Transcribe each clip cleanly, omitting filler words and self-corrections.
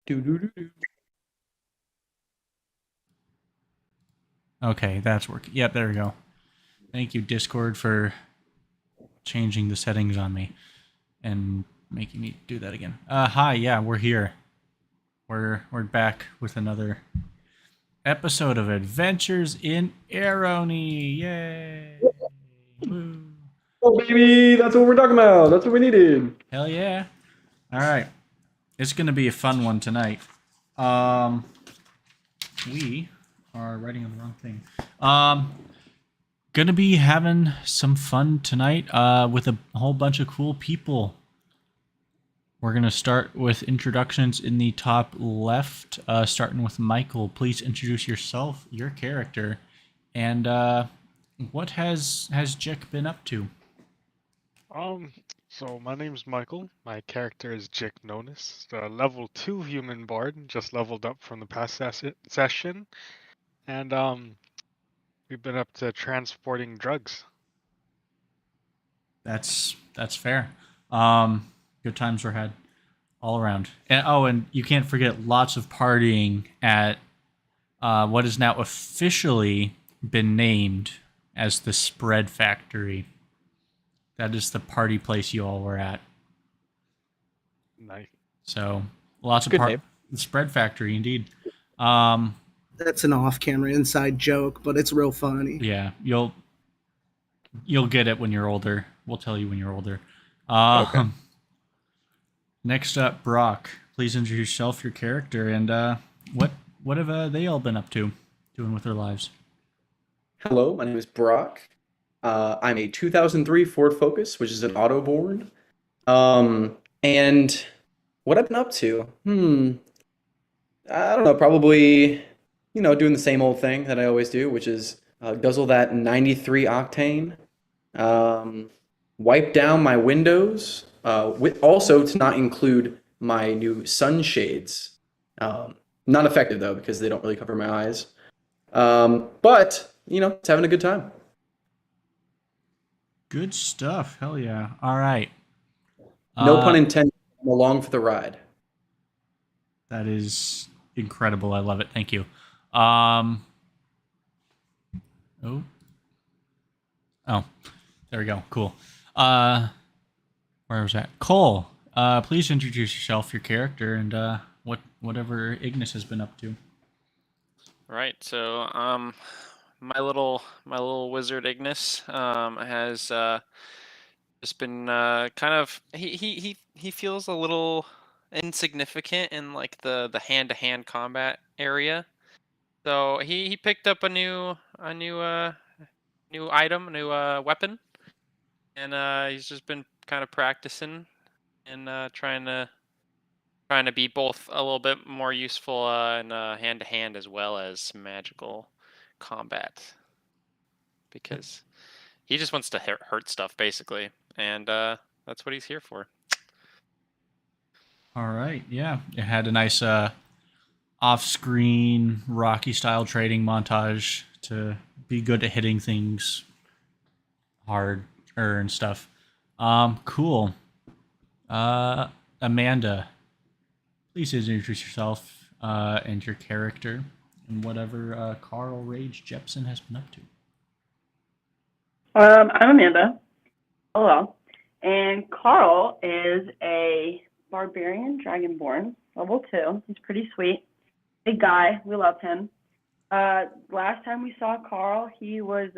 Do. Okay, that's working. Yep, there we go. Thank you, Discord, for changing the settings on me and making me do that again. Hi, yeah, we're here. We're back with another episode of Adventures in Aroni. Yay! Woo! Oh, baby, that's what we're talking about. That's what we needed. Hell yeah! All right, it's gonna be a fun one tonight. Um, we are writing on the wrong thing. Gonna be having some fun tonight. With a whole bunch of cool people. We're going to start with introductions in the top left, starting with Michael. Please introduce yourself, your character, and what has Jick been up to? Um, so my name's Michael. My character is Jick Nonis, the level 2 human bard, just leveled up from the past session. And we've been up to transporting drugs. That's fair. Good times were had all around. And you can't forget lots of partying at what has now officially been named as the Spread Factory. That is the party place you all were at. Nice. So lots of Good name. the Spread Factory, indeed. Um, That's an off-camera inside joke, but it's real funny. yeah, you'll get it when you're older. We'll tell you when you're older. Okay. Next up, Brock. Please introduce yourself, your character, and what have they all been up to, doing with their lives? Hello, my name is Brock. I'm a 2003 Ford Focus, which is an auto-born. And what I've been up to? I don't know, probably, doing the same old thing that I always do, which is guzzle that 93 octane, wipe down my windows, with also to not include my new sunshades. Not effective though, because they don't really cover my eyes. But, it's having a good time. Good stuff. Hell yeah. All right. No pun intended. I'm along for the ride. That is incredible. I love it. Thank you. Oh. Oh, there we go. Cool. Where was that? Cole, please introduce yourself, your character, and whatever Ignis has been up to. Right. So, my little wizard Ignis has just been kind of he feels a little insignificant in like the hand-to-hand combat area. So he picked up a new item, a new weapon, and he's just been kind of practicing and trying to be both a little bit more useful in hand-to-hand as well as magical combat, because he just wants to hurt stuff basically, and that's what he's here for. All right. Yeah, it had a nice off-screen Rocky style trading montage to be good at hitting things hard and stuff. Cool. Amanda, please introduce yourself and your character and whatever Carl Rage Jepson has been up to. I'm Amanda. Hello. And Carl is a barbarian dragonborn, level 2. He's pretty sweet. Big guy. We love him. Last time we saw Carl, he was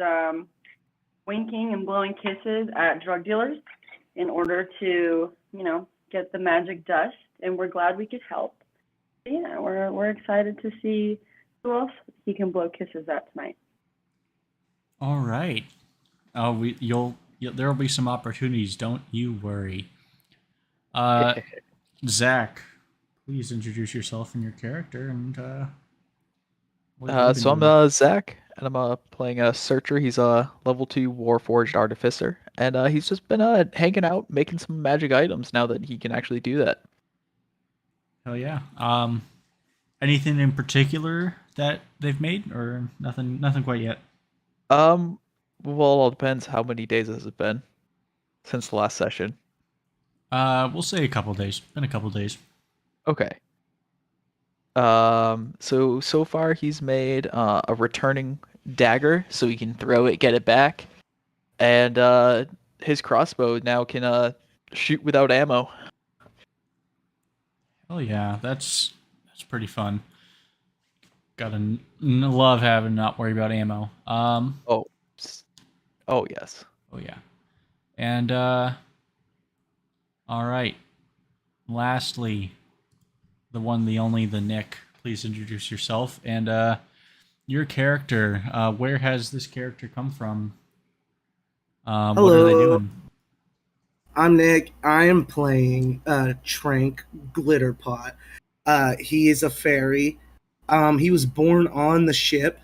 winking and blowing kisses at drug dealers in order to, get the magic dust, and we're glad we could help. But yeah, we're excited to see who else he can blow kisses at tonight. All right. Oh, there'll be some opportunities. Don't you worry. Zach, please introduce yourself and your character and what have you been So doing? I'm Zach, and I'm playing a searcher. He's a level 2 Warforged artificer, and he's just been hanging out, making some magic items now that he can actually do that. Hell yeah. Anything in particular that they've made, or nothing quite yet? Well, it all depends. How many days has it been since the last session? We'll say a couple days. Been a couple days. Okay. So far he's made a returning dagger, so he can throw it, get it back, and his crossbow now can shoot without ammo. Oh yeah, that's pretty fun. Love having not worry about ammo. Oh, oh yes. Oh yeah, and all right. Lastly, the one, the only, the Nick. Please introduce yourself and your character. Where has this character come from? What are they Hello, doing? I'm Nick. I am playing Trank Glitterpot. He is a fairy. He was born on the ship.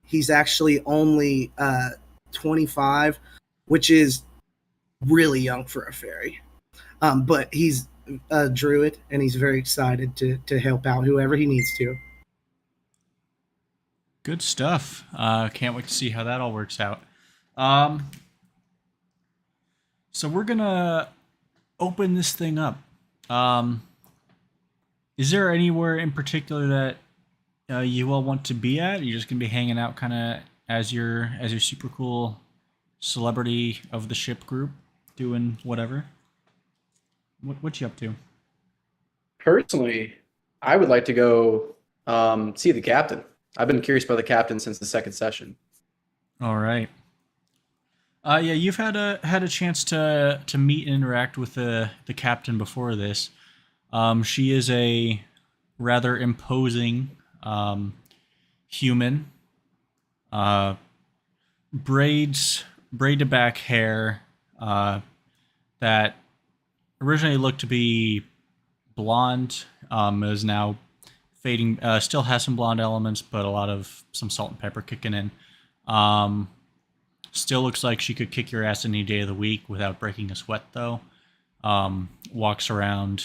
He's actually only 25, which is really young for a fairy. But he's a druid, and he's very excited to help out whoever he needs to. Good stuff. Can't wait to see how that all works out. So we're gonna open this thing up. Um, is there anywhere in particular that you all want to be at? You're just gonna be hanging out, kind of as your super cool celebrity of the ship group, doing whatever. What you up to? Personally, I would like to go see the captain. I've been curious about the captain since the second session. All right. Yeah, you've had a chance to meet and interact with the captain before this. She is a rather imposing human. Braided back hair that originally looked to be blonde, is now fading. Still has some blonde elements, but a lot of some salt and pepper kicking in. Still looks like she could kick your ass any day of the week without breaking a sweat, though. Walks around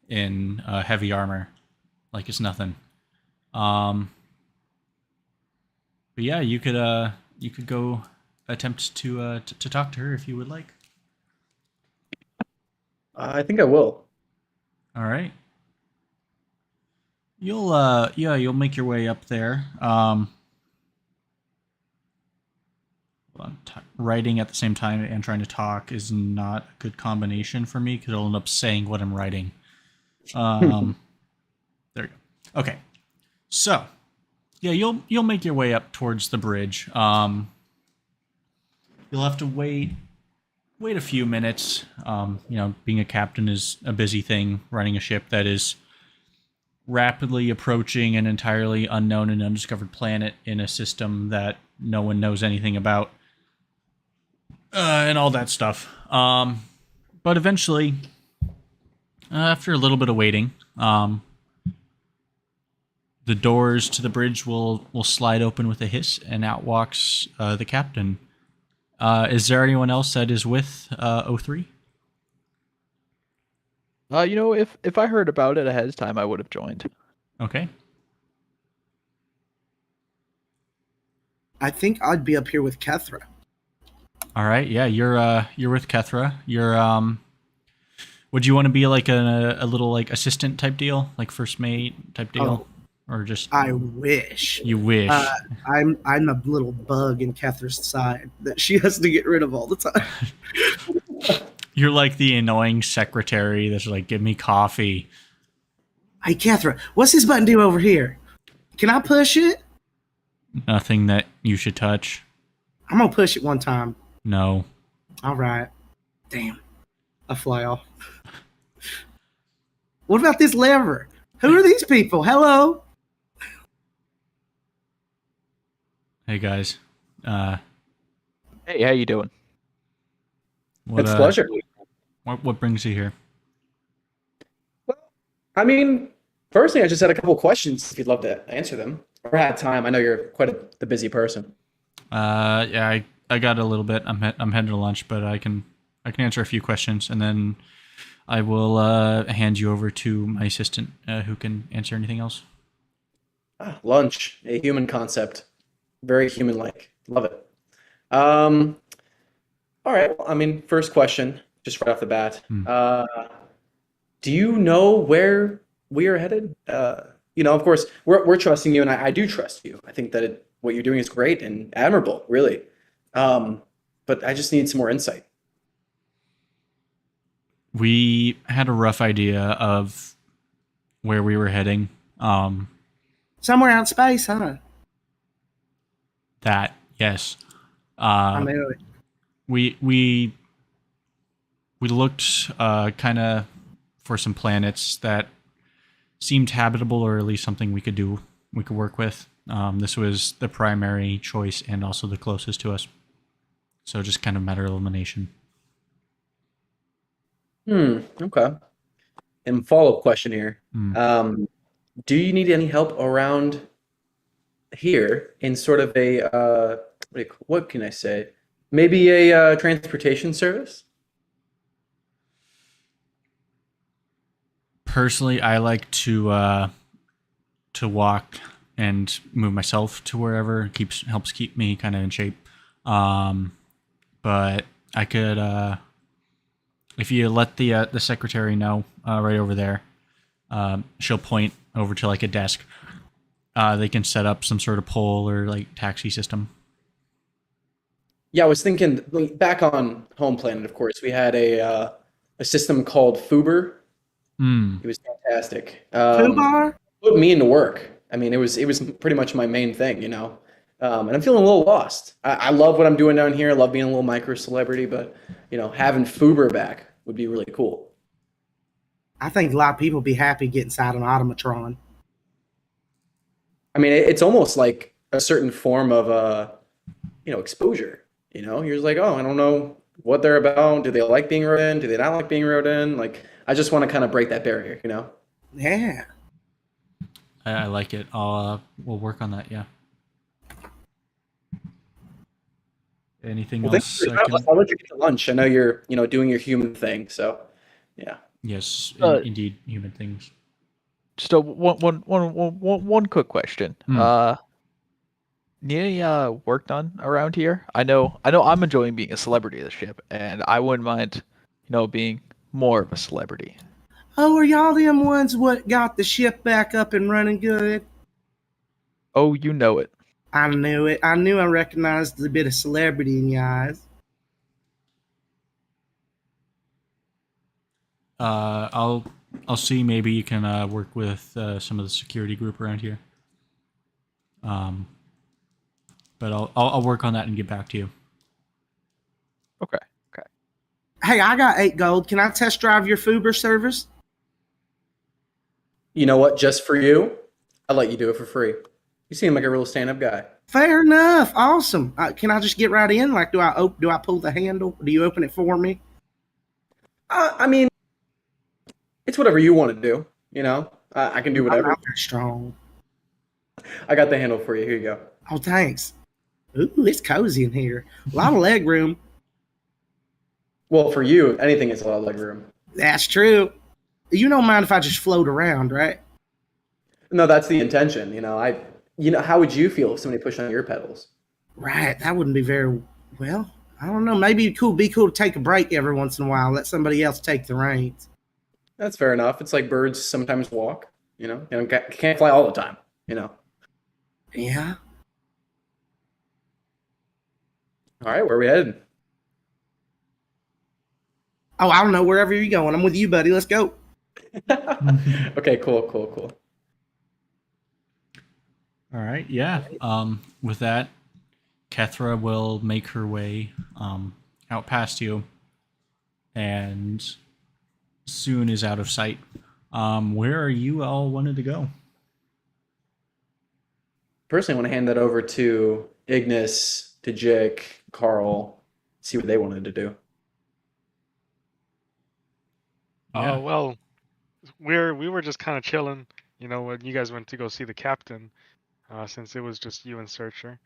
in heavy armor like it's nothing. But yeah, you could go attempt to talk to her if you would like. I think I will. All right. You'll make your way up there. Writing at the same time and trying to talk is not a good combination for me because I'll end up saying what I'm writing. There you go. Okay, so yeah, you'll make your way up towards the bridge. You'll have to wait a few minutes. Being a captain is a busy thing. Running a ship that is rapidly approaching an entirely unknown and undiscovered planet in a system that no one knows anything about. And all that stuff. But eventually, after a little bit of waiting, the doors to the bridge will slide open with a hiss, and out walks the captain. Is there anyone else that is with O3? If I heard about it ahead of time, I would have joined. Okay. I think I'd be up here with Kethra. All right. Yeah, you're with Kethra. Would you want to be like a little like assistant type deal, like first mate type deal, or just? I wish. You wish. I'm a little bug in Kethra's side that she has to get rid of all the time. You're like the annoying secretary that's like, give me coffee. Hey, Kethra, what's this button do over here? Can I push it? Nothing that you should touch. I'm gonna push it one time. No. All right. Damn. I fly off. What about this lever? Who are these people? Hello? Hey guys. Hey, how you doing? It's a pleasure. What brings you here? I mean, personally, I just had a couple questions if you'd love to answer them. Or had time. I know you're quite the busy person. Yeah, I got a little bit. I'm heading to lunch, but I can answer a few questions, and then I will hand you over to my assistant, who can answer anything else. Lunch, a human concept, very human-like. Love it. All right. Well, I mean, first question, just right off the bat. Do you know where we are headed? of course, we're trusting you, and I do trust you. I think that what you're doing is great and admirable, really. But I just need some more insight. We had a rough idea of where we were heading. Somewhere out in space, huh? That, yes. I knew it. We looked kind of for some planets that seemed habitable, or at least something we could work with. This was the primary choice and also the closest to us. So just kind of matter of elimination. Okay. And follow-up question here. Hmm. Do you need any help around here in sort of a what can I say? Maybe a transportation service? Personally, I like to walk and move myself to wherever helps keep me kind of in shape. But I could, if you let the secretary know right over there, she'll point over to like a desk. They can set up some sort of pole or like taxi system. Yeah, I was thinking like, back on home planet, of course, we had a system called Fuber. Hmm. It was fantastic. Fubar? Put me into work. I mean, it was pretty much my main thing, and I'm feeling a little lost. I love what I'm doing down here. I love being a little micro celebrity, but having Fuber back would be really cool. I think a lot of people be happy getting inside an automatron. I mean, it's almost like a certain form of exposure. You're just like, oh, I don't know what they're about. Do they like being wrote in? Do they not like being wrote in? Like, I just want to kind of break that barrier. Yeah. I like it. We'll work on that. Yeah. Anything Well, thanks else? for your time. I'll let you get to lunch. I know you're, doing your human thing. So, yeah. Yes, Uh, indeed, human things. Just one quick question. Need any work done around here? I know I'm enjoying being a celebrity of the ship, and I wouldn't mind, being more of a celebrity. Oh, are y'all them ones what got the ship back up and running good? Oh, you know it. I knew it. I knew I recognized the bit of celebrity in your eyes. I'll see. Maybe you can work with some of the security group around here. But I'll work on that and get back to you. Okay. Hey, I got 8 gold. Can I test drive your Fuber service? You know what? Just for you, I'll let you do it for free. You seem like a real stand-up guy. Fair enough. Awesome. Can I just get right in? Like, do I pull the handle? Do you open it for me? I mean, it's whatever you want to do. I can do I'm whatever. not very strong. I got the handle for you. Here you go. Oh, thanks. Ooh, it's cozy in here. A lot of leg room. Well, for you, anything is a lot of leg room. That's true. You don't mind if I just float around, right? No, that's the intention. How would you feel if somebody pushed on your pedals? Right. That wouldn't be very well. I don't know. Maybe it'd be cool to take a break every once in a while. Let somebody else take the reins. That's fair enough. It's like birds sometimes walk. Can't fly all the time. Yeah. All right, where are we headed? Oh, I don't know. Wherever you're going, I'm with you, buddy. Let's go. Okay, cool. All right. Yeah. With that, Kethra will make her way out past you, and soon is out of sight. Where are you all wanted to go? Personally, I want to hand that over to Ignis, to Jake, Carl, see what they wanted to do. Yeah. Well, we were just kind of chilling, when you guys went to go see the captain, since it was just you and Searcher.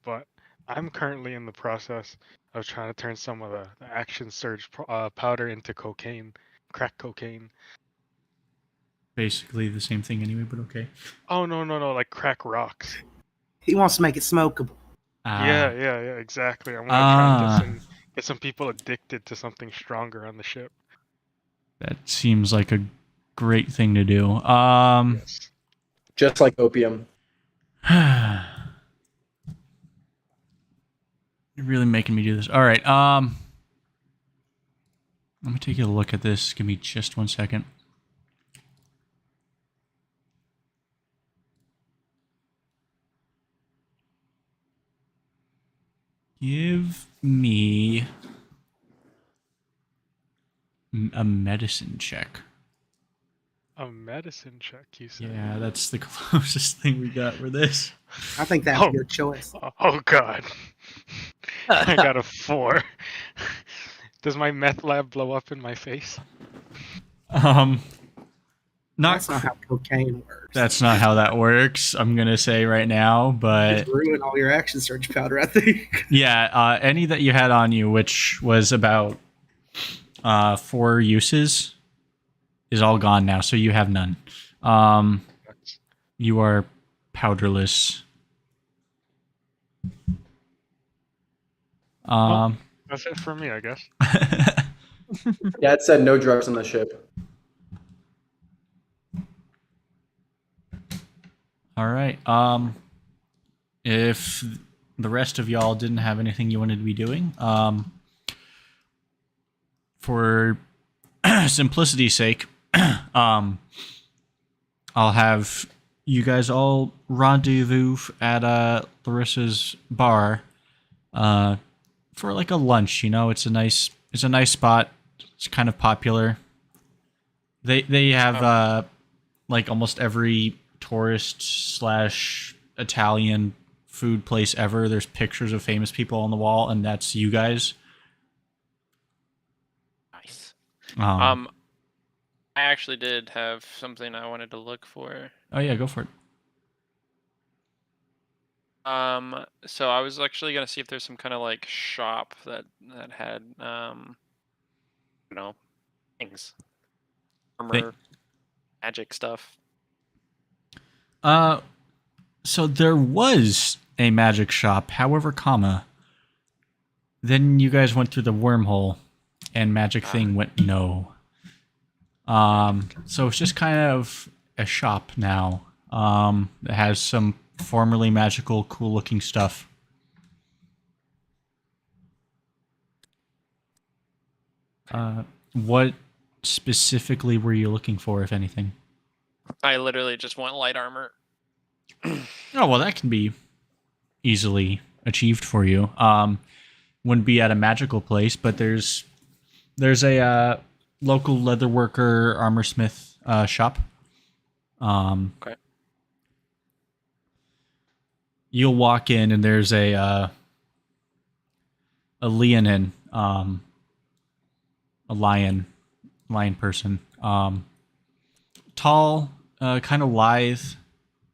But I'm currently in the process of trying to turn some of the action surge powder into cocaine, crack cocaine. Basically the same thing anyway, but okay. Oh no, like crack rocks. He wants to make it smokable. Yeah, exactly. I'm gonna try and get some people addicted to something stronger on the ship. That seems like a great thing to do. Yes. Just like opium. You're really making me do this. All right. Let me take a look at this. Give me just 1 second. Give me a medicine check. A medicine check, you said? Yeah, that's the closest thing we got for this. I think that's a good choice. Oh God. I got a 4. Does my meth lab blow up in my face? Not That's not how cocaine works. That's not how that works. I'm gonna say right now, but Just ruin all your action surge powder, I think. yeah, any that you had on you, which was about 4 uses, is all gone now. So you have none. You are powderless. That's it for me, I guess. Yeah, it said no drugs on the ship. All right. If the rest of y'all didn't have anything you wanted to be doing, for simplicity's sake, I'll have you guys all rendezvous at Larissa's bar for like a lunch. You know, it's a nice spot. It's kind of popular. They have like almost every tourist / Italian food place ever. There's pictures of famous people on the wall, and that's you guys. Nice. I actually did have something I wanted to look for. Oh yeah, go for it. So I was actually gonna see if there's some kind of like shop that had you know, things, armor, magic stuff. So there was a magic shop, however, then you guys went through the wormhole, and magic thing went no. So it's just kind of a shop now. It has some formerly magical, cool-looking stuff. What specifically were you looking for, if anything? I literally just want light armor. Oh, well, that can be easily achieved for you. Wouldn't be at a magical place, but there's a local leatherworker armorsmith shop. Okay. You'll walk in, and there's a leonin, a lion person. Tall, kind of lithe.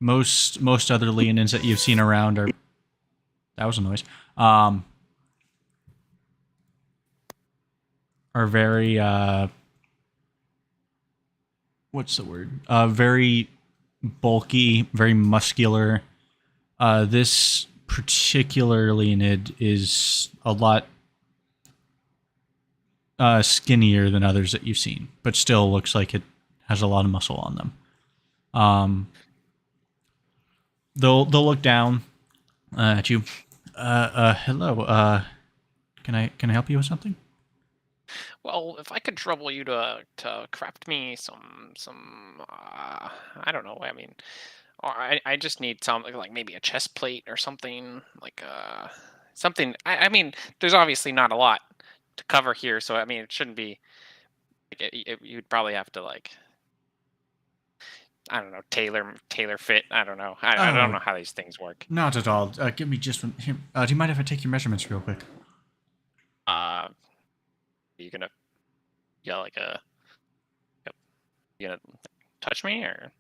Most other leonins that you've seen around are. That was a noise. Are very what's the word? Very bulky, very muscular. This particular leonid is a lot skinnier than others that you've seen, but still looks like it has a lot of muscle on them. They'll look down at you. Hello. Can I help you with something? Well, if I could trouble you to craft me some I don't know. I mean, or I just need something like maybe a chest plate or something like something. I mean, there's obviously not a lot to cover here, so I mean, it shouldn't be. You'd probably have to like. I don't know, tailor fit. I don't know. I don't know how these things work. Not at all. Give me just one. Here, do you mind if I take your measurements real quick? Are you gonna yell like a? You gonna touch me or?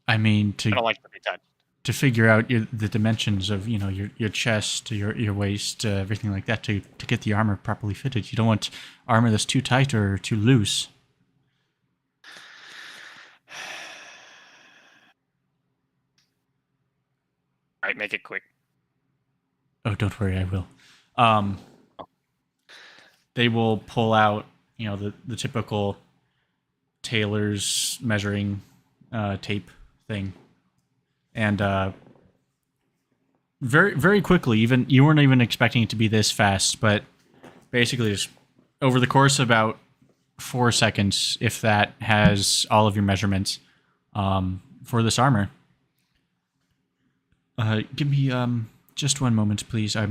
I mean, I don't like to be touched. To figure out the dimensions of your chest, your waist, everything like that to get the armor properly fitted. You don't want armor that's too tight or too loose. All right, make it quick. Oh, don't worry, I will. They will pull out, the typical tailor's measuring tape thing, and very very quickly. Even you weren't even expecting it to be this fast, but basically just over the course of about 4 seconds, if that, has all of your measurements for this armor. Give me just one moment, please. I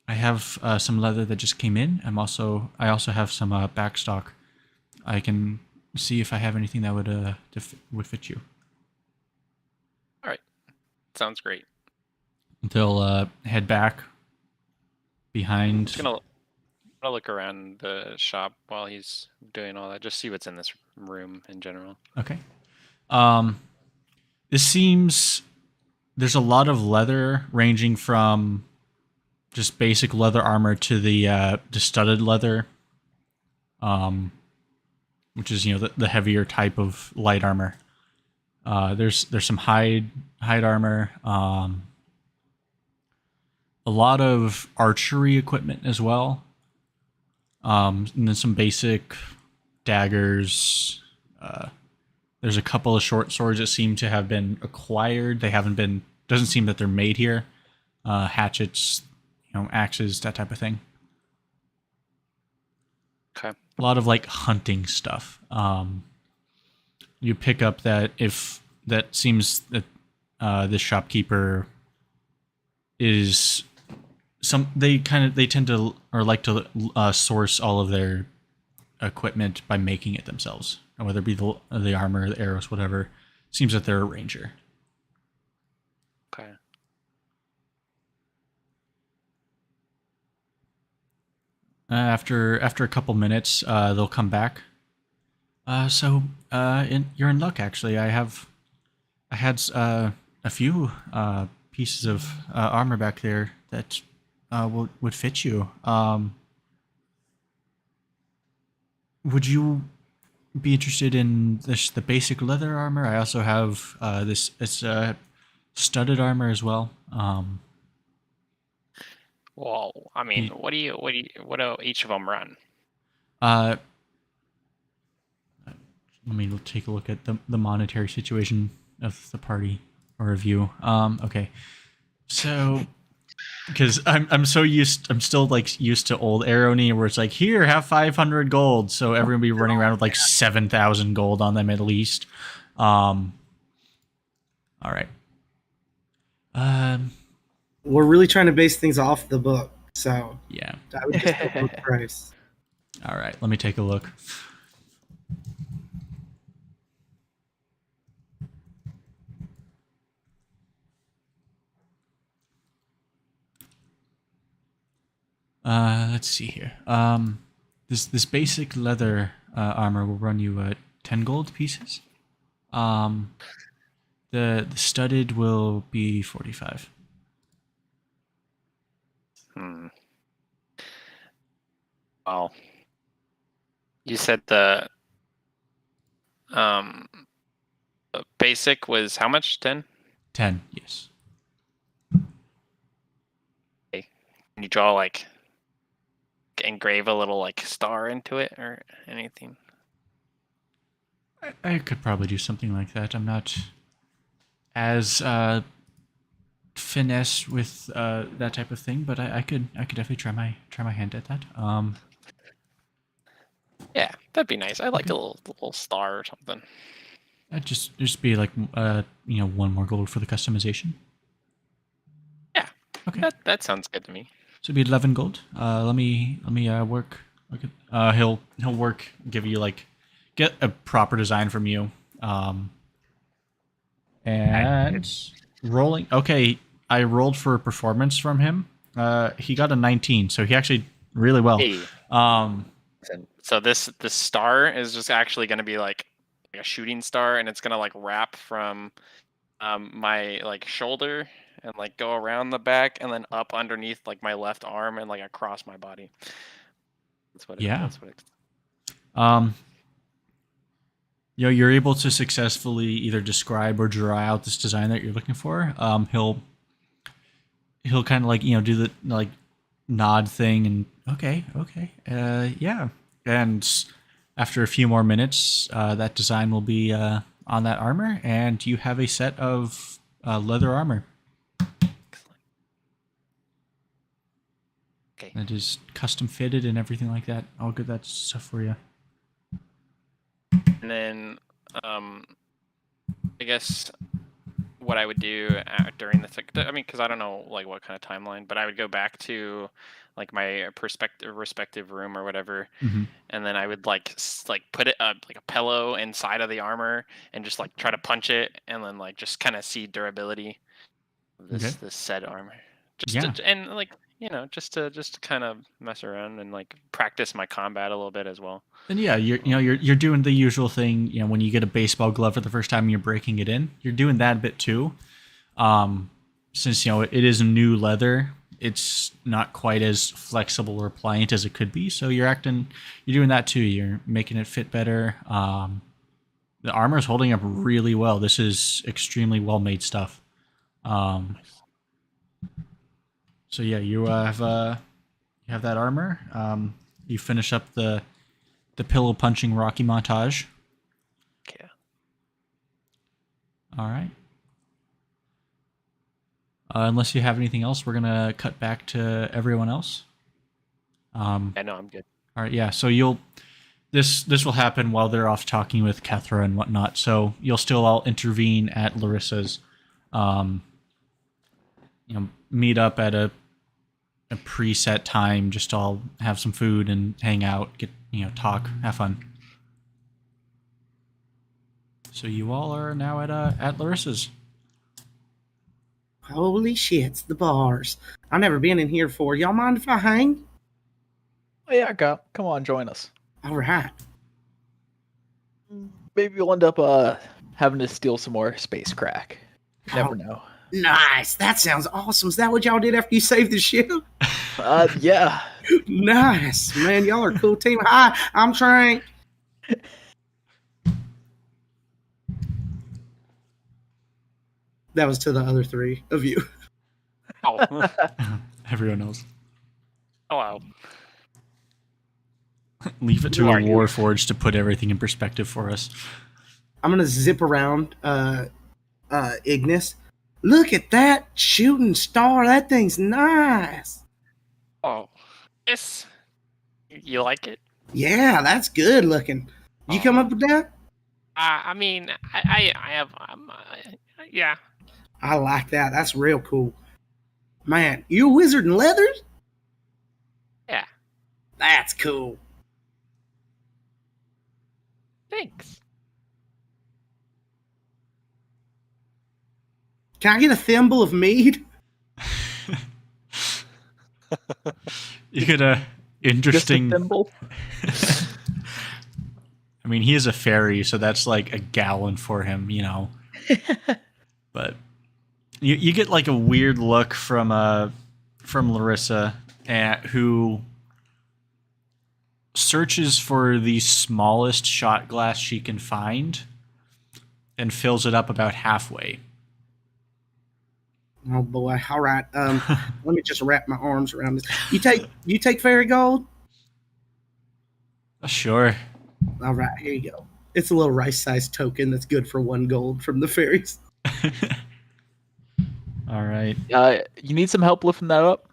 have some leather that just came in. I also have some backstock. I can see if I have anything that would fit you. All right, sounds great. They'll head back behind. Just gonna look around the shop while he's doing all that, just see what's in this room in general. Okay. This seems there's a lot of leather, ranging from just basic leather armor to the studded leather, which is the heavier type of light armor. There's some hide armor, a lot of archery equipment as well, and then some basic daggers. There's a couple of short swords that seem to have been acquired. They haven't been. Doesn't seem that they're made here. Hatchets, axes, that type of thing. Okay. A lot of like hunting stuff. You pick up that if that seems that this shopkeeper is they tend to or like to source all of their equipment by making it themselves, whether it be the armor, the arrows, whatever. Seems that they're a ranger. Okay. After a couple minutes, they'll come back. You're in luck, actually. I had a few pieces of armor back there that would fit you. Would you be interested in the basic leather armor? I also have it's studded armor as well. Well, I mean, what do each of them run? Let me take a look at the monetary situation of the party or review. Okay, so because I'm still used to old Arrowny, where it's like, here, have 500 gold, so everyone be running around with like 7,000 gold on them at least. All right. We're really trying to base things off the book, so Yeah. I would just go with price. All right. Let me take a look. Let's see here. This basic leather armor will run you 10 gold pieces. The studded will be 45. Well, you said the basic was how much? 10? 10, yes. Okay. Can you draw like engrave a little like star into it or anything? I could probably do something like that. I'm not as finesse with that type of thing, but I could definitely try my hand at that. Yeah, that'd be nice. I like a little star or something. That'd just be like one more gold for the customization. Yeah. Okay. That sounds good to me. So it'd be 11 gold. Let me work. Okay. He'll work. Give you get a proper design from you. And rolling. Okay, I rolled for a performance from him. He got a 19, so he actually really well. Hey. So this star is just actually going to be like a shooting star, and it's going to wrap from my shoulder and go around the back and then up underneath my left arm and across my body. That's what. You're able to successfully either describe or draw out this design that you're looking for. He'll kind of do the nod thing and okay, yeah. And after a few more minutes, that design will be on that armor, and you have a set of leather armor. Okay. That is custom fitted and everything like that. I'll get that stuff for you. And then, I guess what I would do during because I don't know like what kind of timeline, but I would go back to like my respective room or whatever, Mm-hmm. and then I would like put it like a pillow inside of the armor and just like try to punch it, and then like just kind of see durability of this said armor. And like just to kind of mess around and like practice my combat a little bit as well. And yeah, you're doing the usual thing. You know, when you get a baseball glove for the first time and you're breaking it in, you're doing that a bit too. Since it is new leather, it's not quite as flexible or pliant as it could be. So you're doing that too. You're making it fit better. The armor is holding up really well. This is extremely well made stuff. So yeah, you have that armor. You finish up the pillow punching Rocky montage. Okay. All right. Unless you have anything else, we're gonna cut back to everyone else. I know I'm good. All right. Yeah. So this will happen while they're off talking with Kethra and whatnot. So you'll still all intervene at Larissa's. Meet up at a preset time, just all have some food and hang out, get talk, have fun. So you all are now at Larissa's. Holy shit, the bars. I've never been in here before. Y'all mind if I hang? Oh, yeah, come on, join us. All right. Maybe you'll end up having to steal some more space crack. You never know. Nice. That sounds awesome. Is that what y'all did after you saved the ship? Yeah. Nice. Man, y'all are a cool team. Hi, I'm Trank. That was to the other three of you. Oh. Everyone knows. Oh wow. Leave it to a Warforged to put everything in perspective for us. I'm gonna zip around Ignis. Look at that shooting star. That thing's nice. Oh. Yes. You like it? Yeah, that's good looking. You come up with that? I mean, I have yeah. I like that. That's real cool. Man, you a wizard in leathers? Yeah. That's cool. Thanks. Can I get a thimble of mead? You get a interesting Just a thimble? I mean, he is a fairy, so that's like a gallon for him, But you get like a weird look from Larissa, who searches for the smallest shot glass she can find and fills it up about halfway. Oh boy! All right. Let me just wrap my arms around this. You take fairy gold? Sure. All right, here you go. It's a little rice-sized token that's good for 1 gold from the fairies. All right. You need some help lifting that up?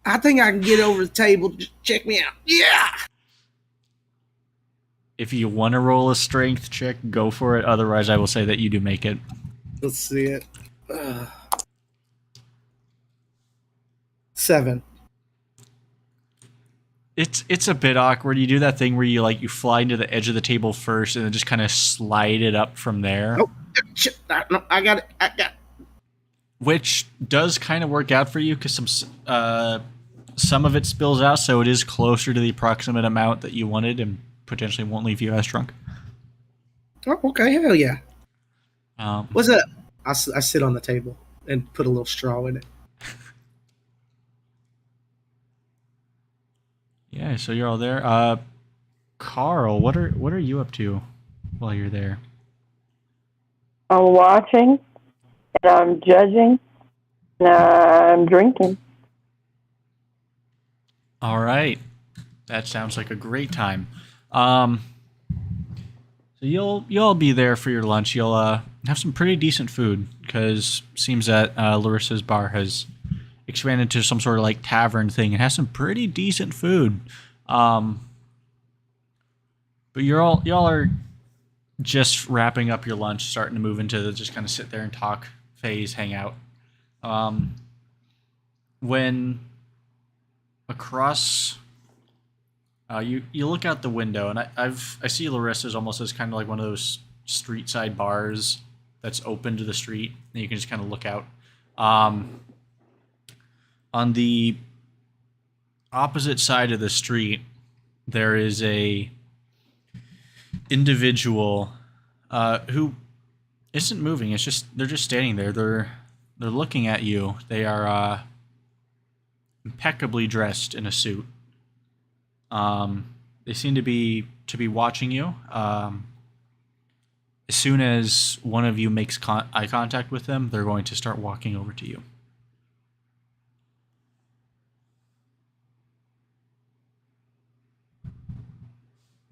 I think I can get over the table. Just check me out. Yeah. If you want to roll a strength check, go for it. Otherwise, I will say that you do make it. Let's see it. 7. It's a bit awkward. You do that thing where you fly into the edge of the table first and then just kind of slide it up from there. Oh, shit. No, I got it. I got it. Which does kind of work out for you because some of it spills out, so it is closer to the approximate amount that you wanted and potentially won't leave you as drunk. Oh, okay. Hell yeah. What's up? I sit on the table and put a little straw in it. Yeah, so you're all there. Carl, what are you up to while you're there? I'm watching, and I'm judging, and I'm drinking. All right, that sounds like a great time. So you'll be there for your lunch. You'll have some pretty decent food because seems that Larissa's bar has expanded to some sort of like tavern thing and has some pretty decent food. But y'all are just wrapping up your lunch, starting to move into the just kind of sit there and talk phase, hang out. When across, you look out the window, and I see Larissa's almost as kind of like one of those street side bars that's open to the street, and you can just kind of look out. On the opposite side of the street, there is a individual who isn't moving. It's just they're just standing there. They're looking at you. They are impeccably dressed in a suit. They seem to be watching you. As soon as one of you makes eye contact with them, they're going to start walking over to you.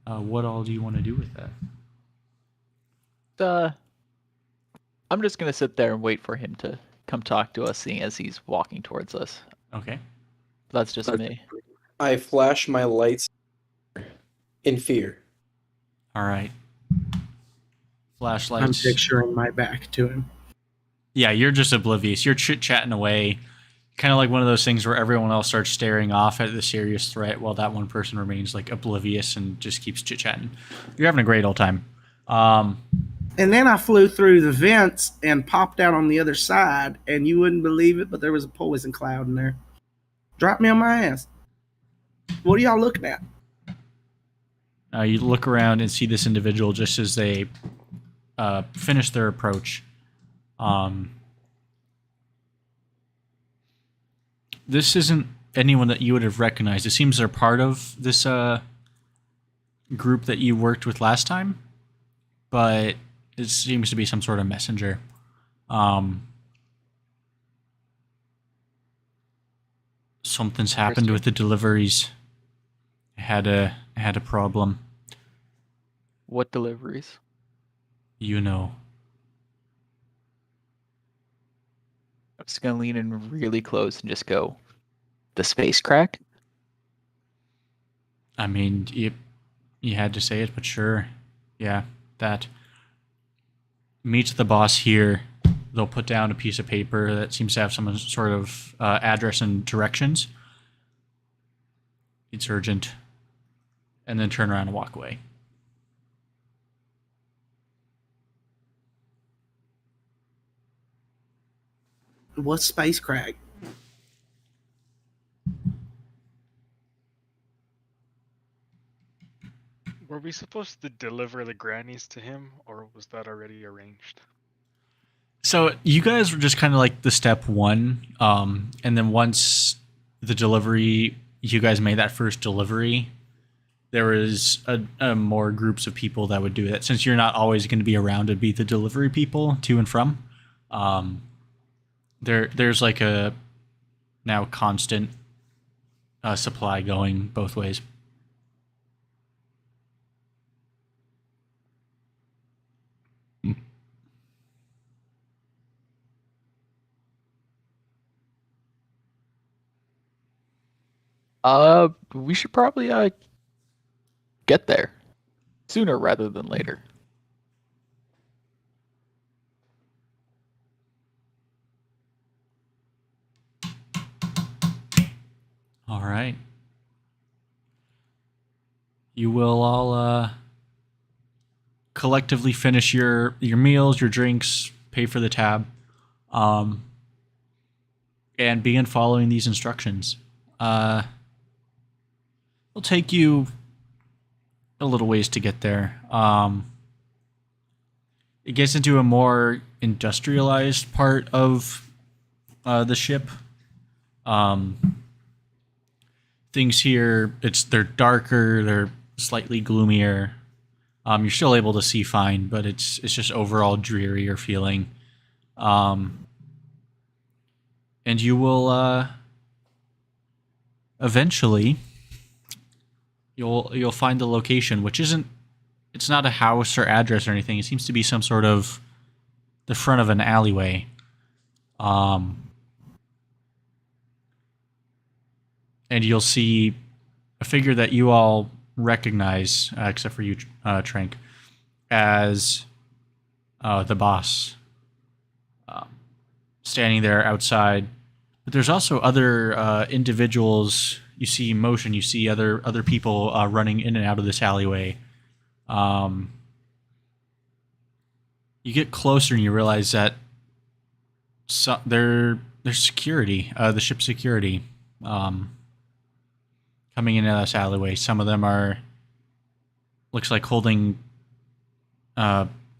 What all do you want to do with that? I'm just gonna sit there and wait for him to come talk to us, seeing as he's walking towards us. Okay. That's just me. I flash my lights in fear. All right. I'm Flashlights. picturing my back to him. Yeah, you're just oblivious. You're chit-chatting away. Kind of like one of those things where everyone else starts staring off at the serious threat while that one person remains like oblivious and just keeps chit-chatting. You're having a great old time. And then I flew through the vents and popped out on the other side, and you wouldn't believe it, but there was a poison cloud in there. Dropped me on my ass. What are y'all looking at? You look around and see this individual just as they finish their approach. This isn't anyone that you would have recognized. It seems they're part of this group that you worked with last time, but it seems to be some sort of messenger. Something's happened with the deliveries. I had a problem. What deliveries? You know. I'm just gonna lean in really close and just go, the space crack? I mean, you had to say it, but sure. Yeah, that. Meet the boss here. They'll put down a piece of paper that seems to have some sort of address and directions. It's urgent. And then turn around and walk away. What's space crack? Were we supposed to deliver the grannies to him, or was that already arranged? So you guys were just kind of like the step one, and then once the delivery, you guys made that first delivery, there was a more groups of people that would do that. Since you're not always going to be around to be the delivery people to and from, there's like a now constant supply going both ways. We should probably get there sooner rather than later. All right. You will all collectively finish your meals, your drinks, pay for the tab, and begin following these instructions. It'll take you a little ways to get there. It gets into a more industrialized part of the ship. Things here, they're darker, they're slightly gloomier. You're still able to see fine, but it's just overall drearier feeling. And you will eventually you'll find the location, which it's not a house or address or anything. It seems to be some sort of the front of an alleyway. And you'll see a figure that you all recognize, except for you, Trank, as the boss, standing there outside. But there's also other individuals you see in motion. You see other people running in and out of this alleyway. You get closer and you realize that they're security, the ship's security, coming into this alleyway. Some of them looks like holding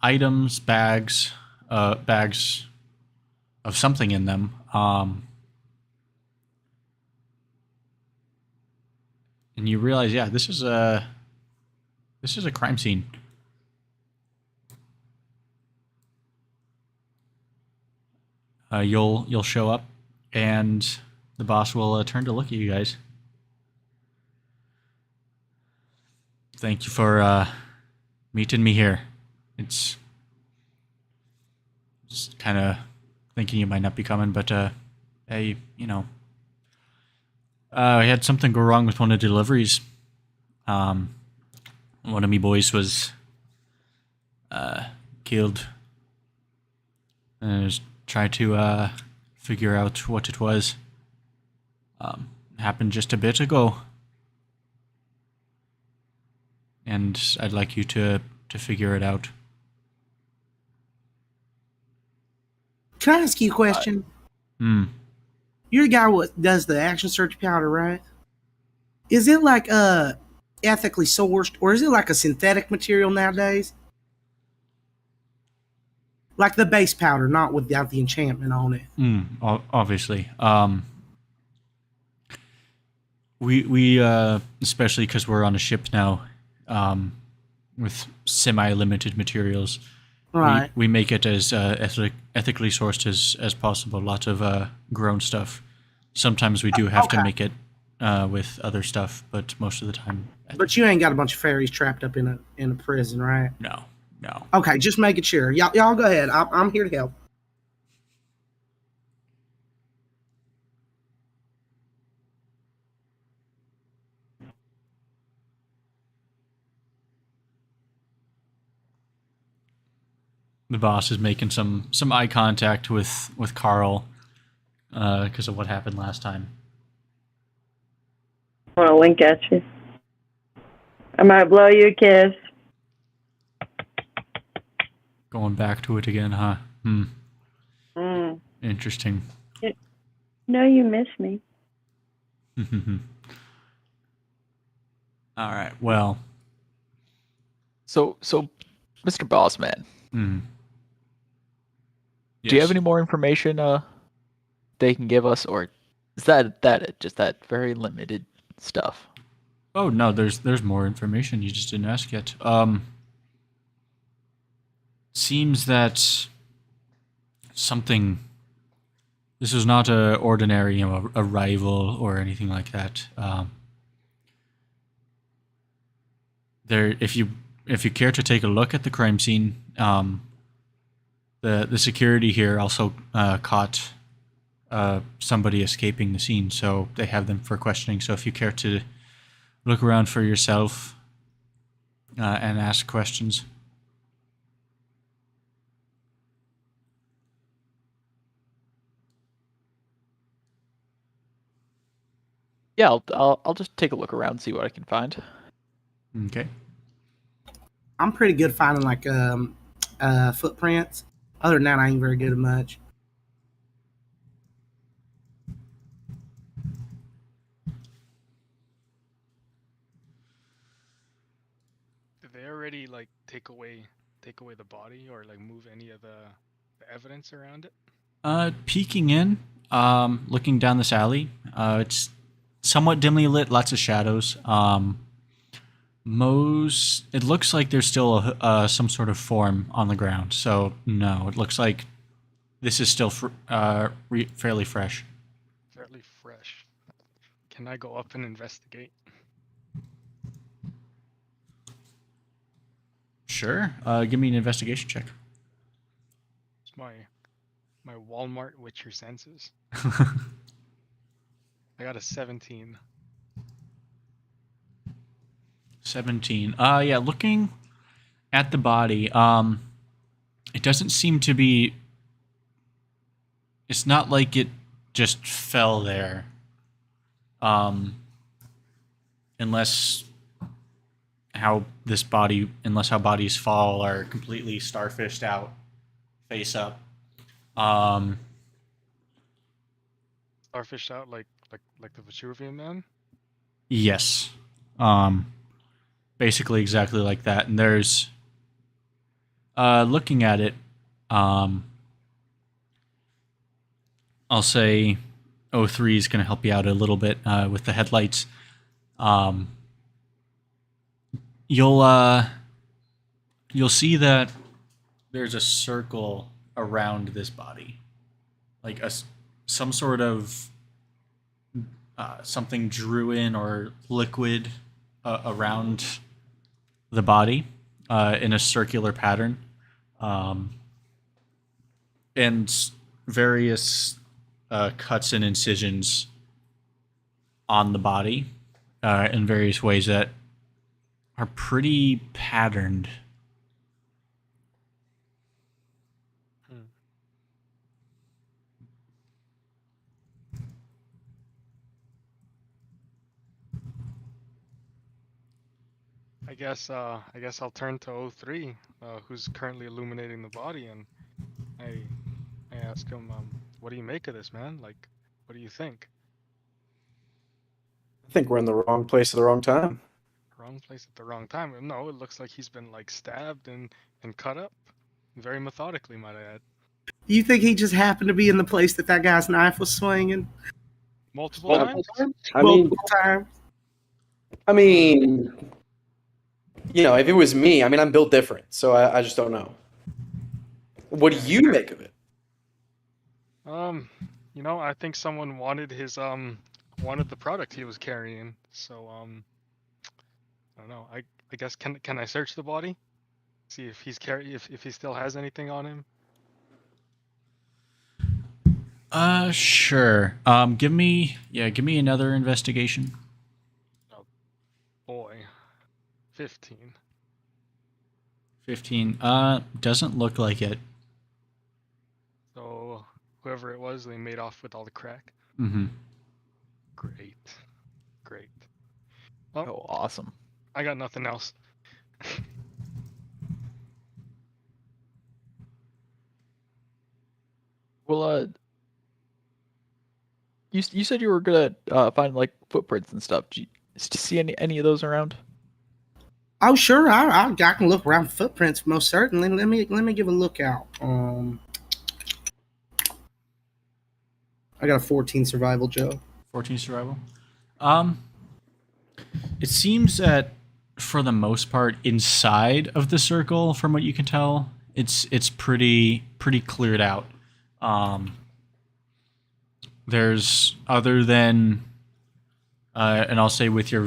items, bags of something in them. And you realize, yeah, this is a crime scene. You'll show up, and the boss will turn to look at you guys. Thank you for meeting me here. It's just kind of thinking you might not be coming, but hey, I had something go wrong with one of the deliveries. One of me boys was killed. And I was trying to figure out what it was. Happened just a bit ago. And I'd like you to figure it out. Can I ask you a question? You're the guy who does the action search powder, right? Is it like ethically sourced, or is it like a synthetic material nowadays? Like the base powder, not without the enchantment on it. Obviously. We especially because we're on a ship now, with semi-limited materials. Right. We make it as ethically sourced as possible. Lots of grown stuff. Sometimes we do have to make it with other stuff, but most of the time. But you ain't got a bunch of fairies trapped up in a prison, right? No. Okay, just making sure. Y'all go ahead. I'm here to help. The boss is making some eye contact with Carl because of what happened last time. I want to wink at you. I might blow you a kiss. Going back to it again, huh? Interesting. No, you miss me. All right. Well. So, Mr. Bossman, Yes. do you have any more information they can give us, or is that it? Just that very limited stuff? Oh no, there's more information. You just didn't ask yet. Seems that something. This is not a ordinary, a rival or anything like that. If you care to take a look at the crime scene, the security here also caught somebody escaping the scene, so they have them for questioning. So if you care to look around for yourself and ask questions. Yeah, I'll just take a look around and see what I can find. Okay. I'm pretty good finding like footprints. Other than that, I ain't very good at much. Did they already like take away the body or like move any of the evidence around it? Peeking in, looking down this alley. It's somewhat dimly lit, lots of shadows. It looks like there's still some sort of form on the ground. So no, it looks like this is still fairly fresh. Fairly fresh. Can I go up and investigate? Sure. Give me an investigation check. It's my My Walmart with your senses. I got a 17. 17. Yeah, looking at the body, it doesn't seem to be. It's not like it just fell there. Unless how bodies fall are completely starfished out, face up. Starfish out like the Vitruvian Man. Yes. Basically exactly like that. And there's looking at it, I'll say O3 is going to help you out a little bit with the headlights. You'll see that there's a circle around this body, like some sort of something drew in or liquid around the body in a circular pattern, and various cuts and incisions on the body in various ways that are pretty patterned. I guess I'll turn to O3, who's currently illuminating the body, and I ask him, what do you make of this, man? Like, what do you think? I think we're in the wrong place at the wrong time. Wrong place at the wrong time. No, it looks like he's been like stabbed and cut up, very methodically, might I add. You think he just happened to be in the place that guy's knife was swinging? Multiple times? Multiple times? I mean, if it was me, I'm built different, so I just don't know. What do you make of it? I think someone wanted the product he was carrying. So I don't know. I guess can I search the body? See if if he still has anything on him? Sure. Give me another investigation. Oh boy. 15. 15. Doesn't look like it. So whoever it was, they made off with all the crack. Mm-hmm. Great. Oh, awesome. I got nothing else. Well, you said you were gonna find like footprints and stuff. Do you see any of those around? Oh, sure. I can look around footprints most certainly. Let me give a look out. I got a 14 survival, Joe. 14 survival. It seems that for the most part, inside of the circle, from what you can tell, it's pretty cleared out. There's other than, and I'll say with your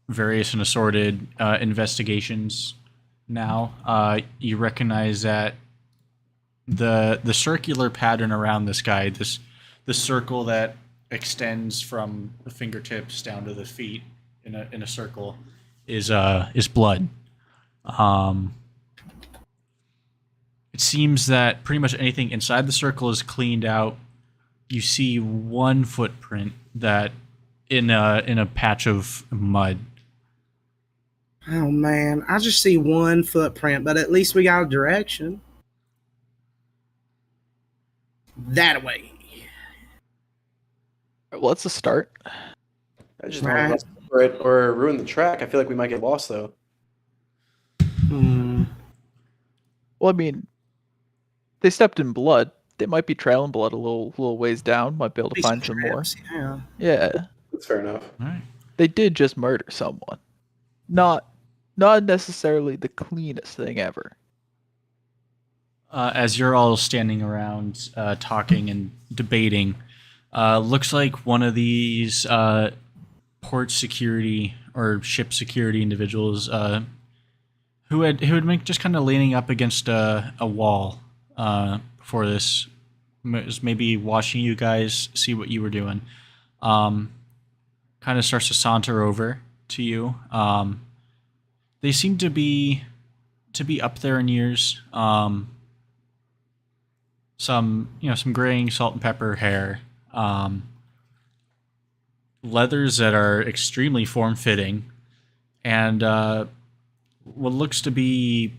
various and assorted investigations now, you recognize that the circular pattern around this guy, the circle that extends from the fingertips down to the feet in a circle, is blood. It seems that pretty much anything inside the circle is cleaned out. You see one footprint that in a patch of mud. Oh man, I just see one footprint, but at least we got a direction. That way. Well, that's a start. I just don't want to rust over it or ruin the track. I feel like we might get lost though. Well, I mean, they stepped in blood. They might be trailing blood a little ways down. Might be able to find some more. Yeah. That's fair enough. All right. They did just murder someone. Not necessarily the cleanest thing ever. As you're all standing around talking and debating, looks like one of these port security or ship security individuals who had been just kind of leaning up against a wall for this, was maybe watching you guys see what you were doing. Kind of starts to saunter over to you. They seem to be up there in years. Some graying salt and pepper hair. Leathers that are extremely form fitting, and what looks to be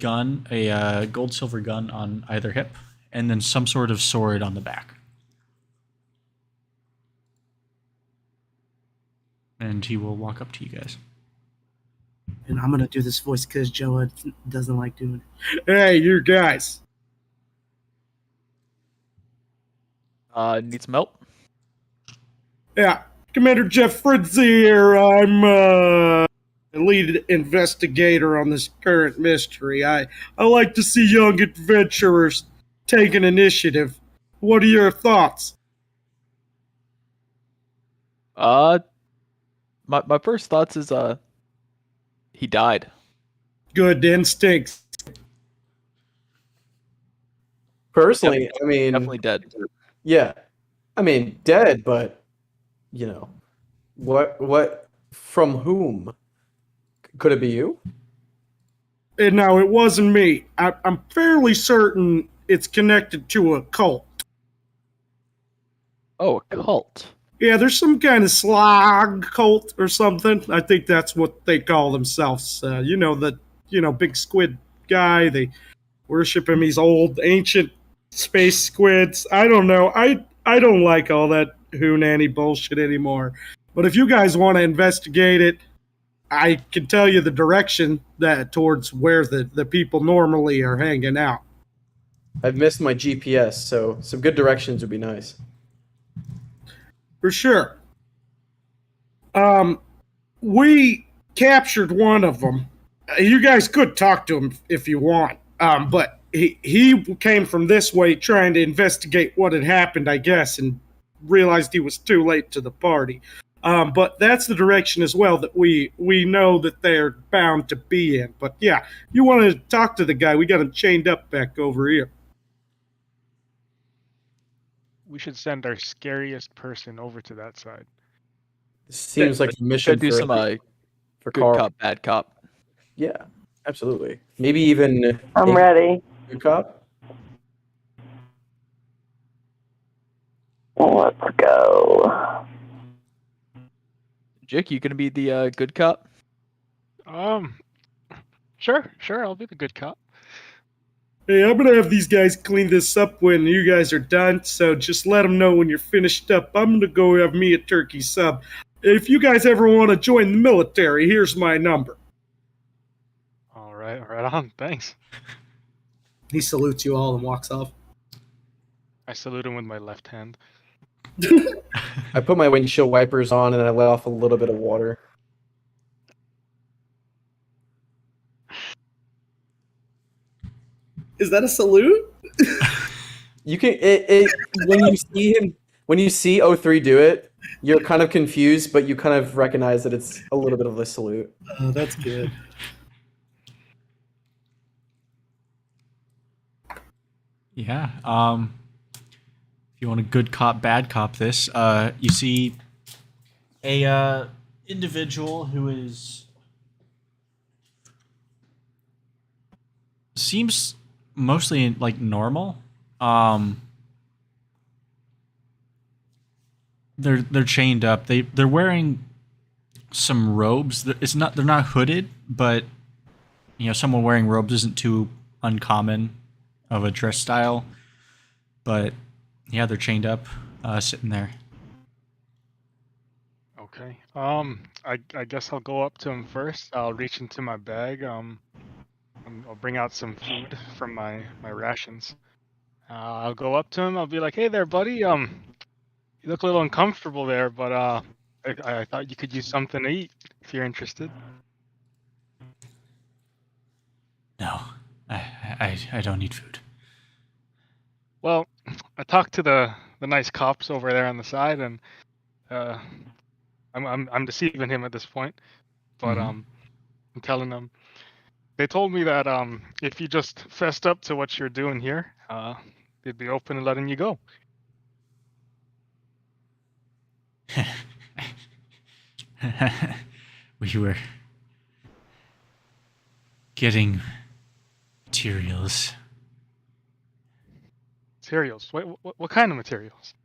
a gold silver gun on either hip, and then some sort of sword on the back. And he will walk up to you guys. And I'm gonna do this voice because Joah doesn't like doing it. Hey, you guys. Need some help? Yeah, Commander Jeff Fritzy here. I'm the lead investigator on this current mystery. I like to see young adventurers take an initiative. What are your thoughts? My first thoughts is he died. Good instincts. Personally, I mean, Definitely dead. yeah, I mean, dead, but what from whom? Could it be you? And no, it wasn't me. I'm fairly certain it's connected to a cult. Oh, a cult. Yeah, there's some kind of slog cult or something. I think that's what they call themselves. Big squid guy. They worship him. He's old, ancient space squids. I don't know. I don't like all that Hoonanny bullshit anymore. But if you guys want to investigate it, I can tell you the direction towards where the people normally are hanging out. I've missed my GPS, so some good directions would be nice. For sure. We captured one of them. You guys could talk to him if you want. But he came from this way trying to investigate what had happened, I guess, and realized he was too late to the party. But that's the direction as well that we know that they're bound to be in. But yeah, you want to talk to the guy, we got him chained up back over here. We should send our scariest person over to that side. This seems like a mission Should do some for good Carl. cop, bad cop. Yeah, absolutely. Maybe even I'm a ready. good cop. Let's go. Jake, you gonna be the good cop? Sure, I'll be the good cop. Hey, I'm going to have these guys clean this up when you guys are done, so just let them know when you're finished up. I'm going to go have me a turkey sub. If you guys ever want to join the military, here's my number. All right on. Thanks. He salutes you all and walks off. I salute him with my left hand. I put my windshield wipers on and I let off a little bit of water. Is that a salute? You can when you see O3 do it, you're kind of confused, but you kind of recognize that it's a little bit of a salute. Oh, that's good. Yeah. If you want a good cop, bad cop, this you see a individual who seems mostly like normal. They're chained up. They're wearing some robes. They're not hooded, but someone wearing robes isn't too uncommon of a dress style. But yeah, they're chained up, sitting there. Okay. I guess I'll go up to him first. I'll reach into my bag. I'll bring out some food from my rations. I'll go up to him. I'll be like, "Hey there, buddy. You look a little uncomfortable there, but I thought you could use something to eat if you're interested." No, I don't need food. Well, I talked to the nice cops over there on the side, and I'm deceiving him at this point, but I'm telling him, they told me that if you just fessed up to what you're doing here, they'd be open to letting you go. We were getting materials Materials. What kind of materials?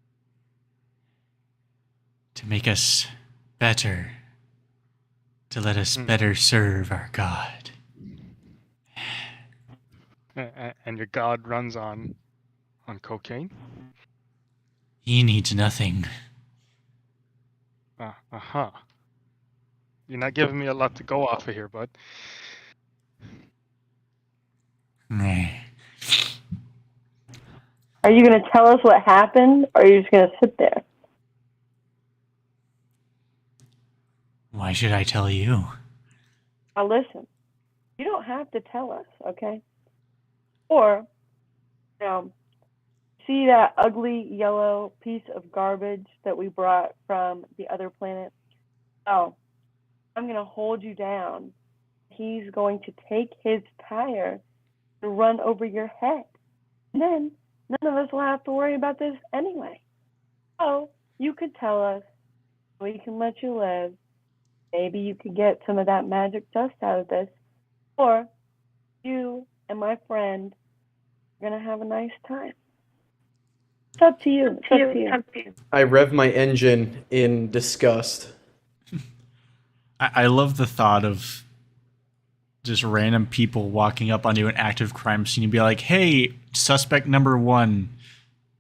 to make us better, to let us Hmm. better serve our God. And your god runs on cocaine? He needs nothing. Uh-huh. You're not giving me a lot to go off of here, bud. Meh. Are you going to tell us what happened, or are you just going to sit there? Why should I tell you? Now listen, you don't have to tell us, okay? Or, see that ugly yellow piece of garbage that we brought from the other planet? Oh, I'm going to hold you down. He's going to take his tire and run over your head. And then none of us will have to worry about this anyway. So you could tell us, we can let you live. Maybe you could get some of that magic dust out of this. Or you and my friend are going to have a nice time. It's up to you. It's up to you. I rev my engine in disgust. I love the thought of just random people walking up onto an active crime scene and be like, hey, suspect number 1,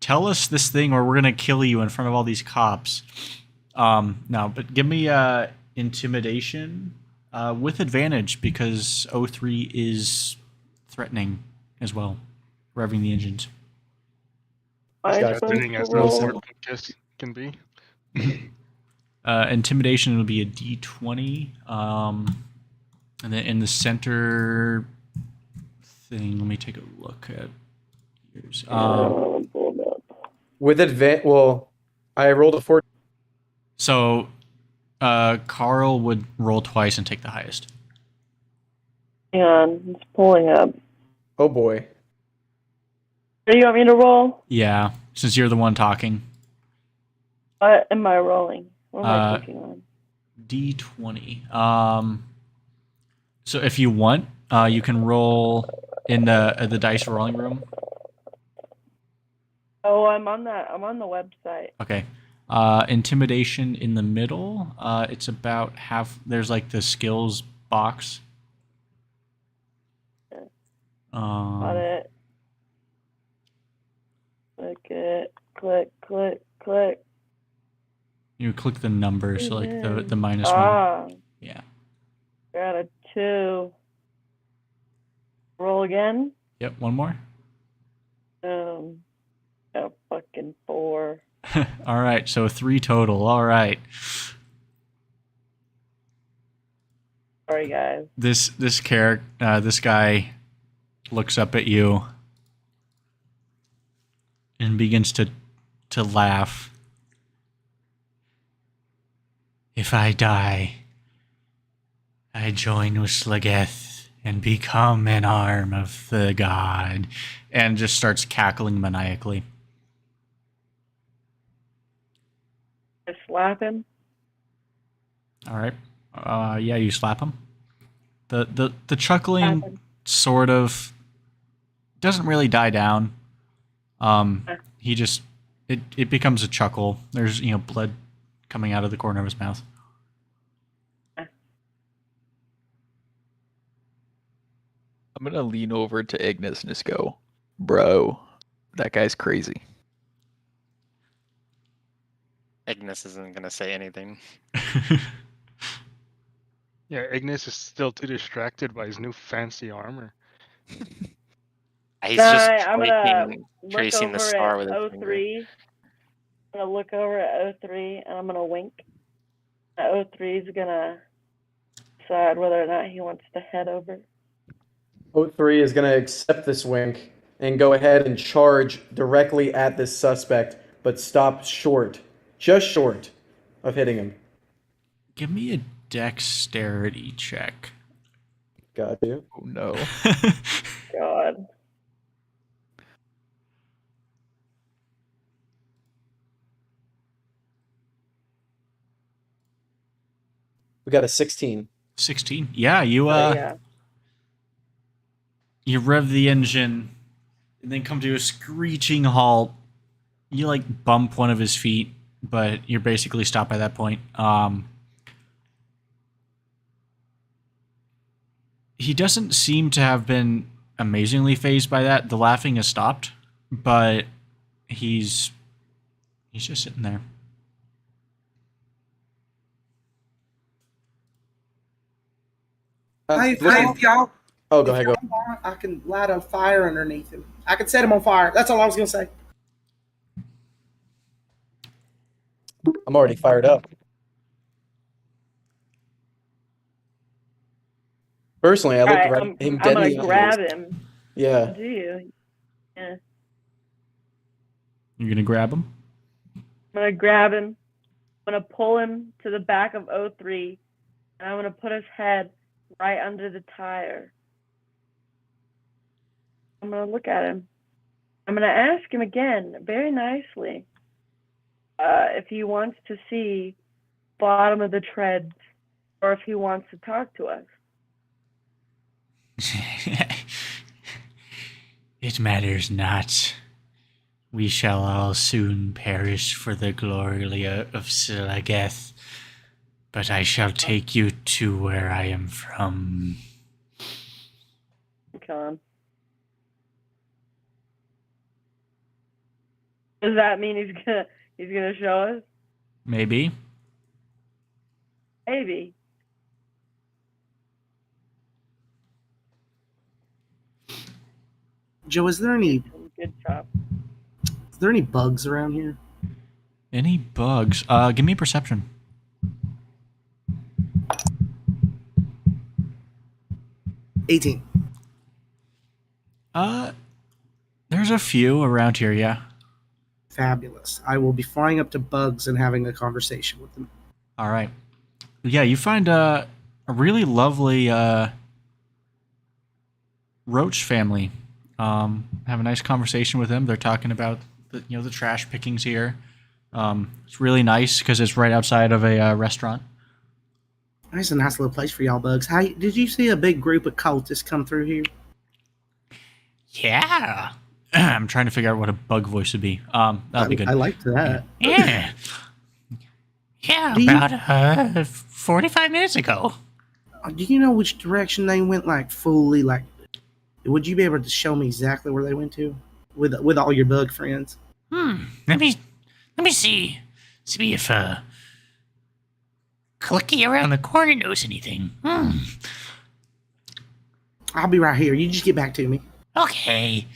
tell us this thing or we're going to kill you in front of all these cops. No, but give me intimidation with advantage because 03 is threatening as well, revving the engines. Am I Got it. supposed Threatening to as roll? no kiss can be. Intimidation will be a D20. And then in the center thing, let me take a look at yours. With I rolled a 4. So Carl would roll twice and take the highest. Hang on, it's pulling up. Oh boy. Do you want me to roll? Yeah, since you're the one talking. What am I rolling? What am I clicking on? D20. So if you want, you can roll in the dice rolling room. Oh, I'm on the website. Okay. Intimidation in the middle. It's about half. There's like the skills box. Got it. Click it. Click. You click the number, so like the -1. Yeah. Got a 2. Roll again. Yep. One more. A fucking 4. All right. So 3 total. All right. Sorry, guys. This guy looks up at you and begins to laugh. If I die, I join with Slageth and become an arm of the god, and just starts cackling maniacally. I slap him. All right. Yeah, you slap him. The chuckling Slap him. sort of doesn't really die down. He just it becomes a chuckle. There's blood coming out of the corner of his mouth. I'm gonna lean over to Ignis and just go, bro, that guy's crazy. Ignis isn't gonna say anything. Yeah, Ignis is still too distracted by his new fancy armor. He's just I'm gonna look tracing over the star at with his finger. 03. I'm gonna look over at 03 and I'm gonna wink. 03 is gonna decide whether or not he wants to head over. 03 is going to accept this wink and go ahead and charge directly at this suspect, but stop short, just short of hitting him. Give me a dexterity check. Got you. Oh no. God. We got a 16. 16. Yeah, you Yeah. you rev the engine and then come to a screeching halt. You like bump one of his feet, but you're basically stopped by that point. He doesn't seem to have been amazingly phased by that. The laughing has stopped, but he's just sitting there. Hey, if y'all, Oh, go if ahead. Go. y'all want, I can light a fire underneath him. I can set him on fire. That's all I was gonna say. I'm already fired up. Personally, I All look right, right I'm him dead in gonna the grab eyes. him. Yeah. Do you? Yeah. You're gonna grab him? I'm gonna grab him. I'm gonna pull him to the back of O3, and I'm gonna put his head right under the tire. I'm gonna look at him. I'm gonna ask him again, very nicely, if he wants to see bottom of the treads, or if he wants to talk to us. It matters not. We shall all soon perish for the glory of Silageth, but I shall take you to where I am from. Come on. Does that mean he's gonna show us? Maybe. Maybe. Joe, is there any Good job. bugs around here? Any bugs? Give me a perception. 18. There's a few around here, yeah. Fabulous. I will be flying up to bugs and having a conversation with them. All right. Yeah, you find a really lovely roach family. Have a nice conversation with them. They're talking about the trash pickings here. It's really nice because it's right outside of a restaurant. That's a nice little place for y'all bugs. Hey, did you see a big group of cultists come through here? Yeah. I'm trying to figure out what a bug voice would be. That'll be good. I liked that. Yeah. Yeah, Do you- about 45 minutes ago. Do you know which direction they went? Like fully, like, would you be able to show me exactly where they went to with all your bug friends? Let me see. See if Clicky around the corner knows anything. I'll be right here. You just get back to me. Okay.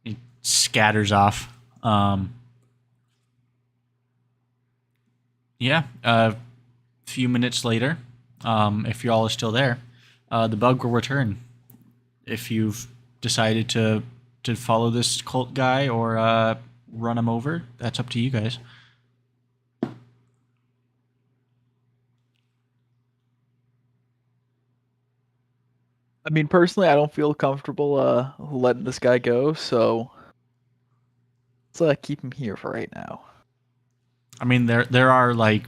He scatters off. Yeah. A few minutes later, if y'all are still there, the bug will return. If you've decided to follow this cult guy or run him over, that's up to you guys. I mean, personally, I don't feel comfortable letting this guy go, so let's keep him here for right now. I mean, there are like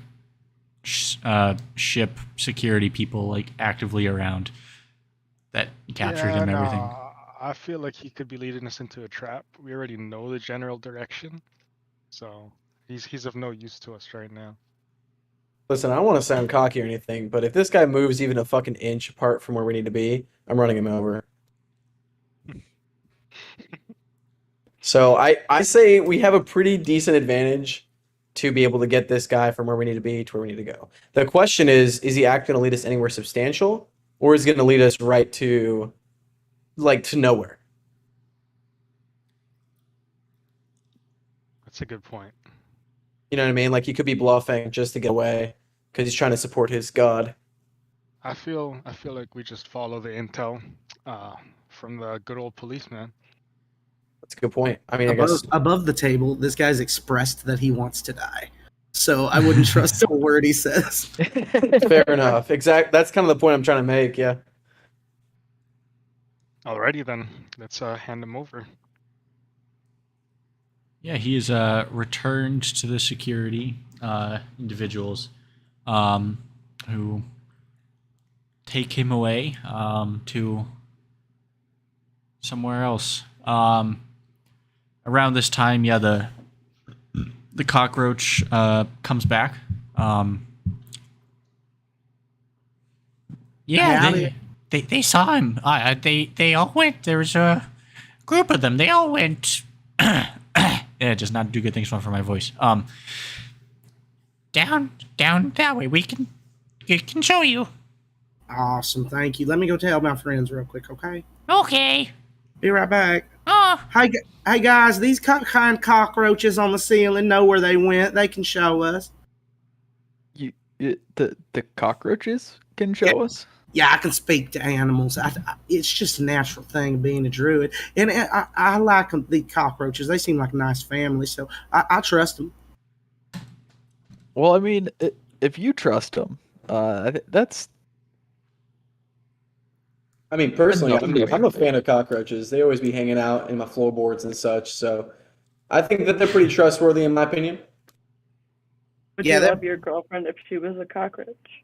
ship security people like actively around that captured him and everything. I feel like he could be leading us into a trap. We already know the general direction, so he's of no use to us right now. Listen, I don't want to sound cocky or anything, but if this guy moves even a fucking inch apart from where we need to be, I'm running him over. So I say we have a pretty decent advantage to be able to get this guy from where we need to be to where we need to go. The question is he actually going to lead us anywhere substantial, or is he going to lead us right to, like, to nowhere? That's a good point. You know what I mean? Like, he could be bluffing just to get away because he's trying to support his god. I feel like we just follow the intel from the good old policeman. That's a good point. I mean, I guess Above the table, this guy's expressed that he wants to die. So I wouldn't trust a word he says. fair enough. Exact. That's kind of the point I'm trying to make. Yeah. Alrighty then, let's hand him over. Yeah, he is returned to the security individuals who take him away to somewhere else. Around this time, yeah, the cockroach comes back. Yeah, Yeah, they saw him. They all went. There was a group of them. They all went. Yeah, it does not do good things for my voice. Down that way. We can show you. Awesome, thank you. Let me go tell my friends real quick, okay? Okay. Be right back. Oh. Hey guys, these kind cockroaches on the ceiling know where they went. They can show us. The cockroaches can show us. Yeah, I can speak to animals. It's just a natural thing of being a druid, and I like the cockroaches. They seem like a nice family, so I trust them. Well, I mean, if you trust them, that's. I mean, personally, I'm a fan of cockroaches. They always be hanging out in my floorboards and such, so I think that they're pretty trustworthy, in my opinion. Would Yeah, you they're- love your girlfriend if she was a cockroach?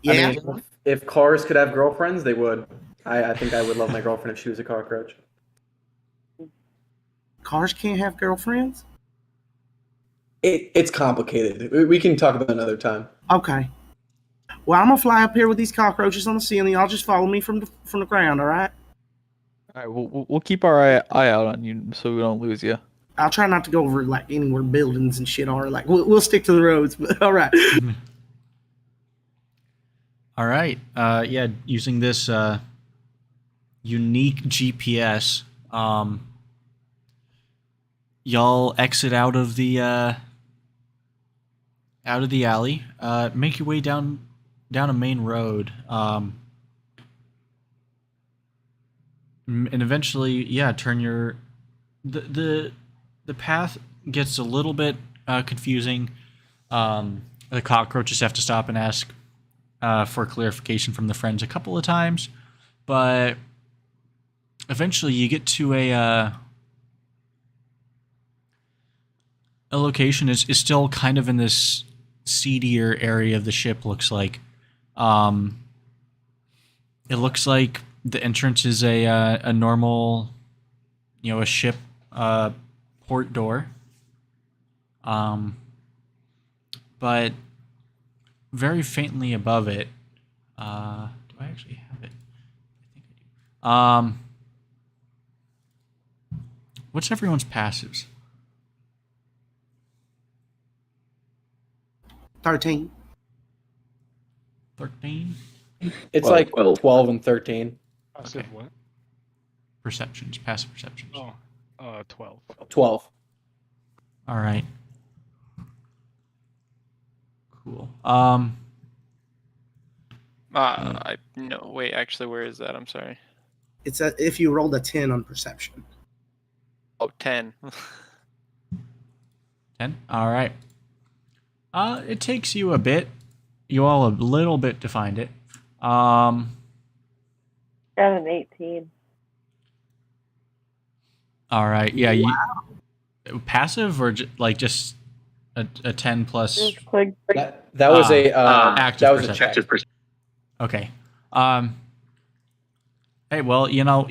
Yeah, I mean, if cars could have girlfriends, they would. I think I would love my girlfriend if she was a cockroach. cars can't have girlfriends. It's complicated. We can talk about it another time. Okay. Well, I'm gonna fly up here with these cockroaches on the ceiling. Y'all just follow me from the ground, all right? All right, we'll keep our eye out on you so we don't lose you. I'll try not to go over like anywhere buildings and shit are. Like we'll stick to the roads, but all right. All right. Yeah, using this unique GPS, y'all exit out of the alley. Make your way down a main road. And eventually, yeah, turn your the path gets a little bit confusing. The cockroaches have to stop and ask for clarification from the friends a couple of times, but eventually you get to a location is still kind of in this seedier area of the ship. Looks like it looks like the entrance is a normal, a ship port door, but very faintly above it. Do I actually have it? I think I do. What's everyone's passives? 13. 13 It's 12. like 12 and 13. Passive Okay. what? perceptions, passive perceptions. Oh, 12. 12. All right. Cool. No, wait, actually, where is that? I'm sorry. It's if you rolled a 10 on perception. Oh, 10. 10. All right. It takes you a bit. You all a little bit to find it. Got an 18. All right. Yeah. You passive or just a 10 plus. Just click. That was active that was a perception. check. Okay. Hey, well, you all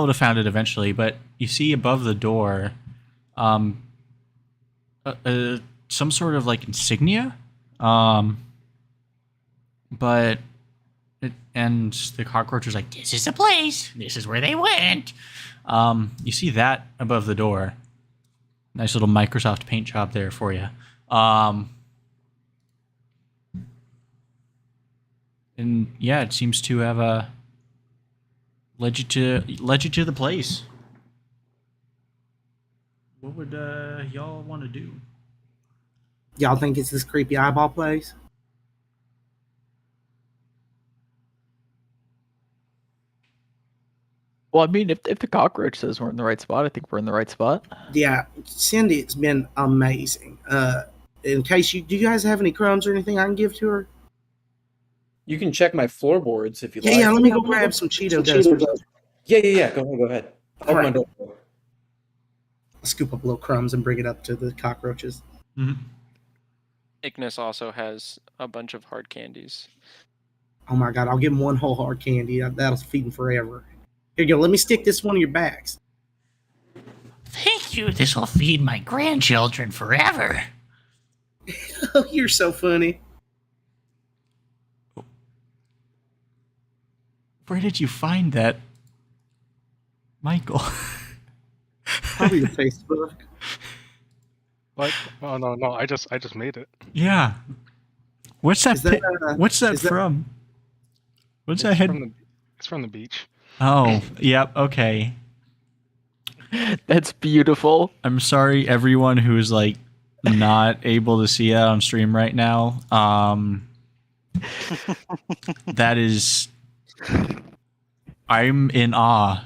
would have found it eventually, but you see above the door, some sort of like insignia, but and the cockroach was like, "This is the place. This is where they went." You see that above the door. Nice little Microsoft Paint job there for you. And yeah, it seems to have led you to the place. What would y'all want to do? Y'all think it's this creepy eyeball place? Well, I mean, if the cockroach says we're in the right spot, I think we're in the right spot. Yeah, Cindy, it's been amazing. In case do you guys have any crumbs or anything I can give to her? You can check my floorboards if you Yeah, like. yeah. Let me go grab some Cheeto dust. Yeah. Go ahead. Open my door. I'll scoop up little crumbs and bring it up to the cockroaches. Mhm. Ignis also has a bunch of hard candies. Oh my god, I'll give him one whole hard candy. That'll feed him forever. Here you go. Let me stick this one of your backs. Thank you. This will feed my grandchildren forever. Oh, you're so funny. Where did you find that, Michael? Probably your Facebook. What? Oh no, I just made it. Yeah. What's that? Is that, What's that is that- from? What's that It's head? it's from the beach. Oh, yep. Okay. That's beautiful. I'm sorry, everyone who's like not able to see that on stream right now. That is, I'm in awe.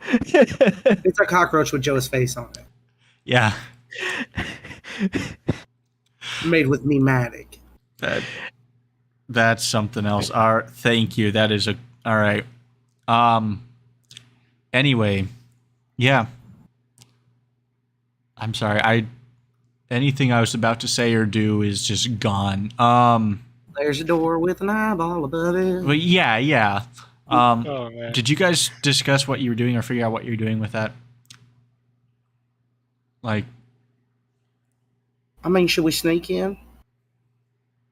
It's a cockroach with Joe's face on it. Yeah. Made with Mematic. That's something else. Thank you. That is all right. Anyway, yeah. I'm sorry. Anything I was about to say or do is just gone. There's a door with an eyeball above it. But yeah. Oh man. Did you guys discuss what you were doing or figure out what you're doing with that? Like, I mean, should we sneak in?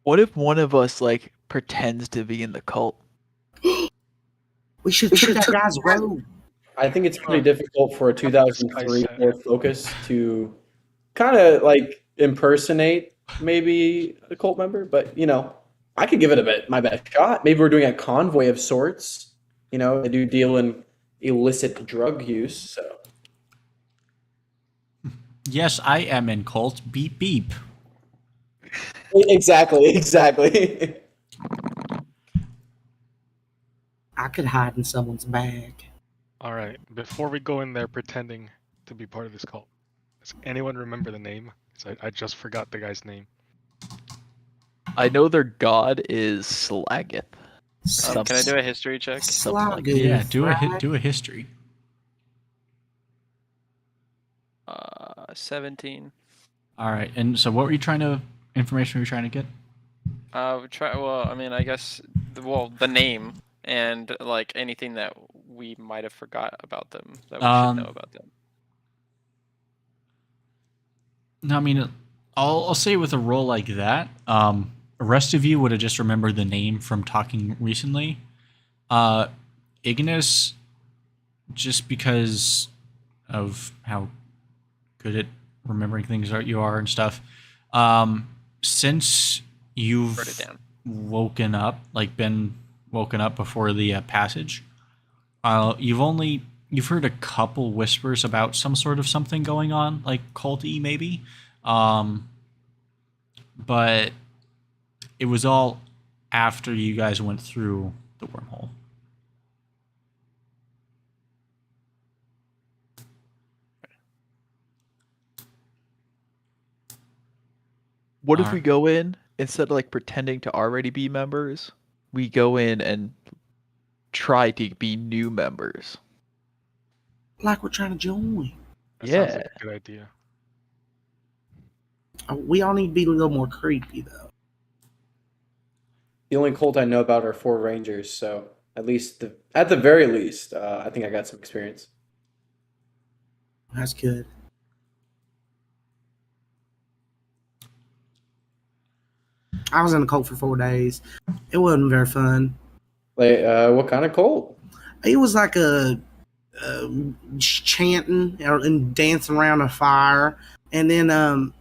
What if one of us like pretends to be in the cult? We should took that guy's robe. I think it's pretty difficult for a 2003 said. Ford Focus to kind of like impersonate maybe a cult member, but I could give it my best shot. Maybe we're doing a convoy of sorts. They do deal in illicit drug use, so. yes, I am in cult. Beep beep. Exactly. I could hide in someone's bag. All right. Before we go in there pretending to be part of this cult, does anyone remember the name? 'Cause I just forgot the guy's name. I know their god is Slagath. Can I do a history check? Something like Slagath. Yeah, right? do a history. 17. All right. And so, what information were you trying to get? I guess the name and like anything that we might have forgot about them that we should know about them. No, I mean, I'll say with a role like that, the rest of you would have just remembered the name from talking recently. Ignis, just because of how good at remembering things you are and stuff. Since you've Wrote it down. been woken up before the passage, you've heard a couple whispers about some sort of something going on, like culty maybe, but it was all after you guys went through the wormhole. What if we go in instead of like pretending to already be members? We go in and try to be new members. Like we're trying to join. That sounds Yeah. like a good idea. We all need to be a little more creepy, though. The only cult I know about are 4 Rangers, so at the very least, I think I got some experience. That's good. I was in a cult for 4 days. It wasn't very fun. Like, what kind of cult? It was like a chanting and dancing around a fire, and then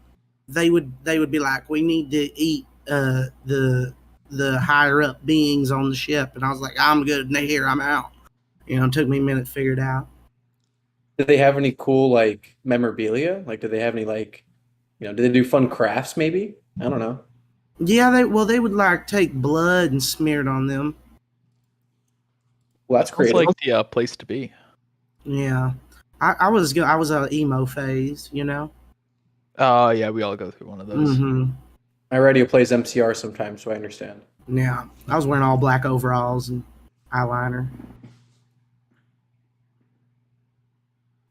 they would be like, "We need to eat the higher up beings on the ship," and I was like, "I'm good here. I'm out." It took me a minute to figure it out. Did they have any cool like memorabilia? Like, did they have any did they do fun crafts? Maybe, I don't know. Yeah, they would like take blood and smear it on them. Well, that's Sounds creative. like the place to be. Yeah, I was good. I was a emo phase, Oh yeah, we all go through one of those. Mm-hmm. My radio plays MCR sometimes, so I understand. Yeah, I was wearing all black overalls and eyeliner.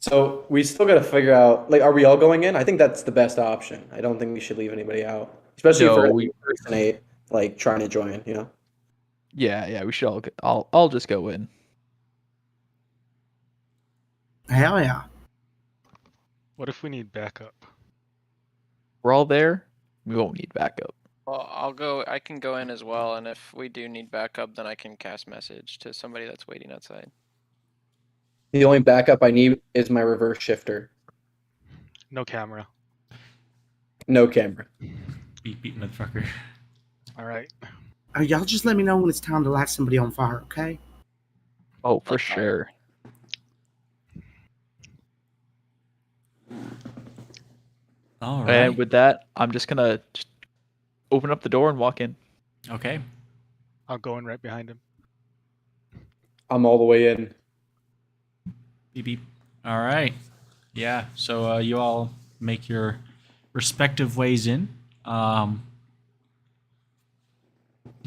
So we still got to figure out, like, are we all going in? I think that's the best option. I don't think we should leave anybody out, especially if we're No, going to impersonate, like, trying to join, you know? yeah, we should all. I'll just go in. Hell yeah. What if we need backup? We're all there. We won't need backup. Well, I'll go. I can go in as well, and if we do need backup, then I can cast message to somebody that's waiting outside. The only backup I need is my reverse shifter. No camera. No camera. Beep, beep, motherfucker. All right. Y'all just let me know when it's time to light somebody on fire, okay? Oh, for Like sure. All right. And with that, I'm just gonna just open up the door and walk in. Okay. I'll go in right behind him. I'm all the way in. Beep, beep. All right. Yeah. So you all make your respective ways in.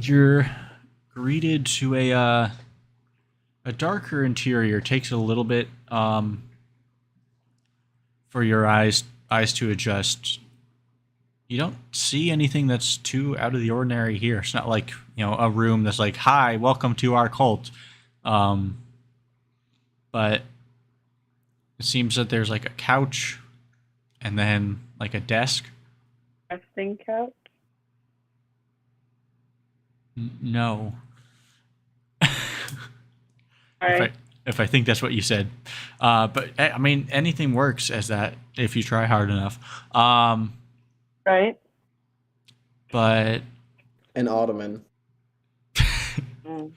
You're greeted to a darker interior. Takes a little bit for your eyes to adjust. You don't see anything that's too out of the ordinary here. It's not like, a room that's like, "Hi, welcome to our cult." But it seems that there's like a couch and then like a desk. Resting couch. No. All right. If I think that's what you said. But I mean, anything works as that if you try hard enough. Right. But An ottoman. Mm.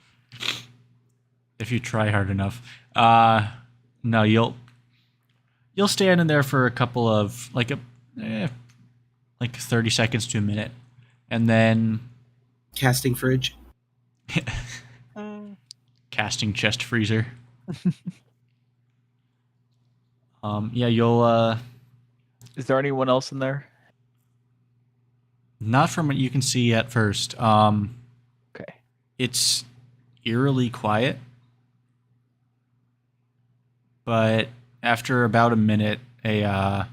if you try hard enough, no, you'll stand in there for a couple of like 30 seconds to a minute, and then Casting fridge. casting chest freezer. Yeah, you'll Is there anyone else in there? not from what you can see at first. Okay. It's eerily quiet, but after about a minute, a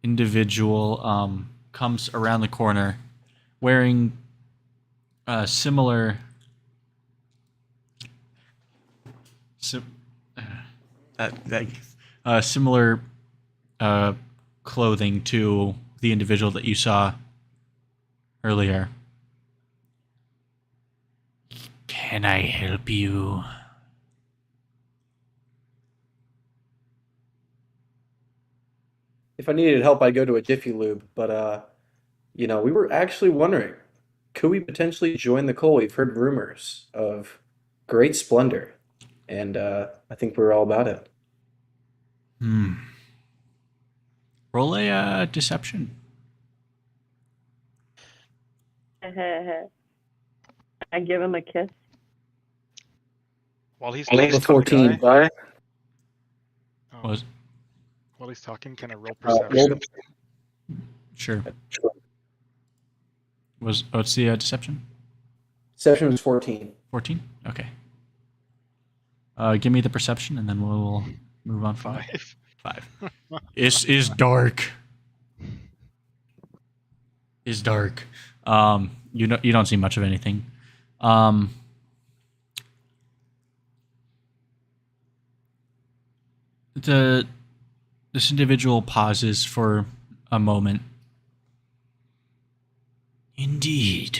individual comes around the corner wearing a similar similar clothing to the individual that you saw earlier. Can I help you? If I needed help, I'd go to a Jiffy Lube. But, we were actually wondering, could we potentially join the cult? We've heard rumors of great splendor, and I think we're all about it. Roll a deception. I give him a kiss. While he's Level talking, 14. oh, Was while he's talking, can I roll Roll perception? sure. What's the deception? Deception was 14. 14? Okay. Give me the perception, and then we'll move on from there. 5. 5. Is dark. Is dark. You don't see much of anything. This individual pauses for a moment. Indeed.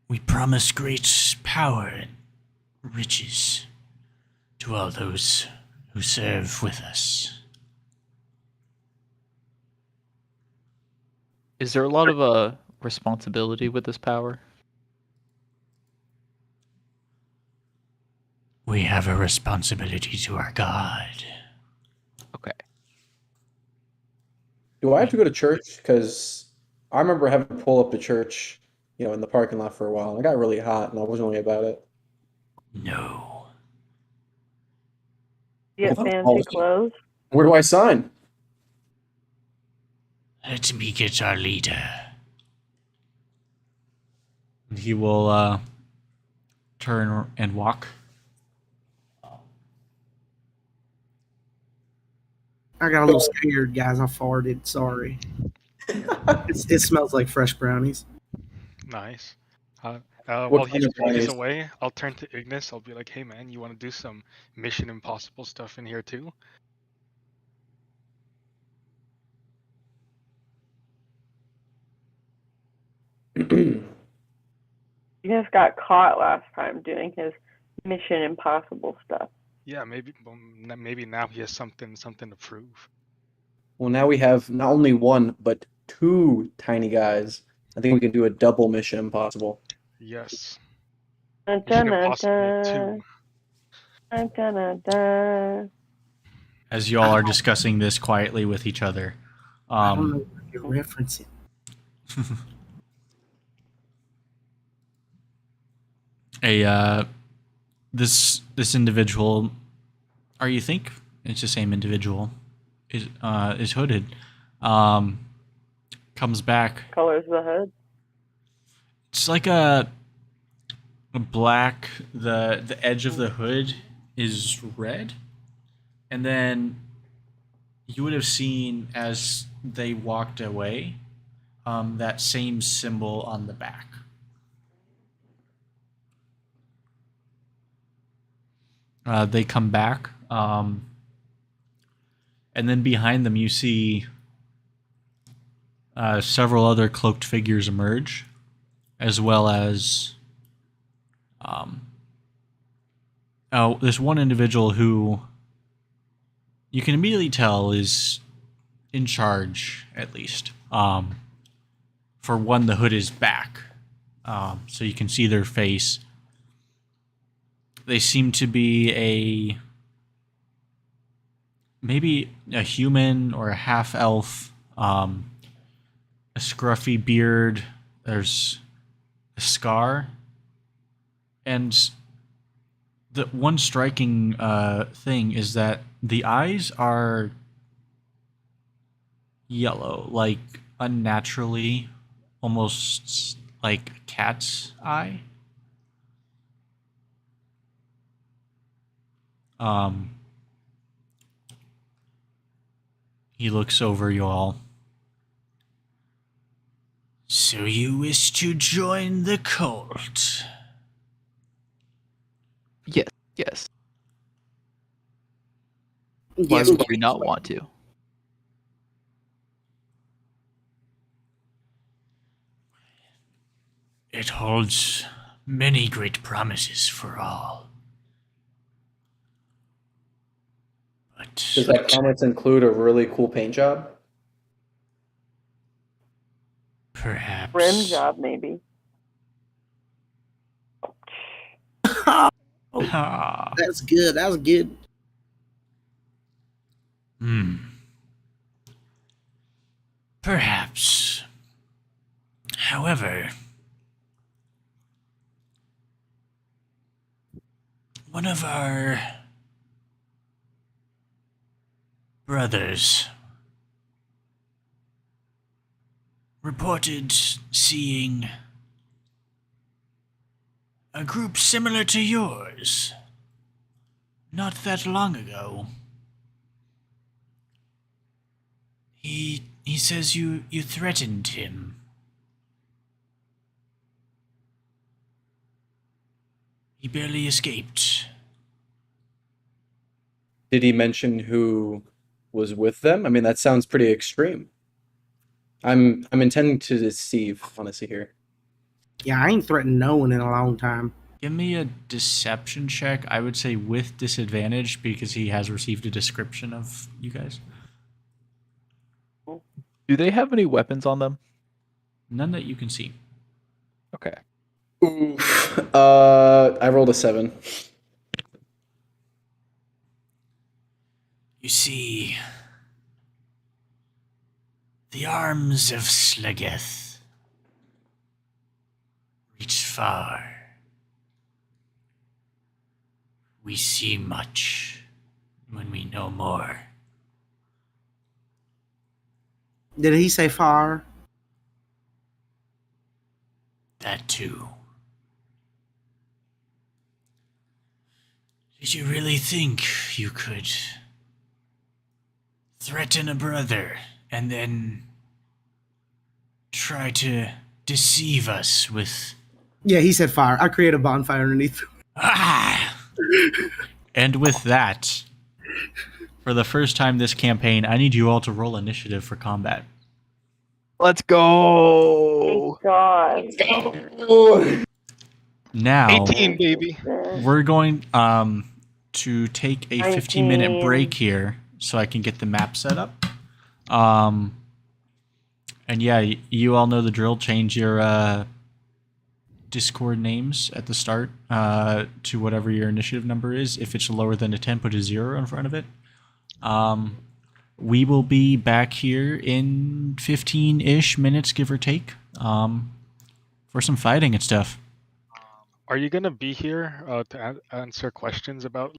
We promise great power and riches to all those who serve with us. Is there a lot of responsibility with this power? We have a responsibility to our God. Okay. Do I have to go to church? Because I remember having to pull up to church, in the parking lot for a while. And it got really hot, and I wasn't really about it. No. You get Well, fancy awesome. clothes. Where do I sign? Let me get our leader. And he will turn and walk. I got a little scared, guys. I farted. Sorry. It smells like fresh brownies. Nice. What While kind he's of brownies? away, I'll turn to Ignis. I'll be like, "Hey, man, you want to do some Mission Impossible stuff in here too?" He just got caught last time doing his Mission Impossible stuff. Yeah, maybe now he has something to prove. Well, now we have not only one, but two tiny guys. I think we can do a double Mission Impossible. Yes. Dun, Mission dun, dun, Impossible dun. 2. Dun, dun, dun, dun. As you all are discussing this quietly with each other. I don't know what you're referencing. This individual, or you think it's the same individual, is hooded. Comes back. Colors the hood. It's like a black. The edge of the hood is red, and then you would have seen as they walked away, that same symbol on the back. They come back, and then behind them you see several other cloaked figures emerge, as well as this one individual who you can immediately tell is in charge, at least. For one, the hood is back, so you can see their face. They seem to be maybe a human or a half elf, a scruffy beard. There's a scar, and the one striking thing is that the eyes are yellow, like unnaturally, almost like a cat's eye. He looks over you all. So you wish to join the cult? Yes, yes. Why Yes, would we not want to? It holds many great promises for all. But Does that promise include a really cool paint job? perhaps Rim job, maybe. that's good. That was good. Perhaps. However, one of our brothers reported seeing a group similar to yours not that long ago. He says you threatened him. He barely escaped. Did he mention who was with them? I mean, that sounds pretty extreme. I'm intending to deceive, honestly, here. Yeah, I ain't threatened no one in a long time. Give me a deception check. I would say with disadvantage because he has received a description of you guys. Do they have any weapons on them? None that you can see. Okay. Oof. I rolled a 7. You see, the arms of Slageth reach far. We see much when we know more. Did he say far? That too. Did you really think you could threaten a brother and then try to deceive us with... Yeah, he said fire. I create a bonfire underneath. Ah! And with that, for the first time this campaign, I need you all to roll initiative for combat. Let's go. God. Now, 18, baby. we're going to take a 15-minute 19. break here so I can get the map set up. And yeah, you all know the drill. Change your Discord names at the start to whatever your initiative number is. If it's lower than a 10, put a 0 in front of it. We will be back here in 15-ish minutes, give or take, for some fighting and stuff. Are you gonna be here to answer questions about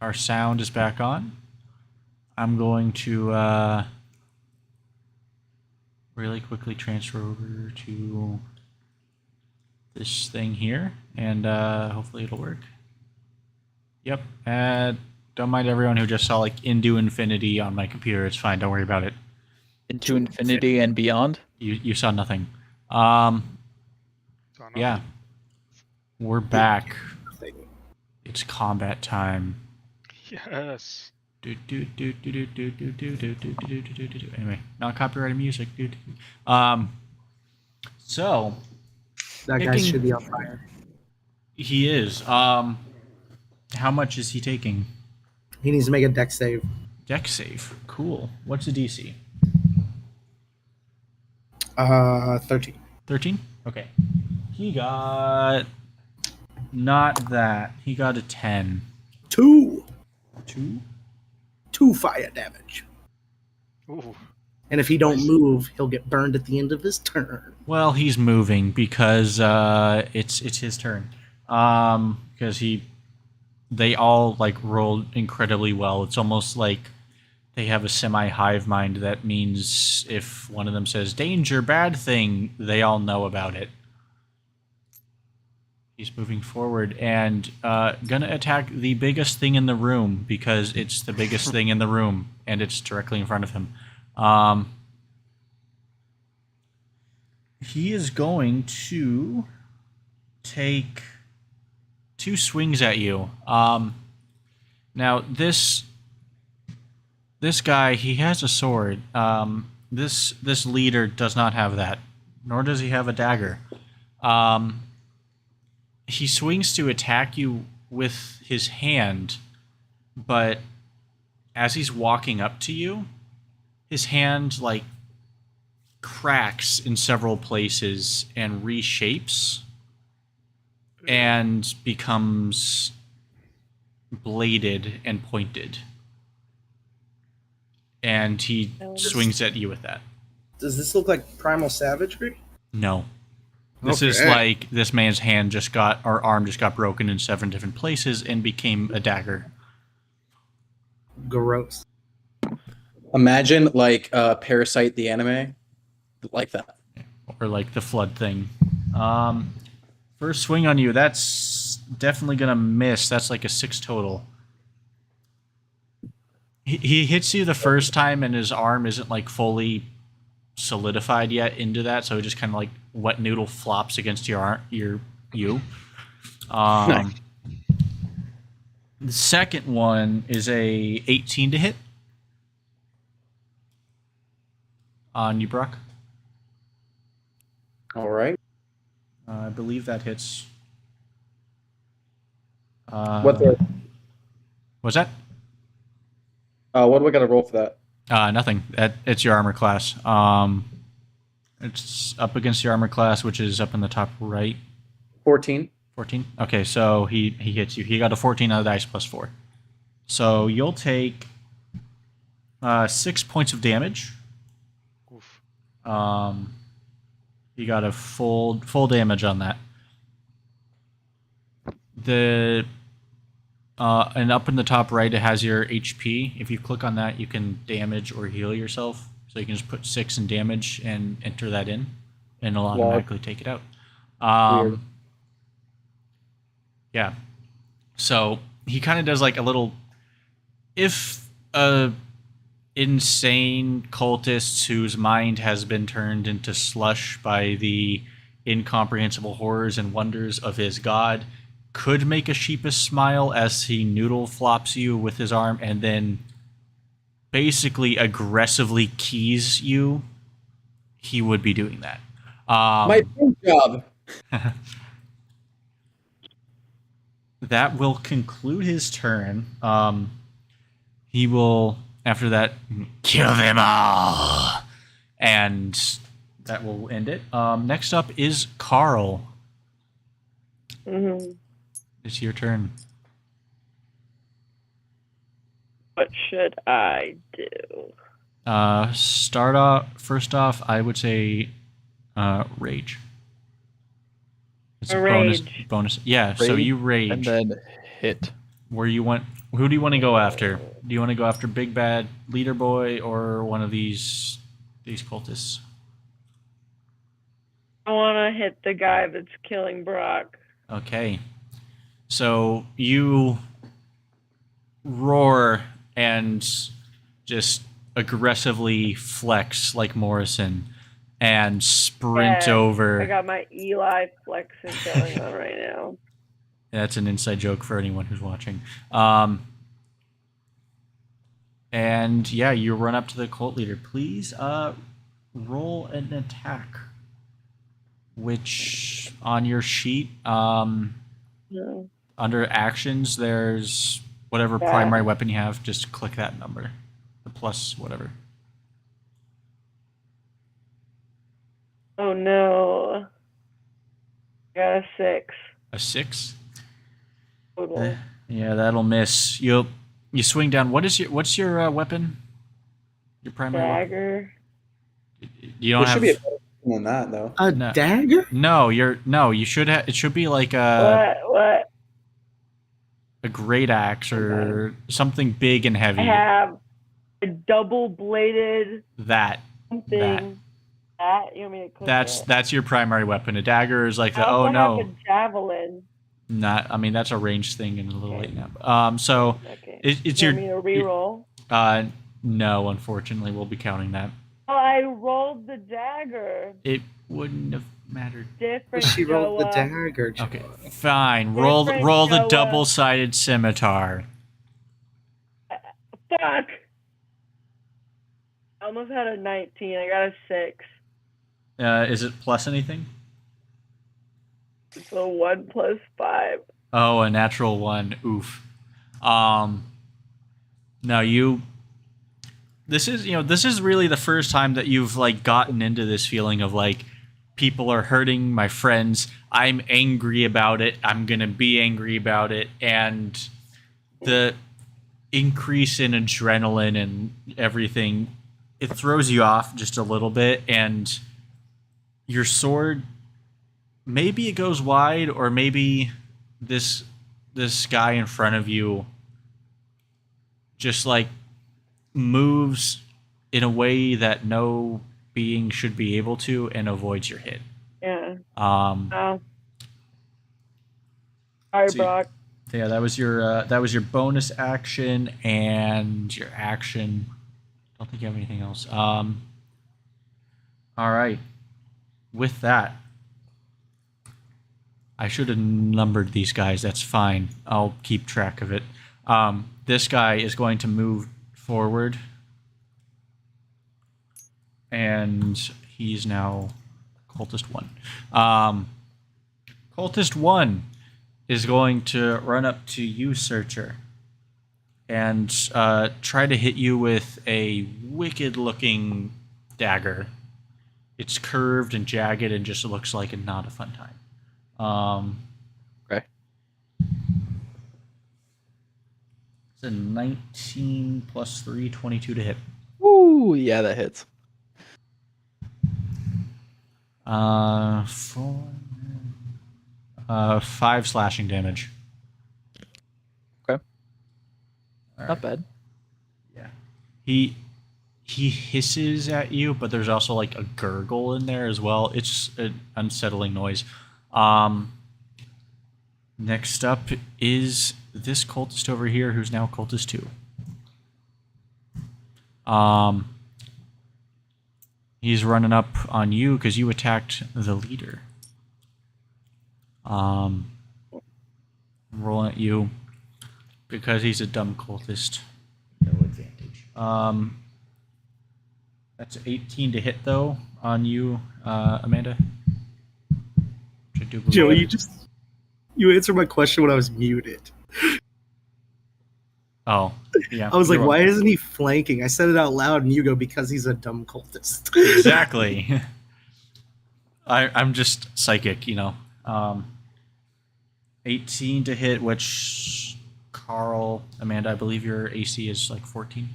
our sound is back on. I'm going to really quickly transfer over to this thing here, and hopefully it'll work. Yep. Don't mind everyone who just saw like into infinity on my computer. It's fine. Don't worry about it. Into infinity and beyond. You saw nothing. So Yeah. We're back. It's combat time. Yes. Anyway, not copyrighted music, dude. So That guy Picking- should be on fire. he is. How much is he taking? He needs to make a deck save. Deck save. Cool. What's the DC? 13. 13? Okay. He got not that. He got a 10. 2. 2? 2 fire damage. Ooh. And if he don't move, he'll get burned at the end of his turn. Well, he's moving because it's his turn. Because they all like rolled incredibly well. It's almost like they have a semi-hive mind that means if one of them says danger, bad thing, they all know about it. He's moving forward and gonna attack the biggest thing in the room because it's the biggest thing in the room and it's directly in front of him. He is going to take 2 swings at you. Now this guy, he has a sword. This leader does not have that, nor does he have a dagger. He swings to attack you with his hand, but as he's walking up to you, his hand like cracks in several places and reshapes and becomes bladed and pointed. And he swings at you with that. Does this look like primal savagery? No. This is Okay. like this man's hand just got, or arm just got broken in 7 different places and became a dagger. Gross. Imagine like Parasite the anime, like that. Or like the flood thing. First swing on you, that's definitely gonna miss. That's like a 6 total. He hits you the first time and his arm isn't like fully solidified yet into that, so it just kind of like wet noodle flops against you. Nice. The second one is a 18 to hit on you, Brock. All right. I believe that hits. What's the, What's that? what do I got to roll for that? Nothing. It's your armor class. It's up against your armor class, which is up in the top right. 14. 14? Okay, so he hits you. He got a 14 on the dice plus 4. So you'll take 6 points of damage. Oof. You got a full damage on that. And up in the top right, it has your HP. If you click on that, you can damage or heal yourself. So you can just put 6 in damage and enter that in, and it'll automatically take it out. Weird. Yeah. So he kind of does like a little. If a insane cultist whose mind has been turned into slush by the incomprehensible horrors and wonders of his god could make a sheepish smile as he noodle flops you with his arm and then basically aggressively keys you, he would be doing that. My dream job. That will conclude his turn. He will, after that, kill them all. And that will end it. Next up is Carl. Mm-hmm. It's your turn. What should I do? First off, I would say rage. It's A bonus. rage. Bonus. Yeah, so Rage you rage. And then hit. Who do you want to go after? Do you want to go after Big Bad Leader Boy or one of these cultists? I want to hit the guy that's killing Brock. Okay. So you roar and just aggressively flex like Morrison and sprint Yeah, over. I got my Eli flexing going on right now. That's an inside joke for anyone who's watching. And yeah, you run up to the cult leader. Please roll an attack. Which on your sheet, No. under actions, there's whatever Yeah. primary weapon you have. Just click that number, the plus whatever. Oh no. I got a 6 A 6. total. Yeah, that'll miss. You swing down. What's your weapon? Your primary weapon? Dagger. You don't There have. should be a better one than that though. A No. dagger? No, you should have. It should be like a What? great axe or something big and heavy. I have a double-bladed That. something. That? You want me to click it? That's your primary weapon. A dagger is like I the also oh have no. a javelin. Not. I mean that's a ranged thing and a little late now. So Okay. it's you your. want me to reroll? No, unfortunately, we'll be counting that. Oh, I rolled the dagger. It wouldn't have mattered. Different. She rolled the Joah. dagger. Joah. Okay, fine. Roll Different, the Joah. double-sided scimitar. Fuck. I almost had a 19. I got a 6. Is it plus anything? So 1 plus 5. Oh, a natural 1. Oof. No, you. This is really the first time that you've like gotten into this feeling of like people are hurting my friends. I'm angry about it. I'm gonna be angry about it, and the increase in adrenaline and everything, it throws you off just a little bit, and your sword, maybe it goes wide, or maybe this guy in front of you just like moves in a way that no being should be able to and avoids your hit. Yeah. Oh. Sorry, See. Brock. Yeah, that was your bonus action and your action. Don't think you have anything else. All right. With that, I should have numbered these guys. That's fine. I'll keep track of it. This guy is going to move forward, and he's now Cultist 1. Cultist 1 is going to run up to you, Searcher, and try to hit you with a wicked-looking dagger. It's curved and jagged and just looks like not a fun time. Okay. It's a 19 plus 3, 22 to hit. Ooh, yeah, that hits. 5 slashing damage. Okay. All Not right. bad. Yeah. He hisses at you, but there's also like a gurgle in there as well. It's an unsettling noise. Next up is this cultist over here, who's now cultist 2. He's running up on you because you attacked the leader. Rolling at you because he's a dumb cultist. No advantage. That's 18 to hit though on you, Amanda. Which I do believe- Joey, you answered my question when I was muted. Oh, yeah. I was like, you're why welcome. isn't he flanking? I said it out loud, and you go, because he's a dumb cultist. Exactly. I'm just psychic, 18 to hit, which Carl, Amanda, I believe your AC is like 14.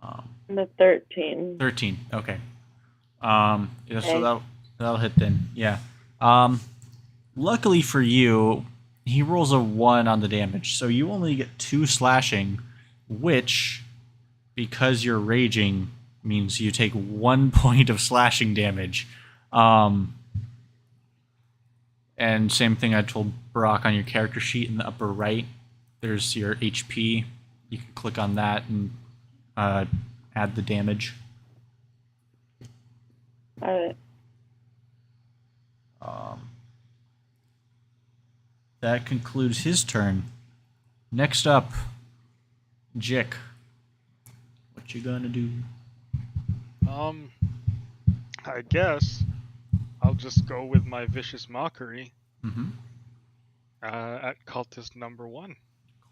I'm a 13. 13. Okay. Yeah, so that'll hit then. Yeah. Luckily for you, he rolls a 1 on the damage, so you only get 2 slashing, which, because you're raging, means you take 1 point of slashing damage. And same thing I told Brock on your character sheet in the upper right. There's your HP. You can click on that and add the damage. Alright. That concludes his turn. Next up, Jick. What you gonna do? I guess I'll just go with my vicious mockery Mm-hmm. at cultist number 1.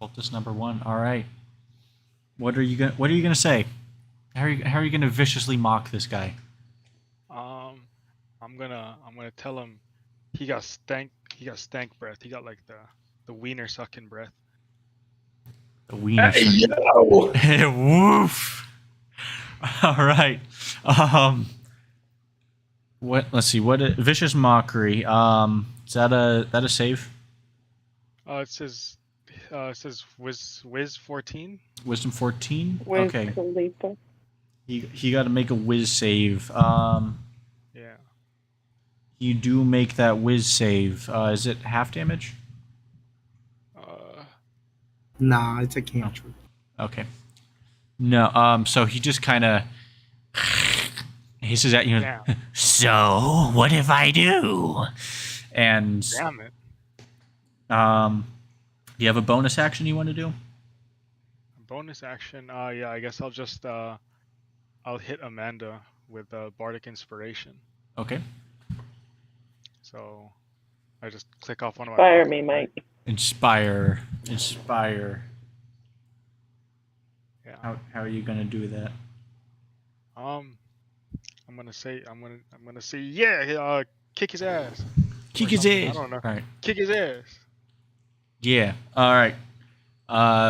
Cultist number 1. All right. What are you gonna say? How are you gonna viciously mock this guy? I'm gonna tell him he got stank breath. He got like the wiener sucking breath. The wiener. Yo! Woof. All right. What? Let's see. What? Vicious mockery. Is that a save? It says Wiz 14. Wisdom 14. With Okay. Khalifa. He got to make a whiz save. Yeah. You do make that whiz save. Is it half damage? Nah, it's a cantrip. Okay. No. So he just kind of hisses at you. Damn. So, what if I do? And Damn it. do you have a bonus action you want to do? Bonus action. Yeah. I guess I'll just I'll hit Amanda with bardic inspiration. Okay. So I just click off one of my. Fire me, Mike. Inspire. Yeah. How are you gonna do that? I'm gonna say yeah. Kick his ass. Kick Or his something, I ass. don't know. All right. Kick his ass. Yeah. All right.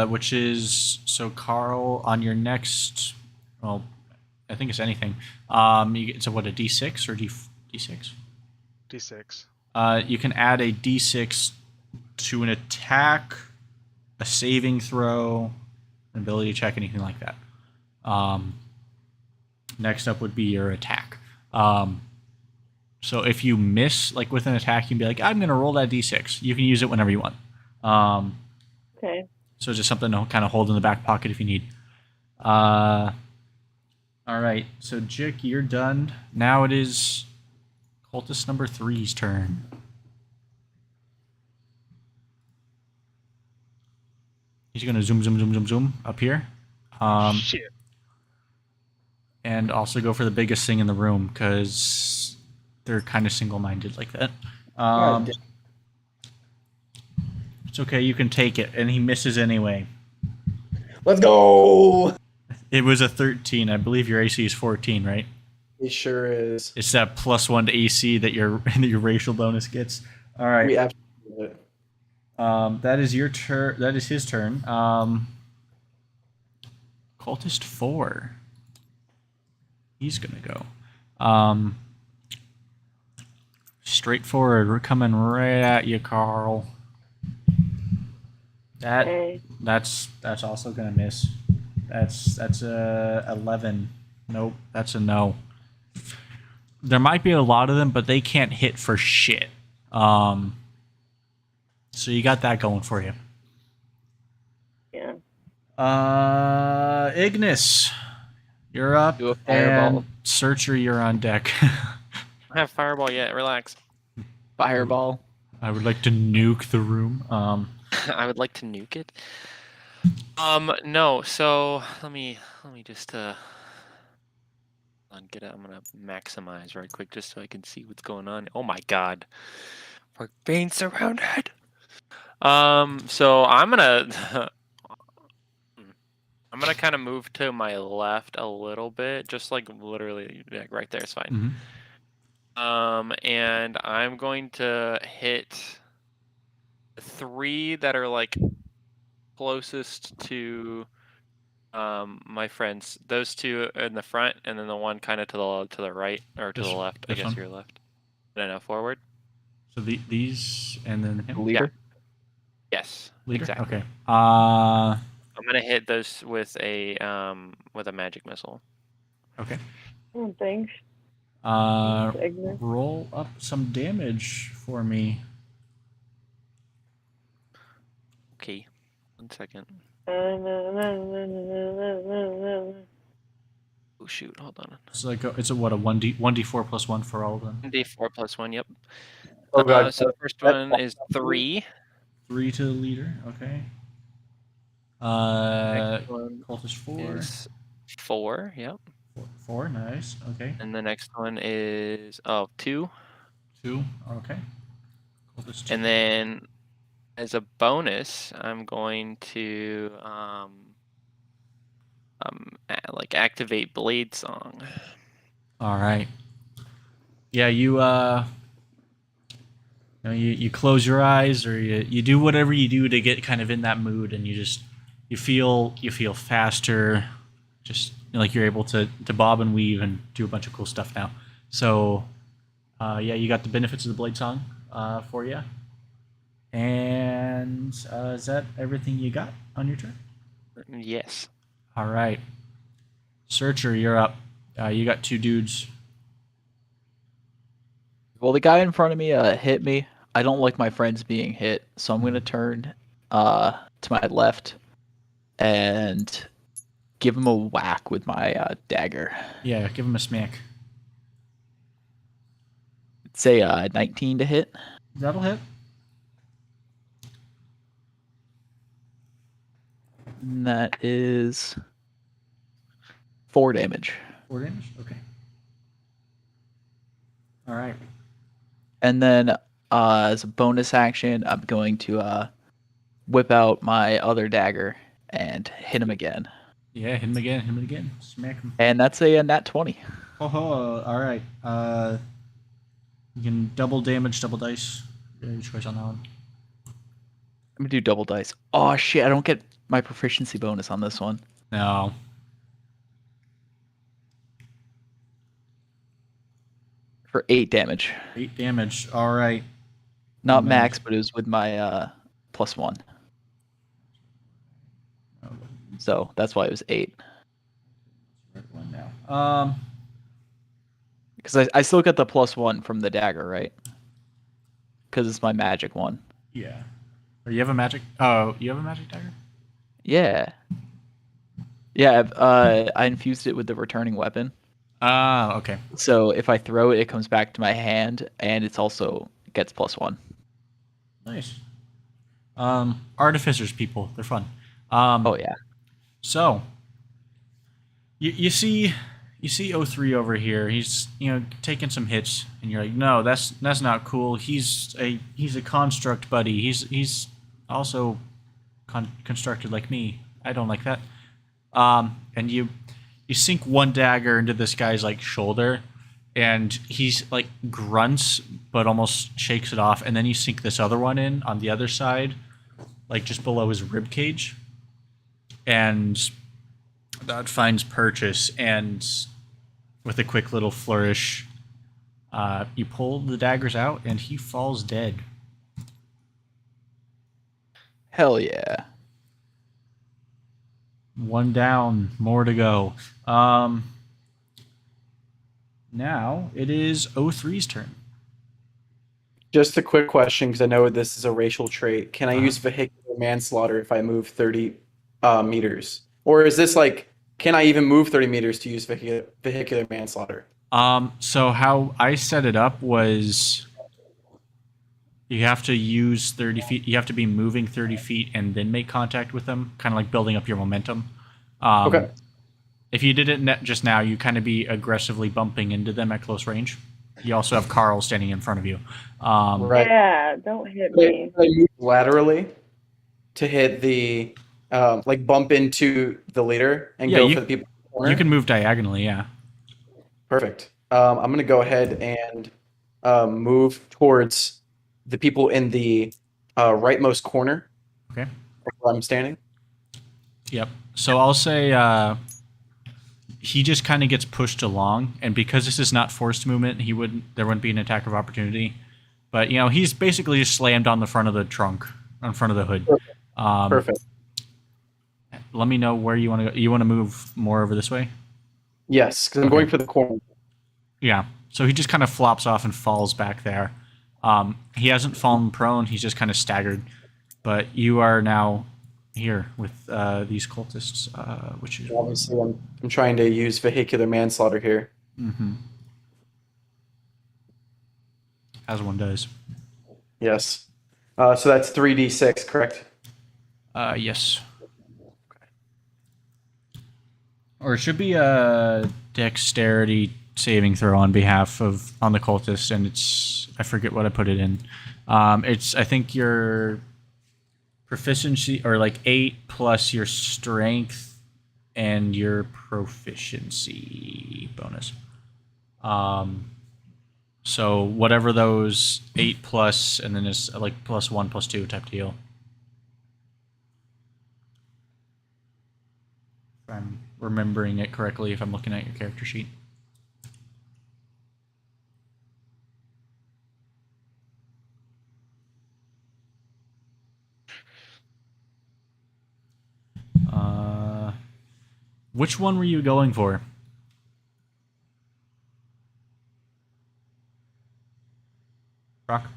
Which is so Carl on your next. Well, I think it's anything. You get, so what, a D6 or D6? D6. You can add a D6 to an attack, a saving throw, an ability check, anything like that. Next up would be your attack. So if you miss, like with an attack, you can be like, I'm going to roll that D6. You can use it whenever you want. Okay. So just something to kind of hold in the back pocket if you need. All right. So Jick, you're done. Now it is cultist number 3's turn. He's gonna zoom up here. Shit. And also go for the biggest thing in the room because they're kind of single-minded like that. It's okay, you can take it, and he misses anyway. Let's go! It was a 13. I believe your AC is 14, right? It sure is. It's that +1 to AC that your racial bonus gets. All right. We absolutely did it. That is your turn. That is his turn. Cultist 4. He's gonna go. Straightforward. We're coming right at you, Carl. Okay. That's also gonna miss. That's a 11. Nope, that's a no. There might be a lot of them, but they can't hit for shit. So you got that going for you. Yeah. Ignis, you're up. Do a fireball. And Searcher, you're on deck. I have fireball yet. Relax. Fireball. I would like to nuke the room. I would like to nuke it. No. So let me just get it. I'm gonna maximize right quick just so I can see what's going on. Oh my god, we're being surrounded. So I'm gonna kind of move to my left a little bit, just like literally like right there is fine. Mhm. And I'm going to hit the 3 that are like closest to my friends. Those 2 in the front, and then the one kind of to the right or to the left. I this guess one? your left. And now forward. So these and then him. Leader. Yes. Leader? Exactly. Okay. I'm gonna hit those with a magic missile. Okay. Oh, thanks. Uh, Ignorant. roll up some damage for me. Okay. 1 second. Oh shoot! Hold on. It's like it's a what, a 1d4 plus 1 for all of them. D4 plus 1. Yep. Oh god. So the first one is 3. 3 to the leader. Okay. Next one Cultist 4. is 4. Yep. 4. Nice. Okay. And the next one is 2. 2. Okay. Cultist 2. And then as a bonus, I'm going to like activate Blade Song. All right. Yeah, you you close your eyes, or you do whatever you do to get kind of in that mood, and you feel faster, just like you're able to bob and weave and do a bunch of cool stuff now. So yeah, you got the benefits of the blade song for you. And is that everything you got on your turn? Yes. All right, Searcher, you're up. You got 2 dudes. Well, the guy in front of me hit me. I don't like my friends being hit, so I'm gonna turn to my left and give him a whack with my dagger. Yeah, give him a smack. Say 19 to hit. That'll hit. And that is 4 damage. 4 damage. Okay. All right. And then as a bonus action, I'm going to whip out my other dagger and hit him again. Yeah, hit him again. Hit him again. Smack him. And that's a nat 20. Oh, all right. You can double damage, double dice. Your choice on that one. I'm gonna do double dice. Oh shit! I don't get my proficiency bonus on this one. No. For 8 damage. 8 damage. All right. Not Damage. max, but it was with my +1. So that's why it was 8. Right one now. Because I still get the +1 from the dagger, right? Because it's my magic one. Yeah. Or you have a magic? Oh, you have a magic dagger? Yeah. Yeah. I infused it with the returning weapon. Ah, okay. So if I throw it, it comes back to my hand, and it's also gets +1. Nice. Artificers, people, they're fun. Oh yeah. So you see 03 over here. He's taking some hits, and you're like, no, that's not cool. He's a construct buddy. He's also constructed like me. I don't like that. And you sink one dagger into this guy's like shoulder, and he's like grunts but almost shakes it off, and then you sink this other one in on the other side, like just below his rib cage, and that finds purchase. And with a quick little flourish, you pull the daggers out, and he falls dead. Hell yeah. One down, more to go. Now it is 03's turn. Just a quick question, because I know this is a racial trait. Can I use vehicular manslaughter if I move 30 meters? Or is this like, can I even move 30 meters to use vehicular manslaughter? So how I set it up was you have to use 30 feet. You have to be moving 30 feet and then make contact with them, kind of like building up your momentum. Okay. If you did it just now, you kind of be aggressively bumping into them at close range. You also have Carl standing in front of you. Right. Yeah, don't hit Can me. I move laterally to hit the, like bump into the leader and Yeah, go for the people in the corner? You can move diagonally, yeah. Perfect. I'm going to go ahead and move towards the people in the rightmost corner. Okay. Where I'm standing. Yep. So I'll say he just kind of gets pushed along, and because this is not forced movement, there wouldn't be an attack of opportunity. But he's basically just slammed on the front of the trunk in front of the hood. Perfect. Um, Perfect. Let me know where you want to go. You want to move more over this way? Yes, because I'm Okay. going for the corner. Yeah. So he just kind of flops off and falls back there. He hasn't fallen prone. He's just kind of staggered. But you are now here with these cultists, which is Obviously, I'm trying to use vehicular manslaughter here. Mm-hmm. As one does. Yes. So that's 3d6, correct? Yes. Or it should be a dexterity saving throw on behalf of on the cultist, and it's I forget what I put it in. It's I think your proficiency or like 8 plus your strength and your proficiency bonus. So whatever those 8 plus, and then it's like +1 +2 type deal. If I'm remembering it correctly, if I'm looking at your character sheet. Which one were you going for? Rock?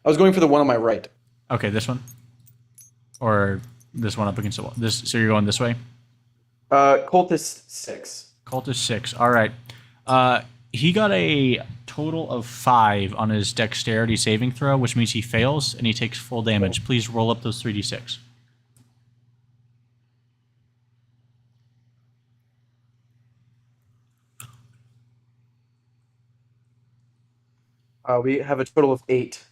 I was going for the one on my right. Okay, this one? Or this one up against the wall? So you're going this way? Cultist 6. Cultist 6. All right. He got a total of 5 on his dexterity saving throw, which means he fails and he takes full damage. Please roll up those 3d6. We have a total of 8.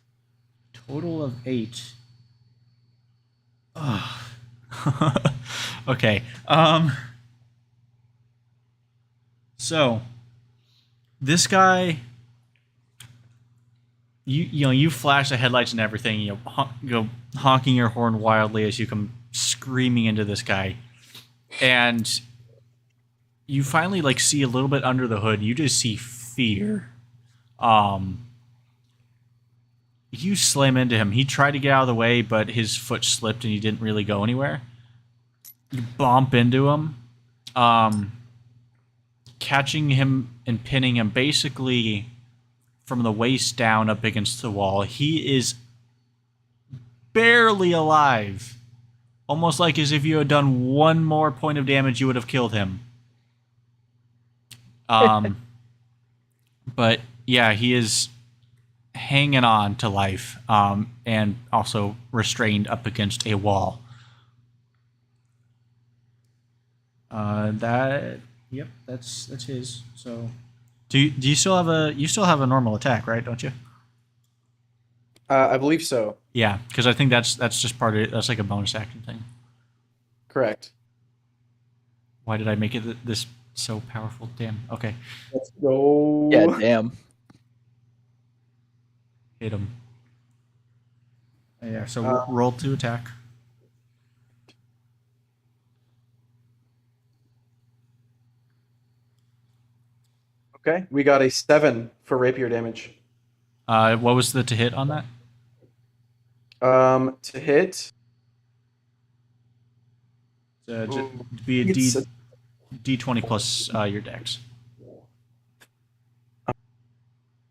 Total of 8. Ugh. Okay. So this guy, you flash the headlights and everything. You go honking your horn wildly as you come screaming into this guy, and you finally like see a little bit under the hood. You just see fear. You slam into him. He tried to get out of the way, but his foot slipped and he didn't really go anywhere. You bump into him, catching him and pinning him basically from the waist down up against the wall. He is barely alive. Almost like as if you had done one more point of damage, you would have killed him. But yeah, he is hanging on to life, and also restrained up against a wall. Yep, that's his. So, do you still have a normal attack, right? Don't you? I believe so. Yeah, because I think that's just part of it. That's like a bonus action thing. Correct. Why did I make it this so powerful? Damn. Okay. Let's go. Yeah, damn. Hit him. Yeah. So roll to attack. Okay, we got a 7 for rapier damage. What was the to hit on that? To hit. Be a D20 plus your dex.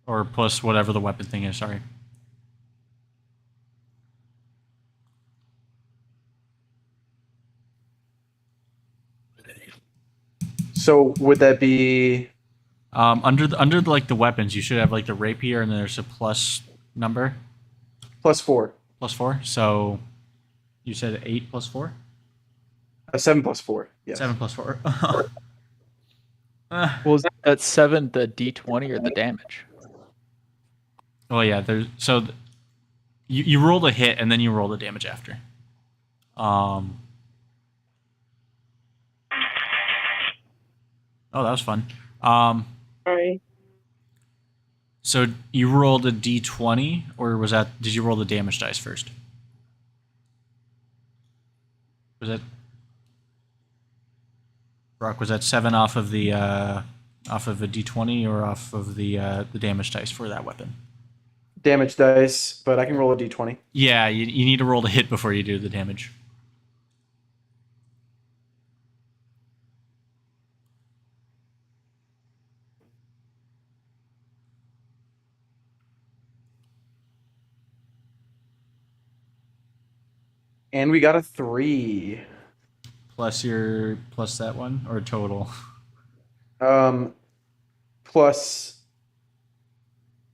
Or plus whatever the weapon thing is, sorry. So would that be Under like the weapons, you should have like the rapier, and then there's a plus number. +4? +4. So you said 8 plus 4. 7 plus 4. Yes. 7 plus 4. Was that 7 the D20 or the damage? Oh yeah, you roll the hit and then you roll the damage after. Oh, that was fun. Sorry. So you rolled a D20, or did you roll the damage dice first? Brock, was that 7 off of a D20 or off of the damage dice for that weapon? damage dice, but I can roll a d20. Yeah, you need to roll to hit before you do the damage. And we got a 3. Plus that one or total. Plus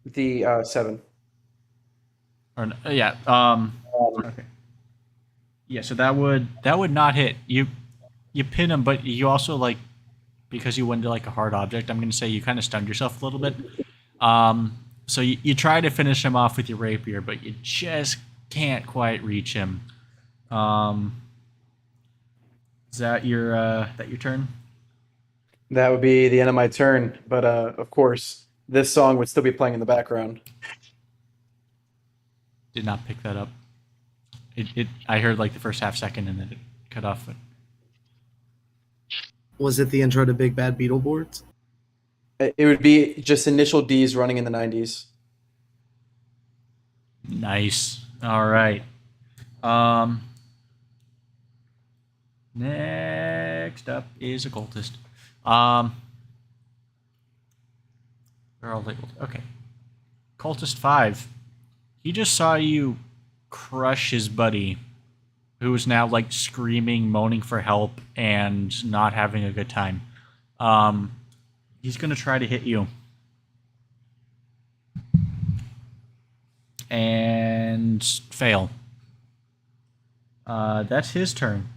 the 7. Or yeah. Okay. Yeah, so that would not hit. You pin him, but you also like because you went to like a hard object. I'm gonna say you kind of stunned yourself a little bit. So you try to finish him off with your rapier, but you just can't quite reach him. Is that your turn? That would be the end of my turn, but of course, this song would still be playing in the background. Did not pick that up. I heard like the first half second and then it cut off. But Was it the intro to Big Bad Beetleborgs? It would be just initial D's running in the 90s. nice. All right. Next up is a cultist. They're all labeled. Okay. Cultist 5. He just saw you crush his buddy, who is now like screaming, moaning for help, and not having a good time. He's gonna try to hit you. And fail. That's his turn.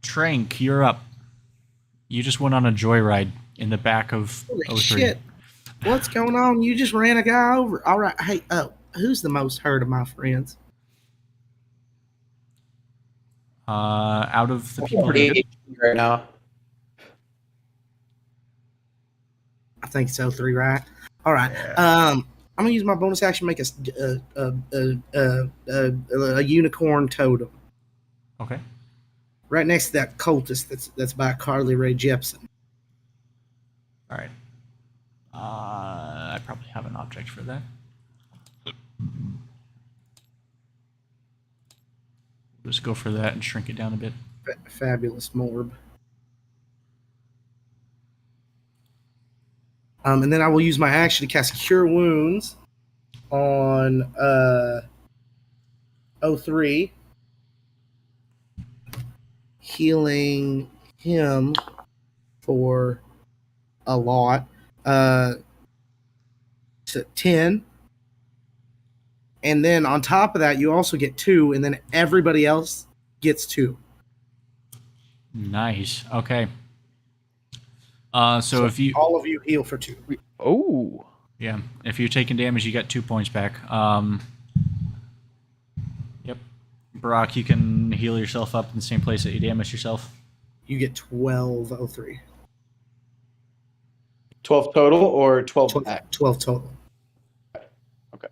Trank, you're up. You just went on a joyride in the back of Holy 03. shit. What's going on? You just ran a guy over. All right. Hey, who's the most hurt of my friends? Out of the people Pretty that HP right now. I think it's 03, right? All right. Yeah. I'm gonna use my bonus action to make a unicorn totem Okay. right next to that cultist that's by Carly Rae Jepsen. All right. I probably have an object for that. Just go for that and shrink it down a bit. Fabulous Morb. And then I will use my action to cast Cure Wounds on 03, healing him for a lot. To 10. And then on top of that, you also get 2, and then everybody else gets 2. Nice. Okay. So if you all of you heal for 2. Oh. yeah, if you're taking damage, you get 2 points back. Yep. Brock, you can heal yourself up in the same place that you damaged yourself. You get 12 03. 12 total or 12 back? 12 total. Okay.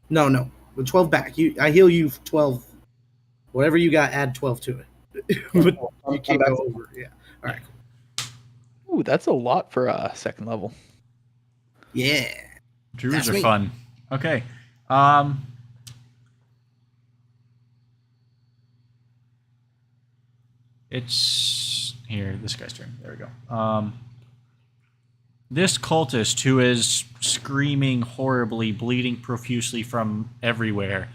No. With 12 back. I heal you for 12. Whatever you got, add 12 to it. But you can't go over. Yeah. All right. Ooh, that's a lot for second level. Yeah. Druids That's are me. fun. Okay. It's here. This guy's turn. There we go. This cultist who is screaming horribly, bleeding profusely from everywhere,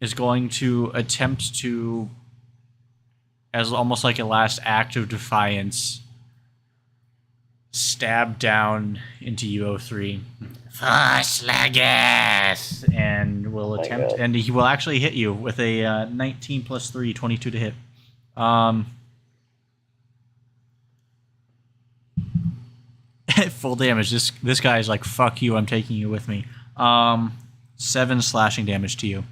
is going to attempt to, as almost like a last act of defiance, stab down into UO3. Farslaggeth! And will attempt, and he will actually hit you with a 19 plus 3, 22 to hit. Full damage. This guy is like, fuck you, I'm taking you with me. 7 slashing damage to you.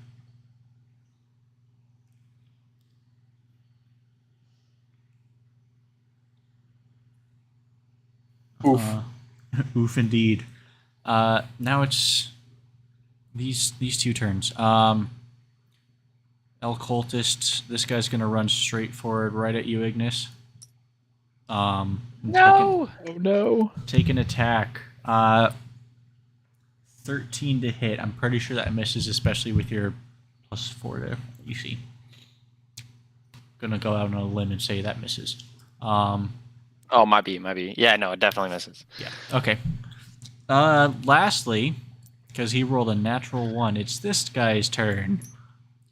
Oof. Oof indeed. Now it's these 2 turns. El Cultist, this guy's gonna run straight forward right at you, Ignis. No. Oh no. Take an attack. 13 to hit. I'm pretty sure that misses, especially with your +4 to EC. Gonna go out on a limb and say that misses. Oh, might be. Yeah, no, it definitely misses. Yeah. Okay. Lastly, because he rolled a natural 1, it's this guy's turn.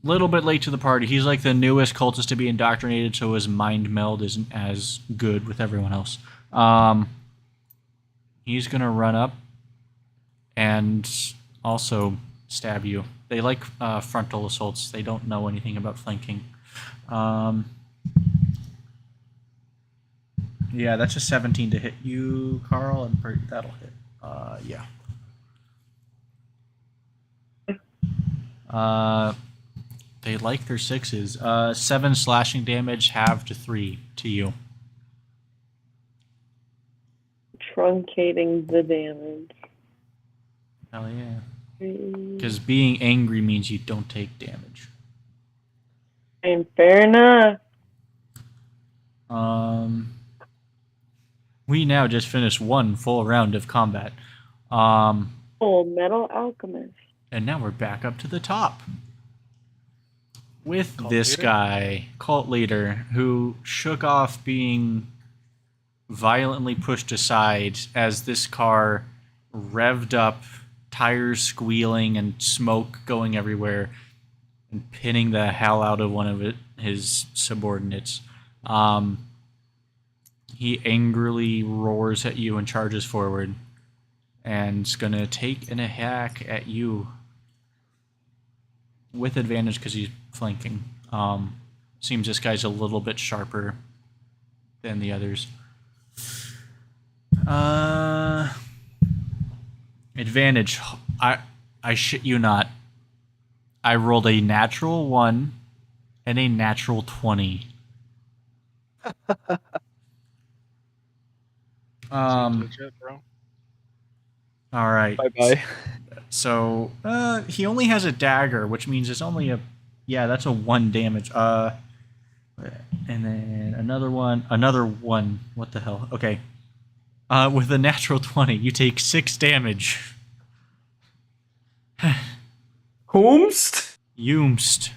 Little bit late to the party. He's like the newest cultist to be indoctrinated, so his mind meld isn't as good with everyone else. He's gonna run up and also stab you. They like frontal assaults. They don't know anything about flanking. Yeah, that's a 17 to hit you, Carl, and that'll hit. Yeah. They like their 6s. 7 slashing damage, halved to 3 to you. Truncating the damage. Hell yeah. Because being angry means you don't take damage. And fair enough. We now just finished one full round of combat. Full Metal Alchemist. And now we're back up to the top. With Cult this leader? guy, cult leader, who shook off being violently pushed aside as this car revved up, tires squealing and smoke going everywhere, and pinning the hell out of one of his subordinates. He angrily roars at you and charges forward, and is going to take an hack at you with advantage because he's flanking. Seems this guy's a little bit sharper than the others. Advantage. I shit you not. I rolled a natural 1 and a natural 20. Legit, bro. All right. Bye-bye. So he only has a dagger, which means it's only a that's a 1 damage. And then another one. What the hell? Okay. With a natural 20, you take 6 damage. Whomst? Yoomst.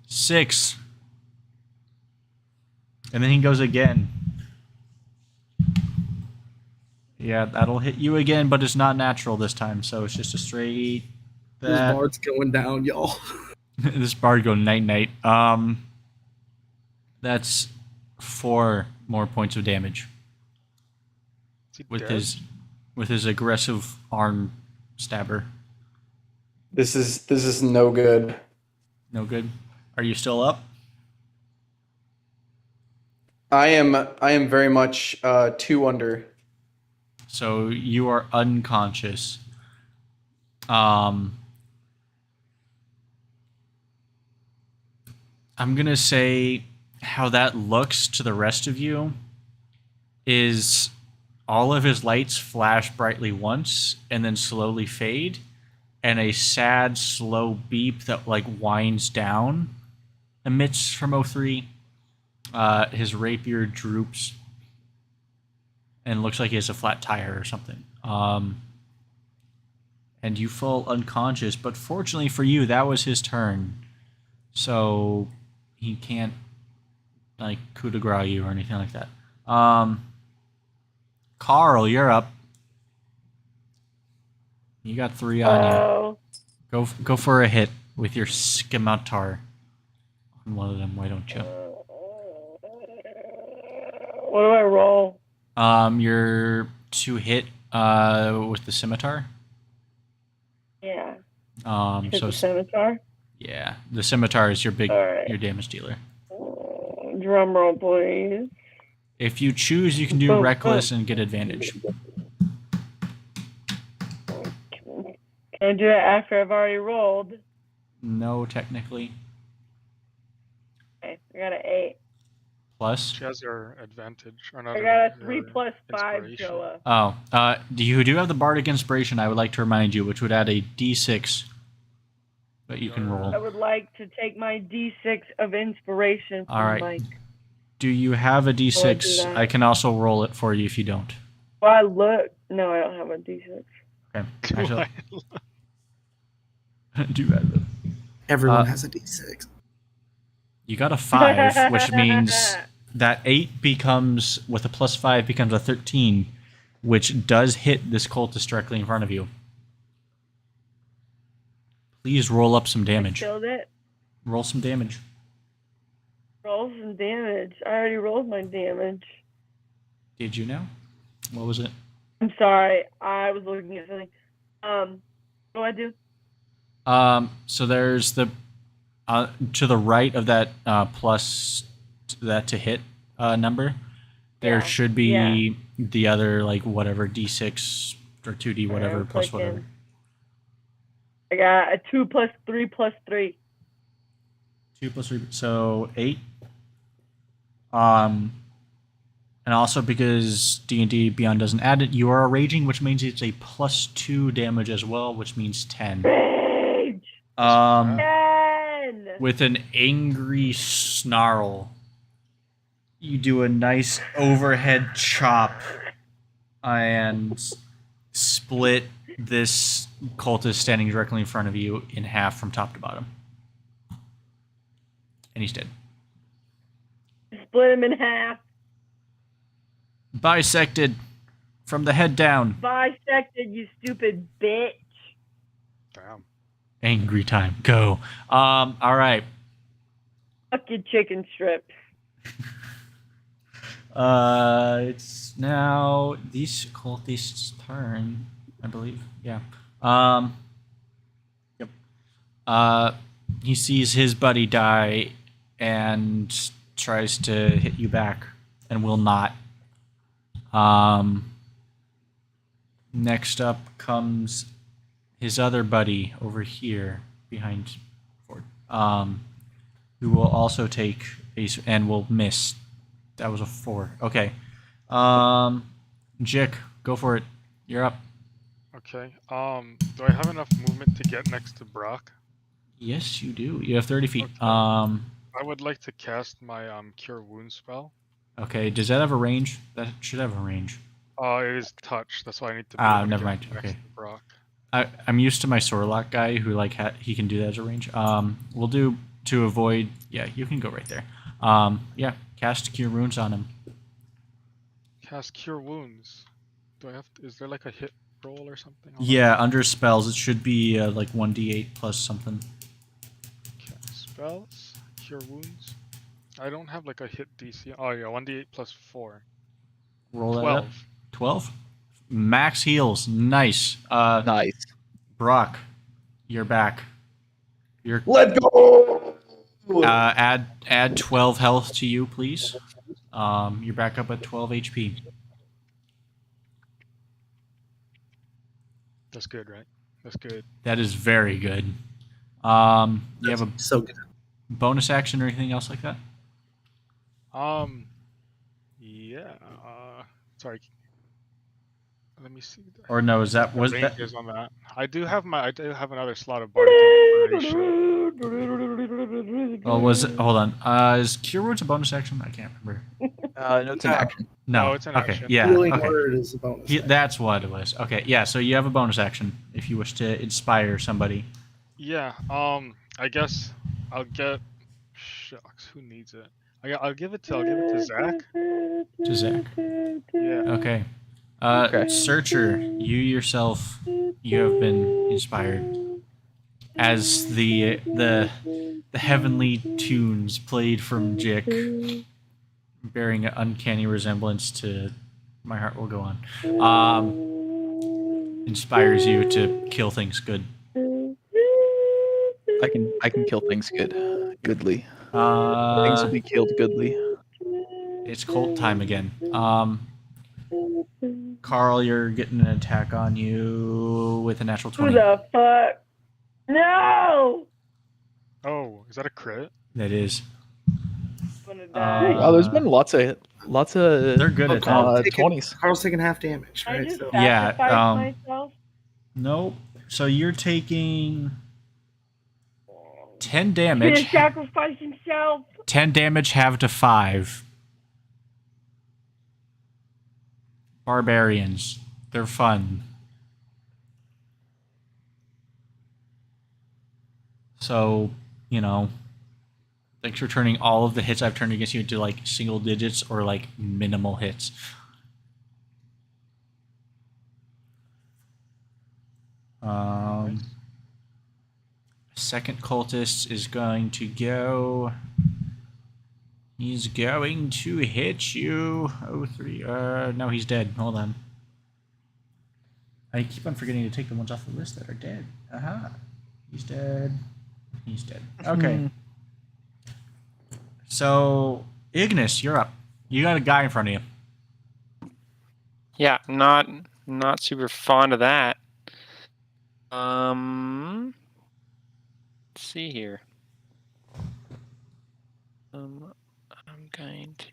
6. And then he goes again. Yeah, that'll hit you again, but it's not natural this time, so it's just a straight. This bard's going down, y'all. This bard go night. That's 4 more points of damage Is he with dead? his aggressive arm stabber. This is no good. No good. Are you still up? I am very much 2 under. So you are unconscious. I'm gonna say how that looks to the rest of you is all of his lights flash brightly once and then slowly fade, and a sad, slow beep that like winds down emits from O3. His rapier droops and looks like he has a flat tire or something. And you fall unconscious, but fortunately for you, that was his turn. So he can't like coup de grace you or anything like that. Carl, you're up. You got 3 on you. Go for a hit with your scimitar on one of them. Why don't you? What do I roll? Your to hit with the scimitar. Yeah. So Hit the scimitar. yeah, the scimitar is your Alright. your damage dealer. Drum roll, please. If you choose, you can do reckless and get advantage. Can I do it after I've already rolled? No, technically. Okay, I got an 8. Plus. She has her advantage. Or I not got a her 3 plus 5, inspiration. Joah. Oh, you do have the bardic inspiration. I would like to remind you, which would add a d6 that you can roll. I would like to take my D6 of inspiration from All right. Mike. Do you have a I'll do D6? that. I can also roll it for you if you don't. Well, I look. No, I don't have a D6. Okay. Do Actually, I- do that. Everyone Uh, has a D6. You got a 5, which means that 8 becomes, with a +5, becomes a 13, which does hit this cultist directly in front of you. Please roll up some I damage. killed it. Roll some damage. Roll some damage. I already rolled my damage. Did you know? What was it? I'm sorry. I was looking at something. What do I do? So there's the to the right of that plus that to hit number. There Yeah, should be the other like whatever D6 or 2D whatever I'm plus clicking. whatever. I got a 2 plus 3 plus 3. 2 plus 3, so 8. And also because D&D Beyond doesn't add it, you are raging, which means it's a +2 damage as well, which means 10. Rage! 10! With an angry snarl, you do a nice overhead chop and split this cultist standing directly in front of you in half from top to bottom. And he's dead. Split him in half. Bisected from the head down. Bisected, you stupid bitch. Damn. Angry time. Go. All right. Fuck your chicken strips. It's now these cultists' turn, I believe. Yeah. Yep. He sees his buddy die and tries to hit you back and will not. Next up comes his other buddy over here behind Ford. Who will also take and will miss. That was a 4. Okay. Jick, go for it. You're up. Okay. Do I have enough movement to get next to Brock? Yes, you do. You have 30 feet. Okay. I would like to cast my Cure Wounds spell. Okay. Does that have a range? That should have a range. It is touch. That's why I need to. Never mind. Next Okay. to Brock. I'm used to my Sorlock guy who he can do that as a range. We'll do to avoid. Yeah, you can go right there. Yeah, cast Cure Wounds on him. Cast Cure Wounds. Do I have? Is there like a hit roll or something? Yeah, under spells it should be like 1d8 plus something. Okay. Spells. Cure Wounds. I don't have like a hit DC. Oh yeah, 1d8 plus 4. Roll that 12. up. 12. Max heals. Nice. Nice. Brock, you're back. You're Let go. add 12 health to you, please. You're back up at 12 HP. That's good, right? That's good. That is very good. You have a So good. bonus action or anything else like that? Yeah. Sorry. Let me see. Or no, is that The was range that? is on that. I do have another slot of bardic inspiration. Oh, was it? Hold on. Is Cure Wounds a bonus action? I can't remember. No, it's an action. No. Oh, it's an okay. action. Yeah. Healing Okay. word is a bonus. That's what it was. Okay. Yeah. So you have a bonus action if you wish to inspire somebody. Yeah. I guess I'll get. Shucks. Who needs it? I'll give it to Zach. To Zach. Yeah. Okay. Okay. Searcher, you yourself, you have been inspired as the heavenly tunes played from Jick, bearing an uncanny resemblance to "My Heart Will Go On," inspires you to kill things good. I can kill things goodly. Things Uh, will be killed goodly. it's cult time again. Carl, you're getting an attack on you with a natural Who 20. the fuck? No! Oh, is that a crit? That is. I'm gonna die. Oh, there's been lots of They're good at that. 20s. Carl's taking half damage, I right? just So Yeah, sacrificed myself. Nope. So you're taking 10 He damage. didn't sacrifice himself. 10 damage halved to 5. Barbarians. They're fun. So, thanks for turning all of the hits I've turned against you into like single digits or like minimal hits. Second cultist is going to go. He's going to hit you. Oh, 3. No, he's dead. Hold on. I keep on forgetting to take the ones off the list that are dead. Aha. He's dead. He's dead. Okay. So, Ignis, you're up. You got a guy in front of you. Yeah, not super fond of that. Let's see here. I'm going to.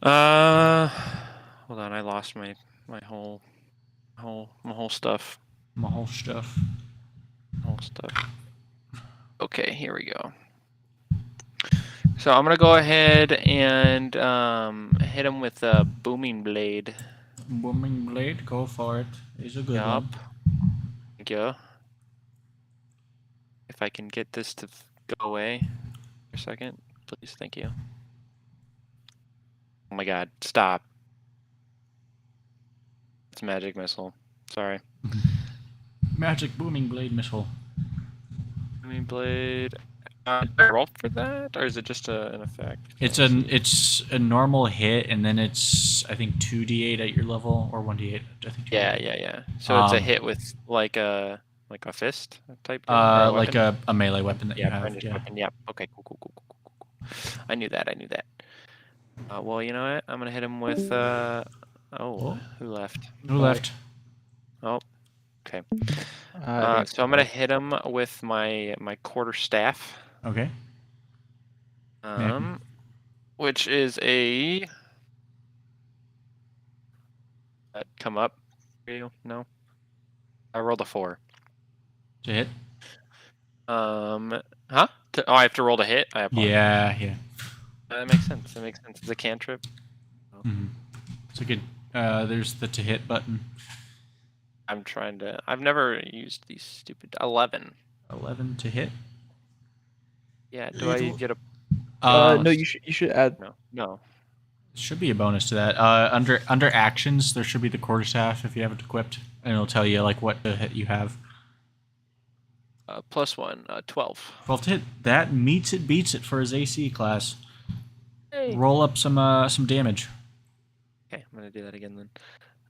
Hold on, I lost my whole stuff. My whole stuff. Okay, here we go. So I'm gonna go ahead and hit him with a booming blade. Booming blade, go for it. It's a good one. Thank you. If I can get this to go away for a second, please. Thank you. Oh my god, stop. It's magic missile. Sorry. Magic booming blade missile. Booming blade. Did I roll for that, or is it just an effect? It's a normal hit, and then it's I think 2d8 at your level or 1d8. I think. 2d8. Yeah. So it's a hit with like a fist type thing. Like a melee weapon that you have. Weapon. Yeah. Okay. Cool. I knew that. Well, you know what? I'm gonna hit him with. Who left? Who left? Oh. Okay. So I'm gonna hit him with my quarter staff. Okay. Which is a. Come up for you? No. I rolled a 4. To hit? Huh? I have to roll to hit? I apologize. Yeah. That makes sense. It's a cantrip. Mm-hmm. So good. There's the to hit button. I've never used these stupid 11. 11 to hit? Yeah, do I get a... No, you should add... No. Should be a bonus to that. Under actions, there should be the quarterstaff if you have it equipped, and it'll tell you like what to hit you have. +1, 12. 12 to hit. That meets it, beats it for his AC class. Hey. Roll up some damage. Okay, I'm gonna do that again then.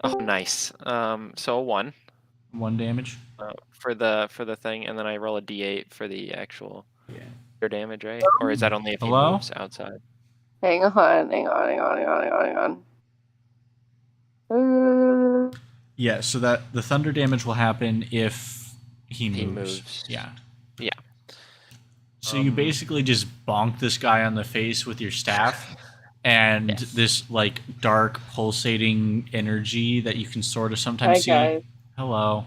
Oh, nice. So a 1. 1 damage. For the thing, and then I roll a d8 for the actual damage, right? Or is that only if he moves outside? Hang on. Yeah, so that the thunder damage will happen if he moves. Yeah. So you basically just bonk this guy on the face with your staff, and this like dark pulsating energy that you can sort of sometimes see. Guys. Hello.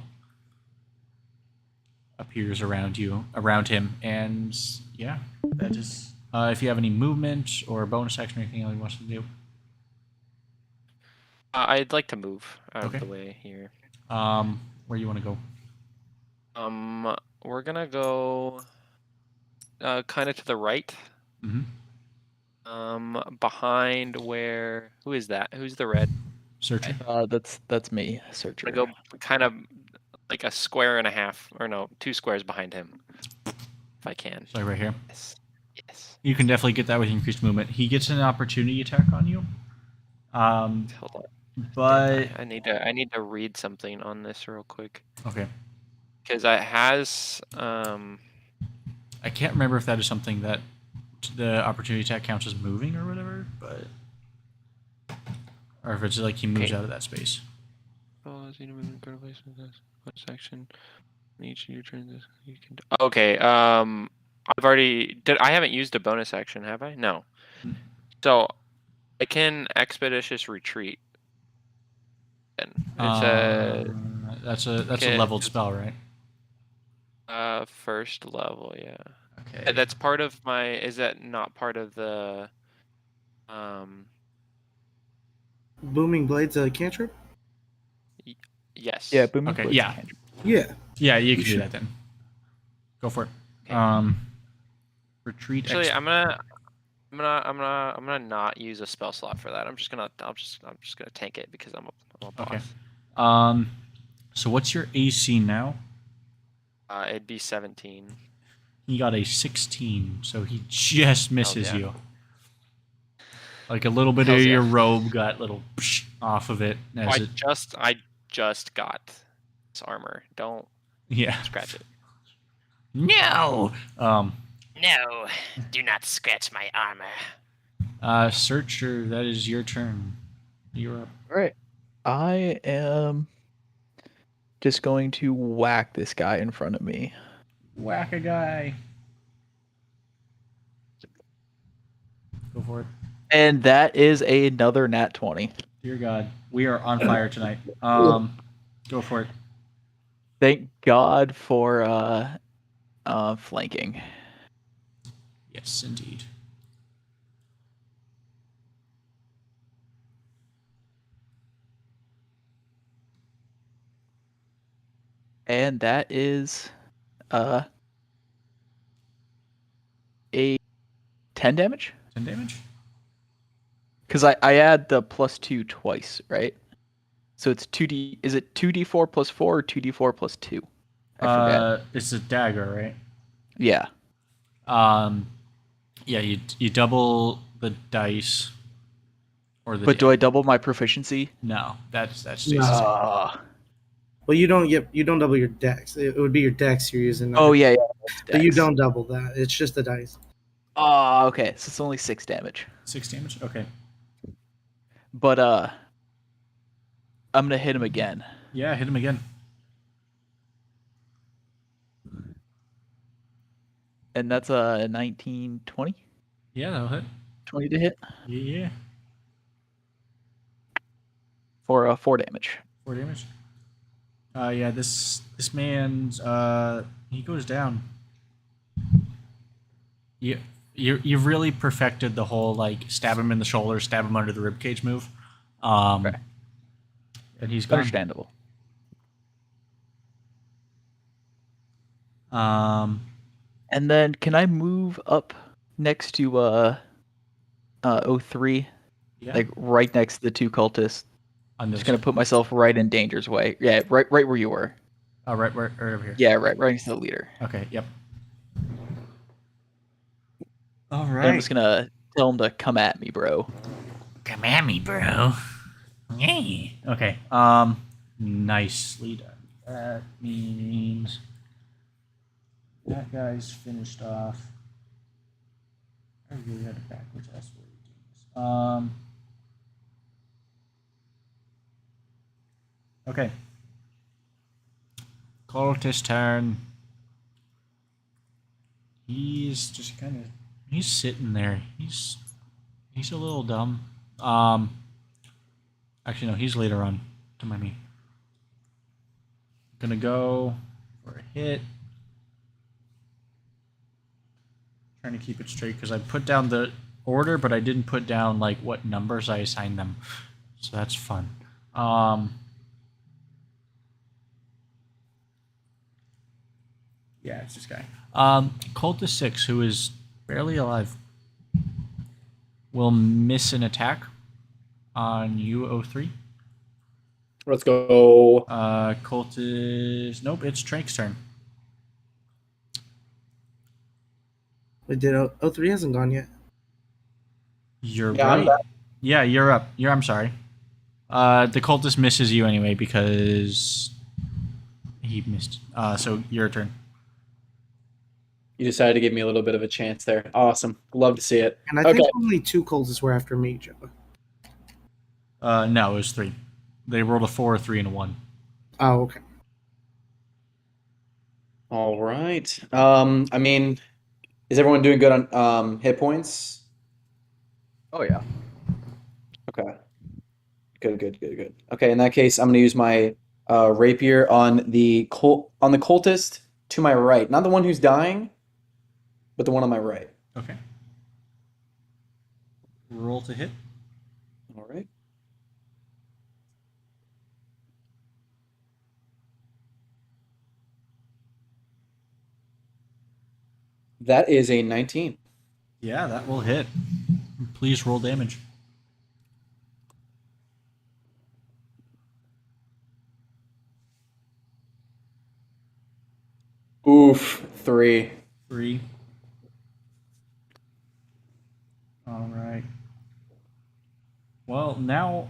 Appears around him, and yeah, that is. If you have any movement or bonus action or anything else you want to do. I'd like to move out of the way here. Where you want to go? We're gonna go kind of to the right. Mm-hmm. Behind where? Who is that? Who's the red? Searcher. That's me, Searcher. I go kind of like a square and a half, or no, 2 squares behind him, if I can. So right here. Yes. You can definitely get that with increased movement. He gets an opportunity attack on you. Hold on. But I need to read something on this real quick. Okay. Because it has. I can't remember if that is something that the opportunity attack counts as moving or whatever, but or if it's like he moves out of that space. Section. Each of your turns you can. Okay. I haven't used a bonus action, have I? No. So I can expeditious retreat. And that's a leveled spell, right? First level, yeah. Okay. That's part of my. Is that not part of the Um, Booming Blade's a cantrip? yes. Yeah, booming Okay, Blade's a yeah. cantrip. Yeah. Yeah, you can do should- that then. Go for it. Okay. Retreat. Actually, I'm gonna not use a spell slot for that. I'm just gonna tank it because I'm a boss. Okay. So what's your AC now? It'd be 17. He got a 16, so he just misses yeah. you. Like a little bit Hells of yeah. your robe got little off of it as it. I just got this armor. Don't Yeah. scratch it. No! Um. No! Do not scratch my armor. Searcher, that is your turn. You're up. All right. I am just going to whack this guy in front of me. Whack a guy. Go for it. And that is another nat 20. Dear God, we are on fire tonight. Go for it. Thank God for flanking. Yes, indeed. And that is a 10 damage? 10 damage? Because I add the +2 twice, right? So it's 2d. Is it 2d4 plus 4 or 2d4 plus 2? I forget. It's a dagger, right? Yeah. Yeah, you double the dice. Or the But do I double my proficiency? No, that stays No. the same. Well, you don't double your dex. It would be your dex you're using. Oh, yeah. But you Dex. don't double that. It's just the dice. Oh, okay. So it's only 6 damage. 6 damage? Okay. But I'm gonna hit him again. Yeah, hit him again. And that's a 19, 20? Yeah, that'll hit. 20 to hit Yeah. for 4 damage. 4 damage. Yeah, this man's he goes down. You've really perfected the whole like stab him in the shoulder, stab him under the ribcage move. Okay. And he's gone. Understandable. And then can I move up next to 03? Yeah. Like right next to the 2 cultists. On I'm this just gonna put myself right in danger's way. Yeah, right where you were. Oh, right over here. Yeah, right next to the leader. Okay. Yep. All And right. I'm just gonna tell him to come at me, bro. Come at me, bro. Yay. Okay. Nicely done. That means that guy's finished off. I really had it backwards. That's what we're doing this. Okay. Cultist turn. He's just he's sitting there. He's a little dumb. Actually, no, he's later on. Don't mind me. Gonna go for a hit. Trying to keep it straight because I put down the order, but I didn't put down like what numbers I assigned them. So that's fun. Yeah, it's this guy. Cultist 6, who is barely alive, will miss an attack on you, 03. Let's go. Cultist. Nope, it's Trank's turn. Wait, did 03 hasn't gone yet? You're Yeah, I'm right. back. Yeah, you're up. I'm sorry. The cultist misses you anyway because he missed. So your turn. You decided to give me a little bit of a chance there. Awesome. Love to see it. And I Okay. think only 2 cultists were after me, Joah. No, it was 3. They rolled a 4, a 3, and a 1. Oh, okay. All right. I mean, is everyone doing good on hit points? Oh yeah. Okay. Good. Okay, in that case, I'm gonna use my rapier on the cultist to my right, not the one who's dying, but the one on my right. Okay. roll to hit. All right. That is a 19. Yeah, that will hit. Please roll damage. Oof, 3. 3. All right. Well, now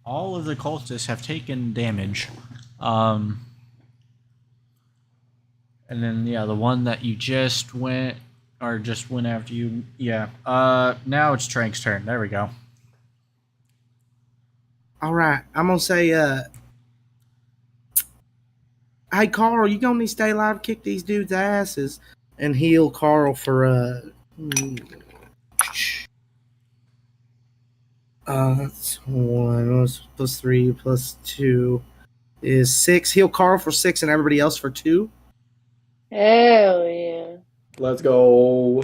all of the cultists have taken damage. And then, yeah, the one that you just went after you. Yeah. Now it's Trank's turn. There we go. All right, I'm gonna say, hey Carl, you gonna need to stay alive, kick these dudes' asses, and heal Carl for 1 plus 3 plus 2 is 6. Heal Carl for 6 and everybody else for 2. Hell yeah. Let's go.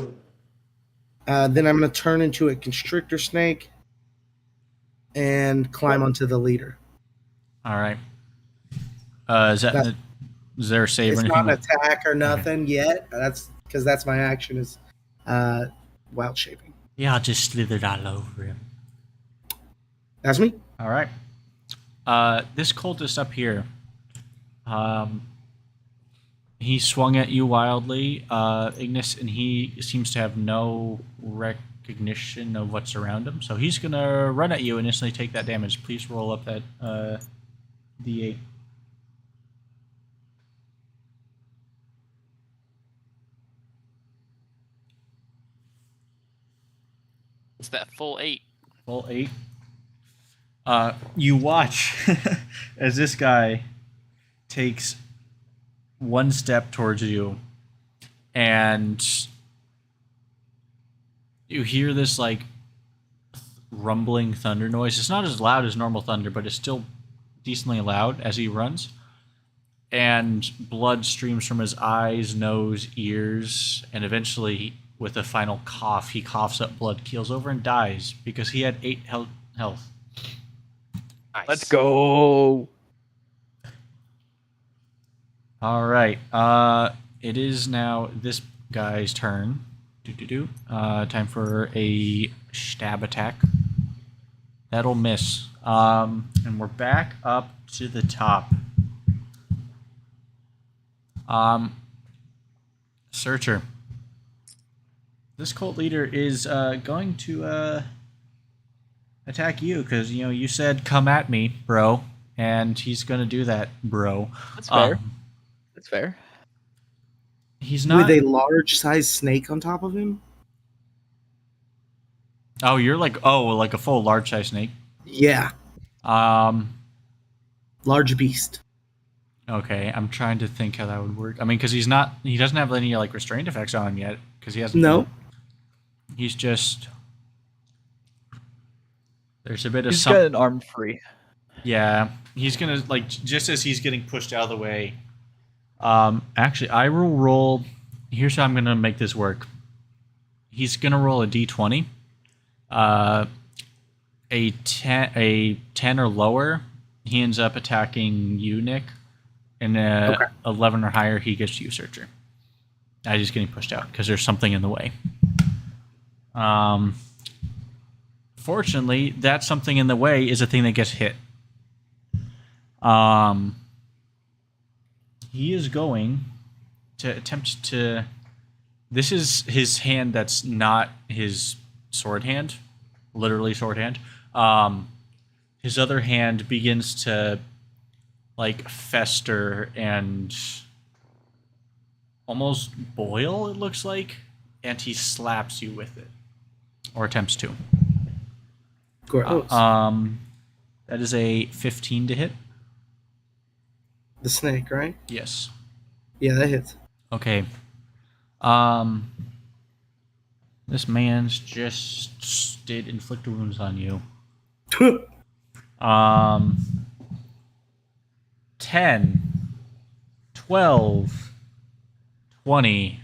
Then I'm gonna turn into a constrictor snake and climb onto the leader. All right. Is there a save or It's anything? not an attack or nothing yet. That's because that's my action is wild shaping. Yeah, I just slithered all over him. That's me. All right. This cultist up here. He swung at you wildly, Ignis, and he seems to have no recognition of what's around him. So he's gonna run at you and instantly take that damage. Please roll up that D8. It's that full 8. Full 8. You watch as this guy takes one step towards you, and you hear this like rumbling thunder noise. It's not as loud as normal thunder, but it's still decently loud as he runs. And blood streams from his eyes, nose, ears, and eventually, with a final cough, he coughs up blood, keels over, and dies because he had 8 health. Nice. Let's go. All right. It is now this guy's turn. Time for a stab attack. That'll miss. And we're back up to the top. Searcher. This cult leader is going to attack you because you said come at me, bro, and he's going to do that, bro. That's fair. That's fair. He's not With a large sized snake on top of him. Oh, you're like a full large size snake. Yeah, large beast. Okay, I'm trying to think how that would work. I mean, because he doesn't have any like restraint effects on him yet, because he hasn't. No. He's just. There's a bit of He's got an arm free. Yeah, he's gonna just as he's getting pushed out of the way. Actually, I will roll. Here's how I'm gonna make this work. He's gonna roll a d20. A 10 or lower, he ends up attacking you, Nick. And 11 or higher, he gets you, Searcher. I just getting pushed out because there's something in the way. Fortunately, that something in the way is a thing that gets hit. He is going to attempt to. This is his hand that's not his sword hand, literally sword hand. His other hand begins to fester and almost boil, it looks like, and he slaps you with it, or attempts to. Gross. That is a 15 to hit. The snake, right? Yes. Yeah, that hits. Okay. This man's just did inflict wounds on you. 10, 12, 20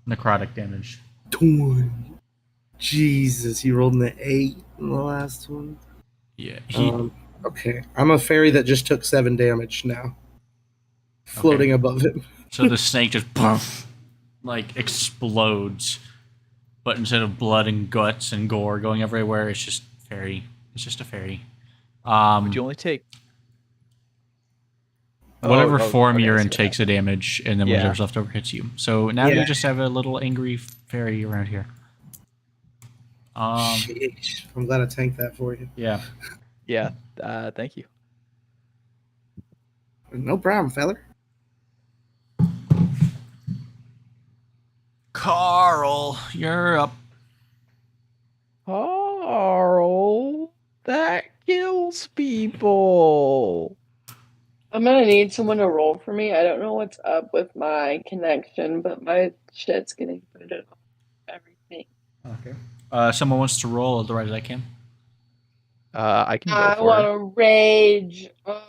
necrotic damage. 20. Jesus, you rolled an 8 in the last one. Yeah. Okay, I'm a fairy that just took 7 damage now, floating above him. So the snake just poof, like explodes, but instead of blood and guts and gore going everywhere, it's just fairy. It's just a fairy. Would you only take? Whatever form okay, I you're see in what takes a damage, and then Yeah. whatever's left over hits you. So now Yeah. you just have a little angry fairy around here. Sheesh. I'm glad I tanked that for you. Yeah. Yeah. Thank you. No problem, feller. Carl, you're up. Carl, that kills people. I'm gonna need someone to roll for me. I don't know what's up with my connection, but my shit's getting booted off everything. Okay. Someone wants to roll, otherwise I can. I can go I for want it. to rage on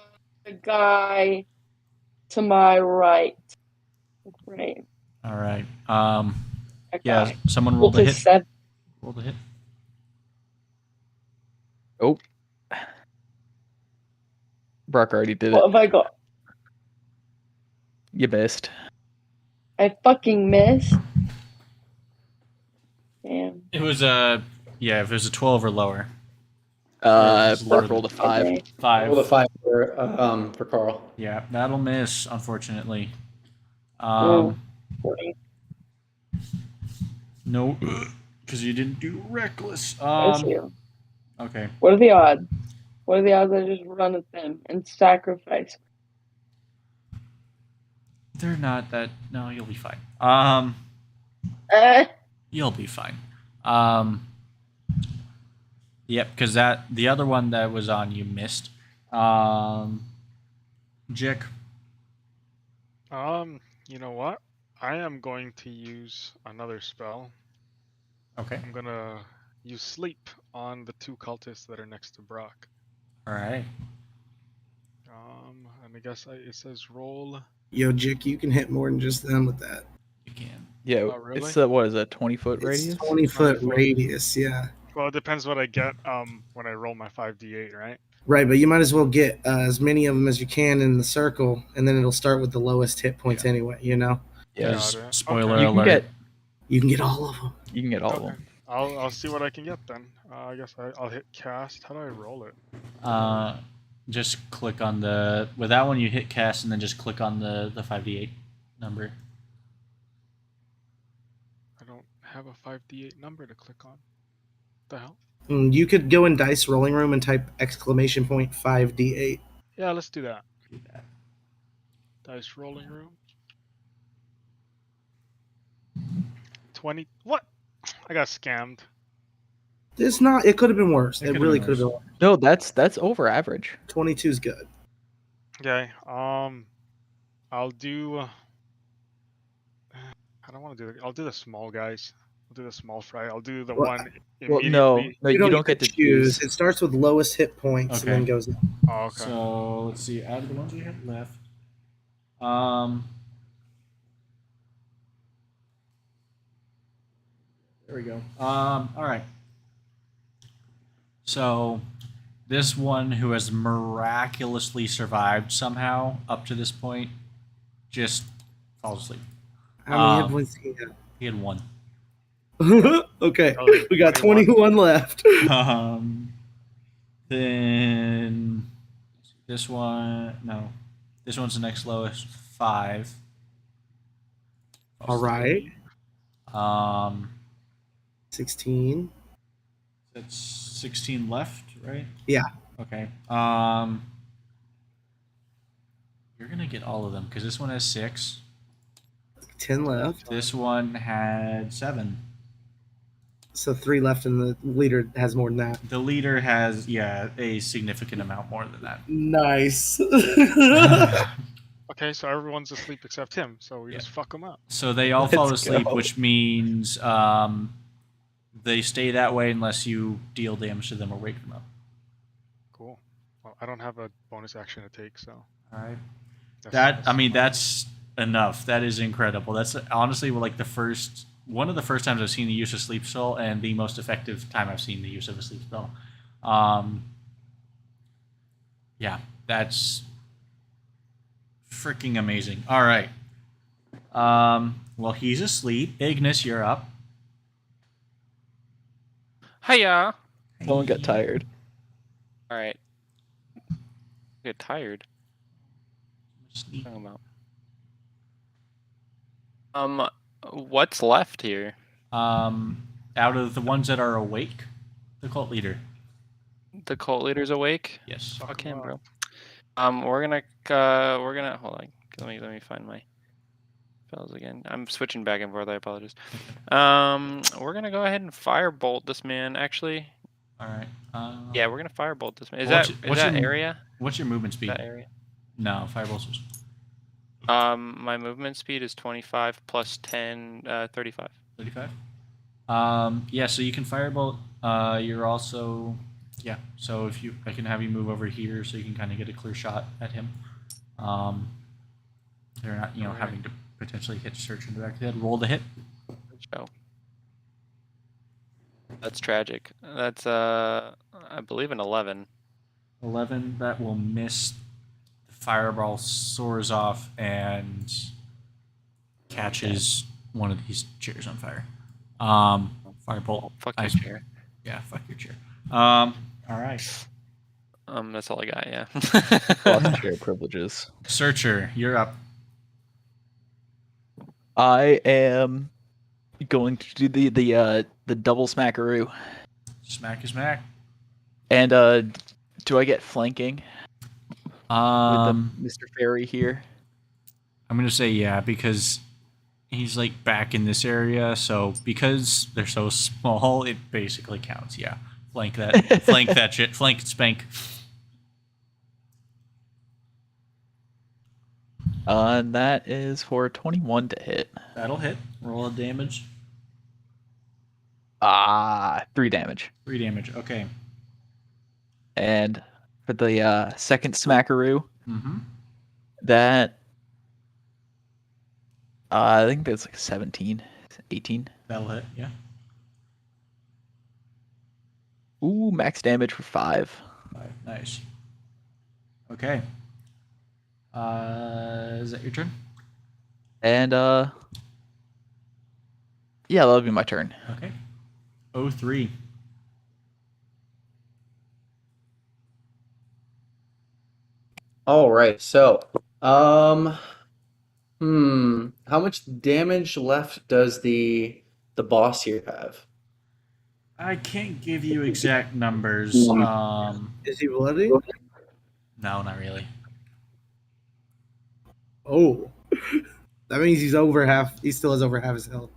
the guy to my right. Right. All right. That Yeah. guy. Someone roll the Which hit. is 7. Roll the hit. Oh. Brock already did What it. have I got? You missed. I fucking missed. Damn. It was yeah. If it was a 12 or lower. Brock rolled a 5. Okay. 5. Roll the 5 for Carl. Yeah, that'll miss, unfortunately. Oh, 40. No, because you didn't do reckless. I see you. Okay. What are the odds? What are the odds I just run at them and sacrifice? They're not that. No, you'll be fine. You'll be fine. Yep, because the other one that was on you missed. Jick. You know what? I am going to use another spell. Okay. I'm gonna use sleep on the 2 cultists that are next to Brock. All right. And I guess it says roll. Yo, Jick, you can hit more than just them with that. You can. Yeah. Oh, really? It's what is that? 20-foot It's radius? 20-foot 20 foot. radius, yeah. Well, it depends what I get when I roll my 5d8, right? Right, but you might as well get as many of them as you can in the circle, and then it'll start with the lowest hit points anyway, you know? Yeah. Because, Got it. spoiler Okay. You can alert. get. You can get all of them. You can get all of Okay. them. I'll see what I can get then. I guess I'll hit cast. How do I roll it? Just click on the. With that one, you hit cast and then just click on the 5d8 number. I don't have a 5d8 number to click on. What the hell? You could go in Dice Rolling Room and type exclamation point 5d8. Yeah, let's do that. Dice rolling room. 20. What? I got scammed. It's not. It could have been worse. It It could've really been could have been worse. No, that's over average. 22 is good. Okay. I'll do. I don't want to do it. I'll do the small guys. I'll do the small fry. I'll do the Well, one Well, immediately. no, you don't get to choose. It starts with lowest hit points and Okay. then goes up. Oh, okay. So let's see. Out of the ones we have left, there we go. All right. So this one who has miraculously survived somehow up to this point just falls asleep. How many hit points do you He had 1. have? Okay, Oh, we got 21. 21 left. Then this one, no, this one's the next lowest, 5. All right. 16. That's 16 left, right? Yeah. Okay. You're gonna get all of them because this one has 6. 10 left. This one had 7. So 3 left, and the leader has more than that. The leader has, a significant amount more than that. Nice. Okay, so everyone's asleep except him. So we just fuck him up. So they all fall Let's asleep, go. which means they stay that way unless you deal damage to them or wake them up. Cool. Well, I don't have a bonus action to take, so. All right. That's That's enough. That is incredible. That's honestly like the first one of the first times I've seen the use of sleep spell, and the most effective time I've seen the use of a sleep spell. Yeah, that's freaking amazing. All right. Well, he's asleep. Ignis, you're up. Hiya. Someone got tired. All right. Get tired. Sleep. What are you talking about? What's left here? Out of the ones that are awake, the cult leader. The cult leader's awake. Yes. Fuck him, Wow. bro. We're gonna hold on. Let me find my spells again. I'm switching back and forth. I apologize. We're gonna go ahead and firebolt this man. Actually, All right. yeah, we're gonna firebolt this man. Is What's- that what's that your- area? What's your movement speed? That area. No, fireballs was My movement speed is 25 plus 10, 35. 35. Yeah, so you can firebolt. You're also, yeah. So if you, I can have you move over here so you can kind of get a clear shot at him. They're not, having to potentially hit search in the back of the head. Roll the hit. So that's tragic. That's I believe an 11. 11. That will miss. The fireball soars off and catches one of these chairs on fire. Firebolt. Fuck your ice- chair. Yeah, fuck your chair. All right. That's all I got. Yeah. Lost chair privileges. Searcher, you're up. I am going to do the double smackaroo. Smack is smack. And do I get flanking with Mr. Fairy here? I'm gonna say yeah because he's like back in this area, so because they're so small, it basically counts. Yeah, flank that, flank that shit, flank spank. And that is for 21 to hit. That'll hit. Roll a damage. 3 damage. 3 damage. Okay. And for the second smackaroo, Mm-hmm. that I think that's like 17, 18. That'll hit. Yeah. Ooh, max damage for 5. 5. Nice. Okay. Is that your turn? And yeah, that'll be my turn. Okay. 03. All right. So, how much damage left does the boss here have? I can't give you exact numbers. Is he bloody? No, not really. Oh, that means he's over half. He still has over half his health.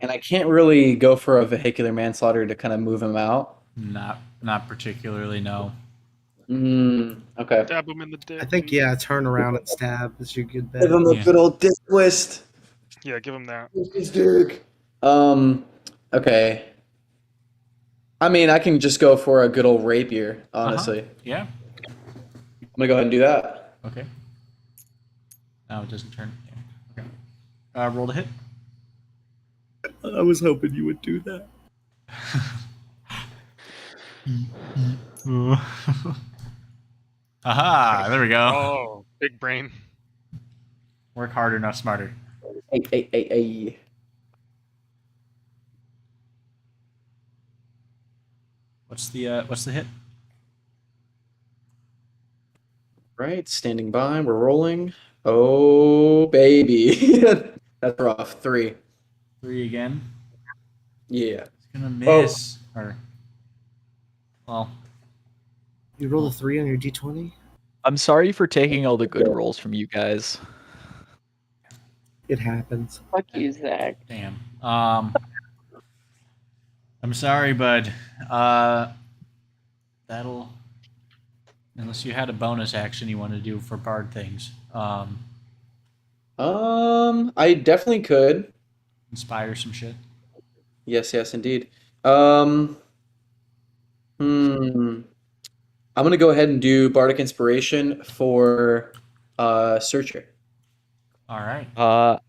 And I can't really go for a vehicular manslaughter to kind of move him out. Not particularly. No. Okay. Stab him in the dick. I think turn around and stab is your good bet. Give him a Yeah. good old dick twist. Yeah, give him that. His dick. Okay. I mean, I can just go for a good old rapier, honestly. Yeah. I'm gonna go ahead and do that. Okay. Now it doesn't turn. Yeah. Okay. Roll the hit. I was hoping you would do that. Aha! There we go. Oh, big brain. Work harder, not smarter. Hey. What's the hit? Right, standing by. We're rolling. Oh, baby. That's rough. 3. 3 again. Yeah. It's gonna miss. Or, well, You roll a 3 on your d20. I'm sorry for taking all the good rolls from you guys. It happens. Fuck you, Zach. damn. I'm sorry, bud. That'll. Unless you had a bonus action you want to do for bard things. I definitely could. Inspire some shit. Yes, indeed. I'm gonna go ahead and do Bardic Inspiration for Searcher. All right.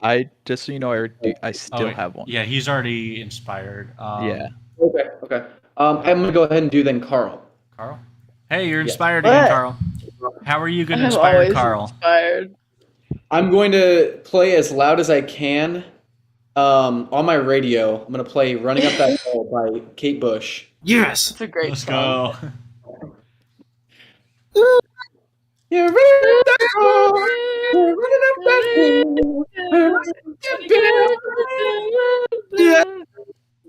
I just so you know, I still have one. Yeah, he's already inspired. Yeah. Okay. I'm gonna go ahead and do then Carl. Carl. Hey, you're Yeah. inspired again, What? Carl. How are you going to I'm inspire always Carl? inspired. I'm going to play as loud as I can on my radio. I'm gonna play "Running Up That Hill" by Kate Bush. Yes. It's a great Let's song. go. You're running up that hill. You're running up that hill. You're running up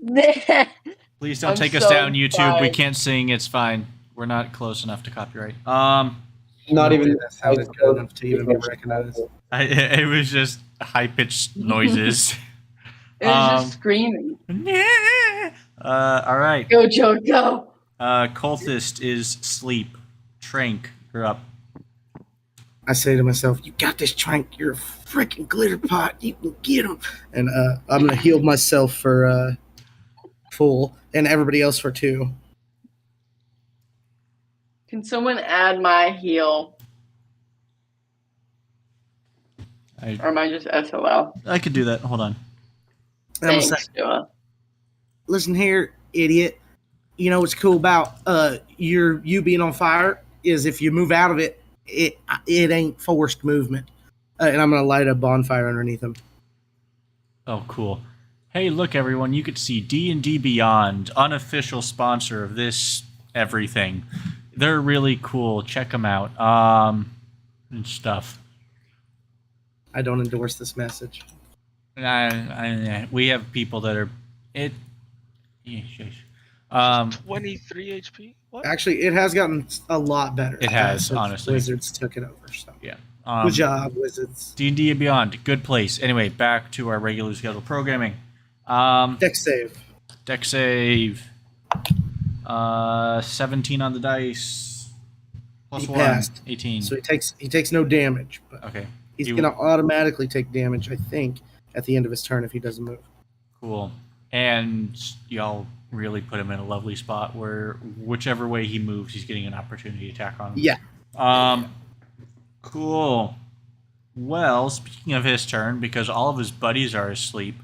that hill. Please don't I'm take us so down, YouTube. We inspired. can't sing. It's fine. We're not close enough to copyright. Not No even way that sounded good enough to even be recognized. It was just high pitched noises. It was just screaming. All right. Go, Joe, go. Cultist is Sleep. Trank, you're up. I say to myself, "You got this, Trank. You're a freaking glitter pot. You can get him." And I'm gonna heal myself for full, and everybody else for 2. Can someone add my heal? Or am I just SOL? I could do that. Hold on. And I'm gonna Thanks, say, Joah. "Listen here, idiot. You know what's cool about you being on fire is if you move out of it, it ain't forced movement." And I'm gonna light a bonfire underneath him. Oh, cool. Hey, look, everyone. You could see D&D Beyond, unofficial sponsor of this everything. They're really cool. Check them out. And stuff. I don't endorse this message. We have people that are... It. 23 HP? What? Actually, it has gotten a lot better. It has, since honestly. Wizards took it over. So Yeah. good job, Wizards. D&D and Beyond, good place. Anyway, back to our regular scheduled programming. Deck save. Deck save. 17 on the dice. Plus He 1. passed. 18. So he takes no damage, but Okay. he's going to automatically take damage, I think, at the end of his turn if he doesn't move. Cool. And y'all really put him in a lovely spot where whichever way he moves, he's getting an opportunity to attack on him. Yeah. Cool. Well, speaking of his turn, because all of his buddies are asleep,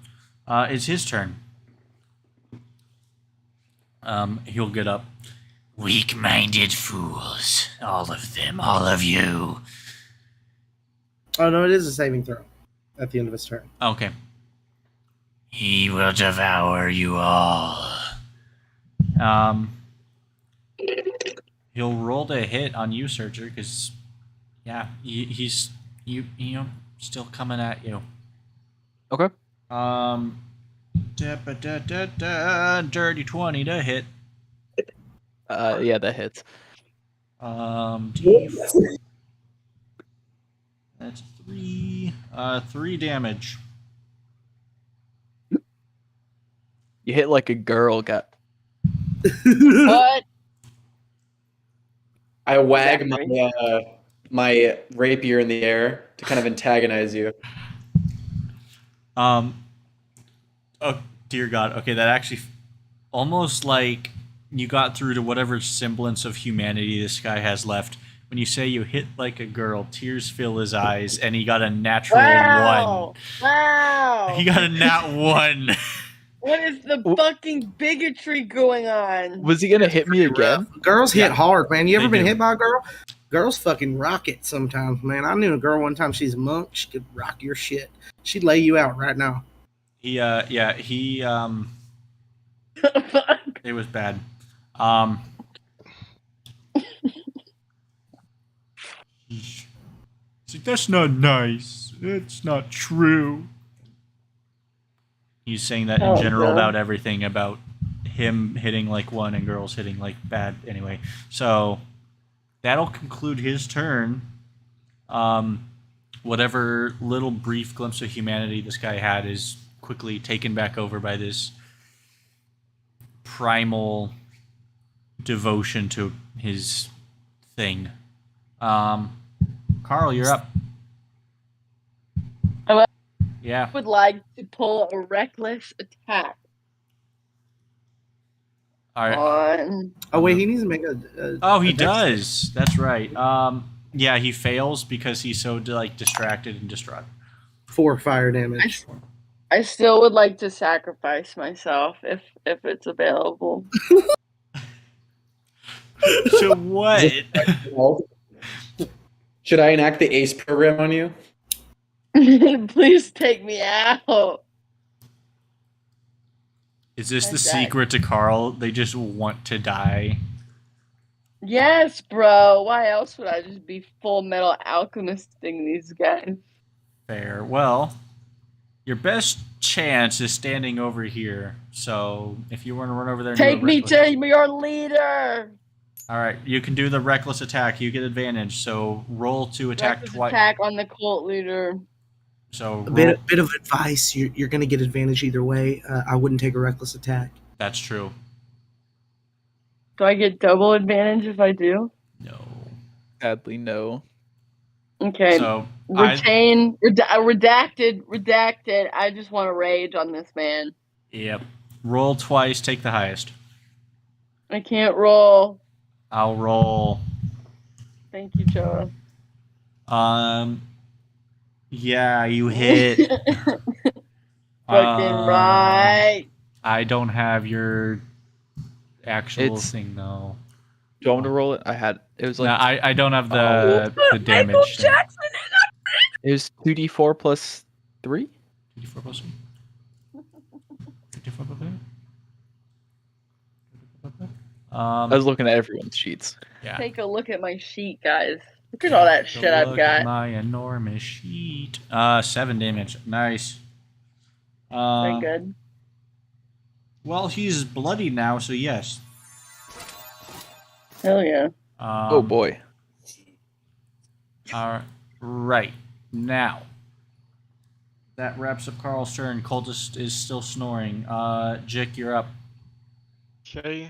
it's his turn. He'll get up. Weak-minded fools. All of them. All of you. Oh, no, it is a saving throw at the end of his turn. Okay. He will devour you all. He'll roll to hit on you, Searcher, because, yeah, he's still coming at you. Okay. Dirty 20 to hit. Yeah, that hits. That's 3. 3 damage. You hit like a girl. Got What? I wag Exactly. my rapier in the air to kind of antagonize you. Oh, dear God. Okay, that actually almost like you got through to whatever semblance of humanity this guy has left. When you say you hit like a girl, tears fill his eyes, and he got a natural 1. Wow! He got a nat 1. What is the fucking bigotry going on? Was he gonna hit me again? Girls hit hard, man. You ever They been do. hit by a girl? Girls fucking rock it sometimes, man. I knew a girl one time. She's a monk. She could rock your shit. She'd lay you out right now. He it was bad. He's like, that's not nice. It's not true. He's saying that in Oh, general no. about everything, about him hitting like 1 and girls hitting like bad. Anyway, so that'll conclude his turn. Whatever little brief glimpse of humanity this guy had is quickly taken back over by this primal devotion to his thing. Carl, you're up. Hello? Yeah. Would like to pull a reckless attack All right. on. Oh wait, he needs to make a Oh, he a dex does. That's right. Yeah, he fails because he's so distracted and distraught. 4 fire damage. I still would like to sacrifice myself if it's available. To what? Should I enact the ACE program on you? Please take me out. Is this I'm the dead. secret to Carl? They just want to die. Yes, bro. Why else would I just be Full Metal Alchemisting these guys? Fair. Well, your best chance is standing over here. So if you want to run over there and Take do a me reckless- to your leader. All right, you can do the reckless attack. You get advantage. So roll to attack Reckless twice. attack on the cult leader. So A roll. bit of advice. You're going to get advantage either way. I wouldn't take a reckless attack. That's true. Do I get double advantage if I do? No. Sadly, no. Okay. So Retain, redacted. I just want to rage on this man. Yep. Roll twice. Take the highest. I can't roll. I'll roll. Thank you, Joah. Yeah, you hit. Fucking right. I don't have your actual It's- thing though. Do you want me to roll it? It was like No, I don't have the damage. Michael thing. Jackson. it was 2d4 plus 3. 2d4 plus 3? 2d4 plus 3? I was looking at everyone's sheets. Yeah. Take a look at my sheet, guys. Look at all that Take a shit I've look at got. my enormous sheet. 7 damage. Nice. Very good. Well, he's bloody now, so yes. Hell yeah. Oh boy. All right. Now, that wraps up Carl's turn. Cultist is still snoring. Jick, you're up. Okay.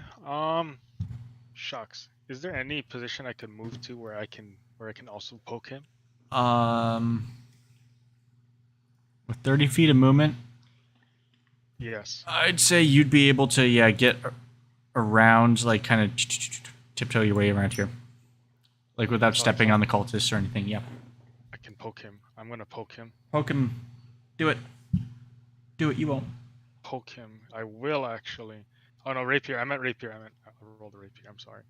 Shucks. Is there any position I could move to where I can also poke him? With 30 feet of movement, Yes. I'd say you'd be able to, get around, like, kind of tiptoe your way around here. Like, without stepping on the cultists or anything, yeah. I can poke him. I'm gonna poke him. Poke him. Do it. Do it, you won't. Poke him. I will actually. Oh no, rapier. I meant rapier. I rolled a rapier. I'm sorry.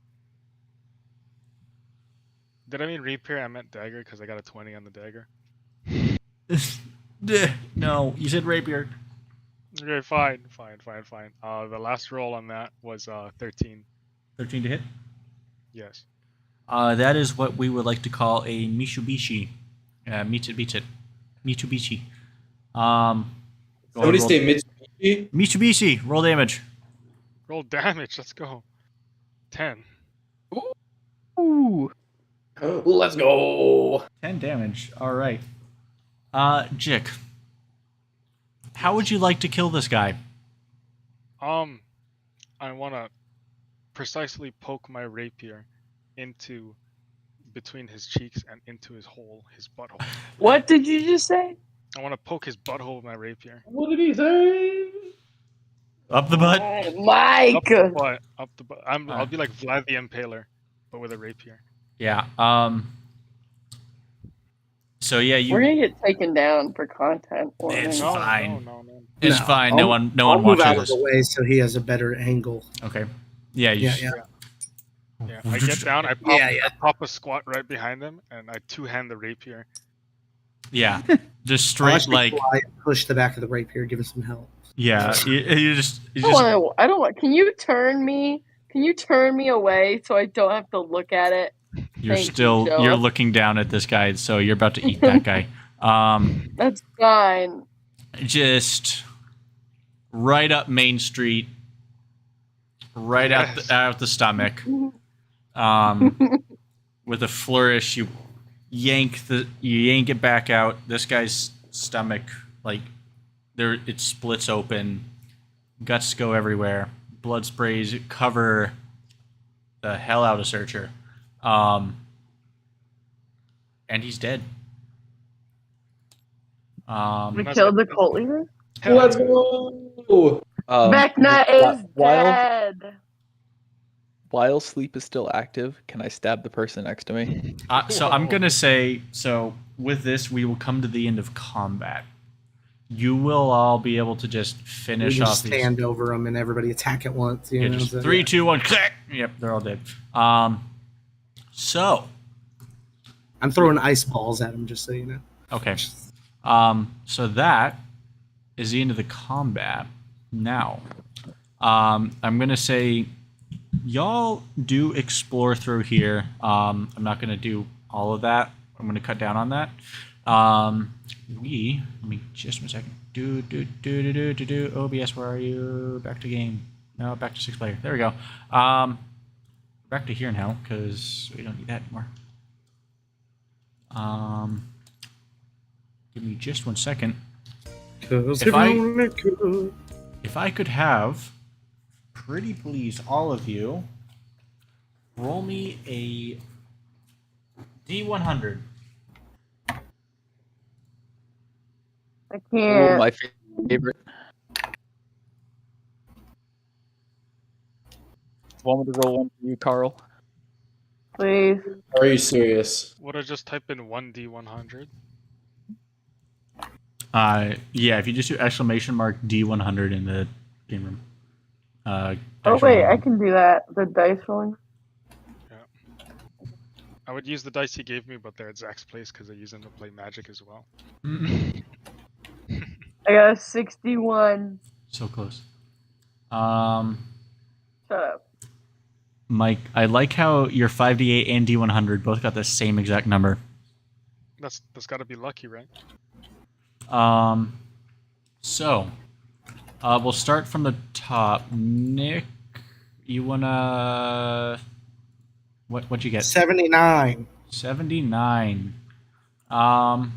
Did I mean rapier? I meant dagger because I got a 20 on the dagger. No, you said rapier. Okay, fine. The last roll on that was 13. 13 to hit. Yes. That is what we would like to call a Mitsubishi. Mitsubishi. Somebody say Mitsubishi. Mitsubishi. Roll damage. Roll damage. Let's go. 10. Ooh. Let's go. 10 damage. All right. Jick. How would you like to kill this guy? I want to precisely poke my rapier into between his cheeks and into his hole, his butthole. What did you just say? I want to poke his butthole with my rapier. What did he say? Up the butt. Mike! Up the butt. Up the butt. I'll be like Vlad the Impaler, but with a rapier. Yeah. So yeah, We're gonna get taken down for content. It's No, fine. No. It's fine. No one I'll move watches out of this. the way so he has a better angle. Okay. Yeah. You Yeah. Yeah, I get down, I pop a squat right behind him, and I two-hand the rapier. Yeah. Just I'll straight actually like. fly and push the back of the rapier, give him some help. Yeah. You just. I don't want. Can you turn me? Can you turn me away so I don't have to look at it? Thank you, Joe. You're looking down at this guy, so you're about to eat that guy. That's fine. Just right up Main Street, right out the stomach. With a flourish, you yank it back out. This guy's stomach, like, it splits open, guts go everywhere, blood sprays cover the hell out of Searcher, and he's dead. We killed the cult leader. Let's go. Vecna is dead. while sleep is still active, can I stab the person next to me? So I'm gonna say, so with this, we will come to the end of combat. You will all be able to just We finish can off just these. stand over them and everybody attack at once. You Yeah, know, just so, 3, yeah. 2, 1, click. Yep, they're all dead. So I'm throwing ice balls at them, just so you know. okay. So that is the end of the combat. Now, I'm gonna say, y'all do explore through here. I'm not gonna do all of that. I'm gonna cut down on that. Let me just a second. OBS, where are you? Back to game. No, back to 6-player. There we go. Back to here now because we don't need that anymore. Give me just 1 second. If I could have, pretty please, all of you, roll me a D100. I Ooh, can't. my favorite. Want me to roll one for you, Carl? Please. Are you serious? Would I just type in 1D100? Yeah, if you just do exclamation mark D100 in the game room. Oh dice wait, rolling I room. can do that. The dice rolling. I would use the dice he gave me, but they're at Zach's place because I use them to play Magic as well. I got a 61. So close. Shut up. Mike, I like how your 5d8 and D100 both got the same exact number. That's got to be lucky, right? So, we'll start from the top. Nick, you wanna... What'd you get? 79. 79. Crap.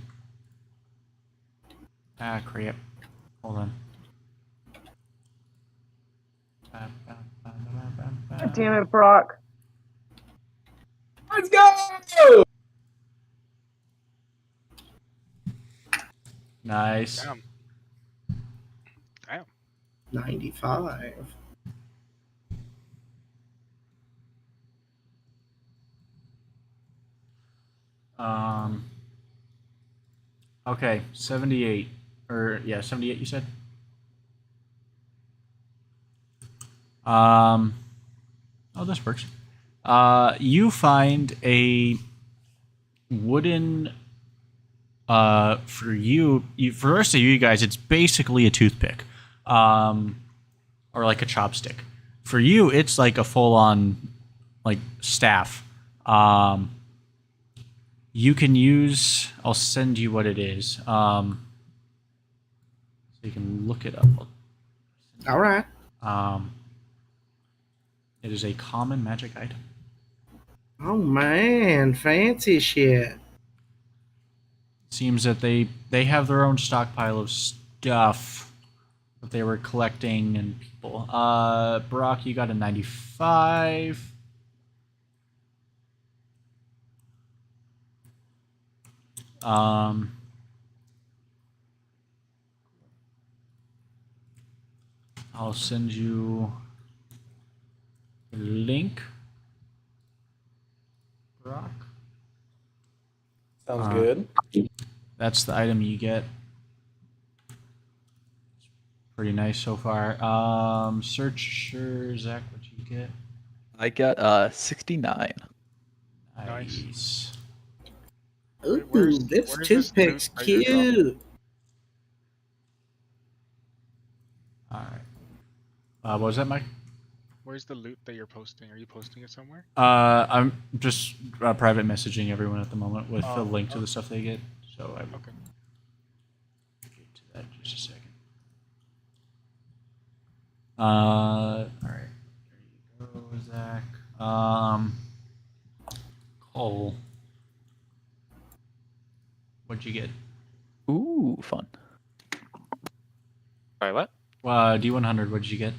Hold on. God damn it, Brock. Let's go! Nice. Damn. 95. Okay, 78. Or, yeah, 78 you said? Oh, this works. You find a wooden, for for the rest of you guys, it's basically a toothpick. Or like a chopstick. For you, it's like a full-on, like, staff. You can use... I'll send you what it is. So you can look it up. All right. It is a common magic item. Oh man, fancy shit. Seems that they have their own stockpile of stuff that they were collecting and people. Brock, you got a 95. I'll send you a link. Brock. Sounds good. That's the item you get. Pretty nice so far. Searcher, Zach, what'd you get? I got 69. Nice. Ooh, Where's this this toothpick's loot that you're dropping? cute. All right. What was that, Mike? Where's the loot that you're posting? Are you posting it somewhere? I'm just private messaging everyone at the moment with the link to the stuff they get. So I will Okay. get to that in just a second. All right. There you go, Zach. Cole. What'd you get? Ooh, fun. Sorry, what? D100. What'd you get?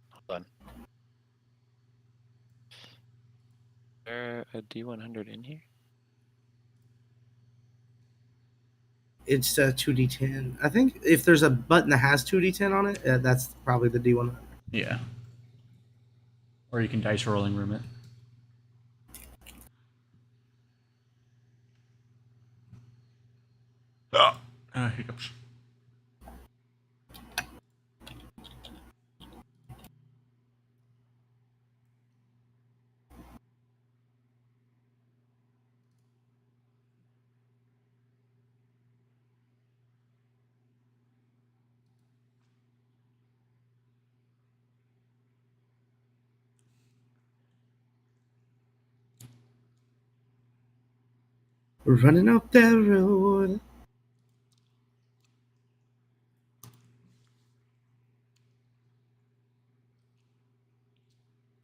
Hold on. Is there a D100 in here? It's 2d10. I think if there's a button that has 2d10 on it, that's probably the D100. Yeah. Or you can dice rolling room it. Hiccups. We're running up that road.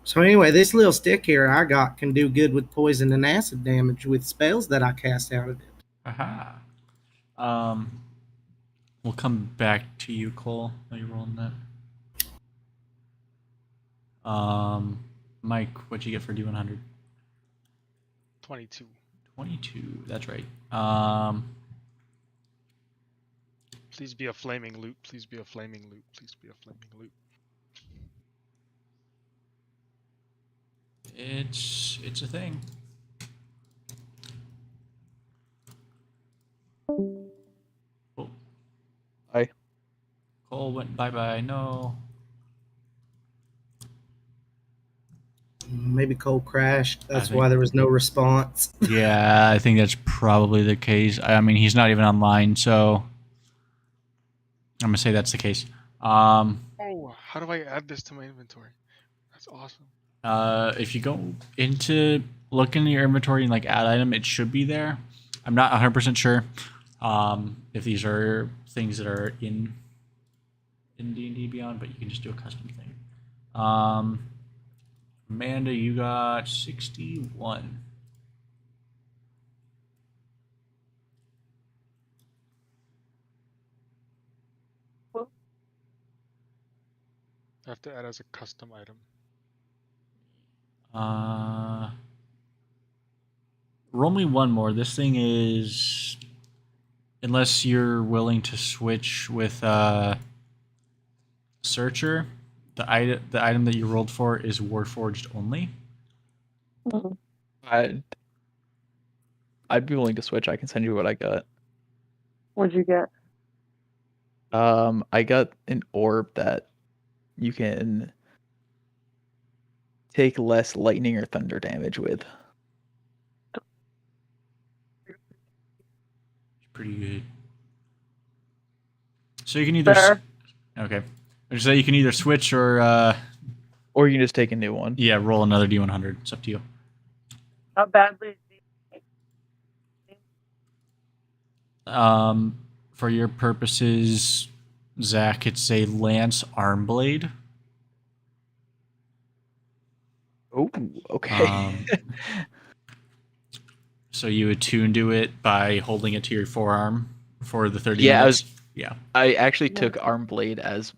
So anyway, this little stick here I got can do good with poison and acid damage with spells that I cast out of it. Aha. We'll come back to you, Cole. Are you rolling that? Mike, what'd you get for D100? 22. 22. That's right. Please be a flaming loot. Please be a flaming loot. Please be a flaming loot. It's a thing. Oh, Hi. Cole went bye-bye. No. Maybe Cole crashed. That's think- why there was no response. Yeah, I think that's probably the case. I mean, he's not even online, so I'm gonna say that's the case. Oh, how do I add this to my inventory? That's awesome. If you go into look into your inventory and like add item, it should be there. I'm not 100% sure if these are things that are in D&D Beyond, but you can just do a custom thing. Amanda, you got 61. I have to add as a custom item. Roll me one more. This thing is, unless you're willing to switch with Searcher, the item that you rolled for is Warforged only. I'd be willing to switch. I can send you what I got. What'd you get? I got an orb that you can take less lightning or thunder damage with. Pretty good. So you can either Fair. okay. I just say you can either switch or Or you can just take a new one. yeah, roll another D100. It's up to you. How badly? For your purposes, Zach, it's a lance arm blade. Oh, okay. So you attune to it by holding it to your forearm for the 30 Yeah, minutes. Yeah. I actually took arm blade as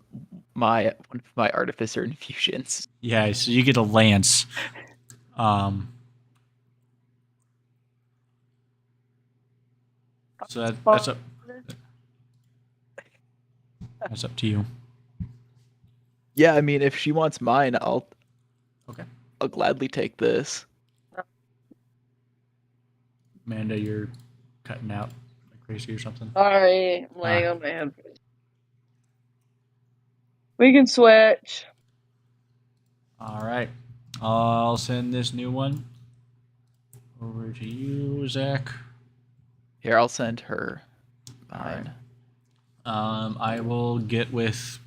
my one of my artificer infusions. Yeah, so you get a lance. So that's up. That's up to you. Yeah, I mean, if she wants mine, I'll gladly take this. Amanda, you're cutting out like crazy or something. Sorry, I'm laying on my head. We can switch. All right. I'll send this new one over to you, Zach. Here, I'll send her mine. I will get with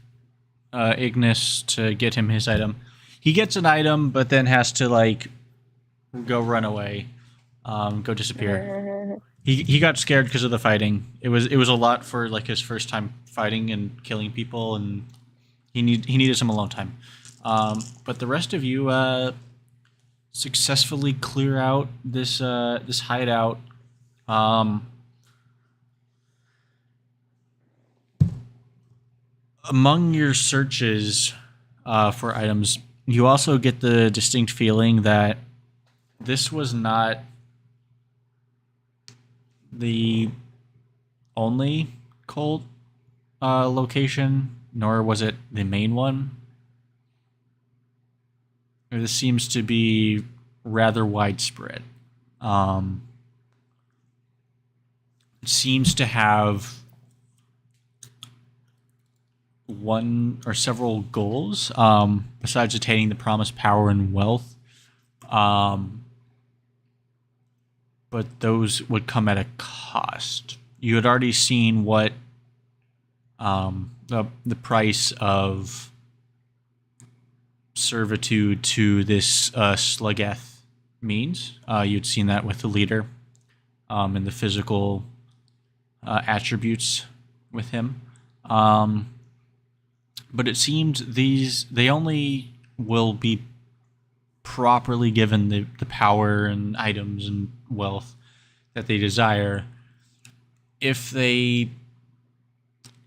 Ignis to get him his item. He gets an item, but then has to like go run away, go disappear. He got scared because of the fighting. It was a lot for like his first time fighting and killing people, and he needed some alone time. But the rest of you successfully clear out this this hideout. Among your searches for items, you also get the distinct feeling that this was not the only cult location, nor was it the main one. this seems to be rather widespread. It seems to have one or several goals, besides attaining the promised power and wealth. But those would come at a cost. You had already seen what the price of servitude to this Slugeth means. You'd seen that with the leader and the physical attributes with him. But it seems they only will be properly given the power and items and wealth that they desire if they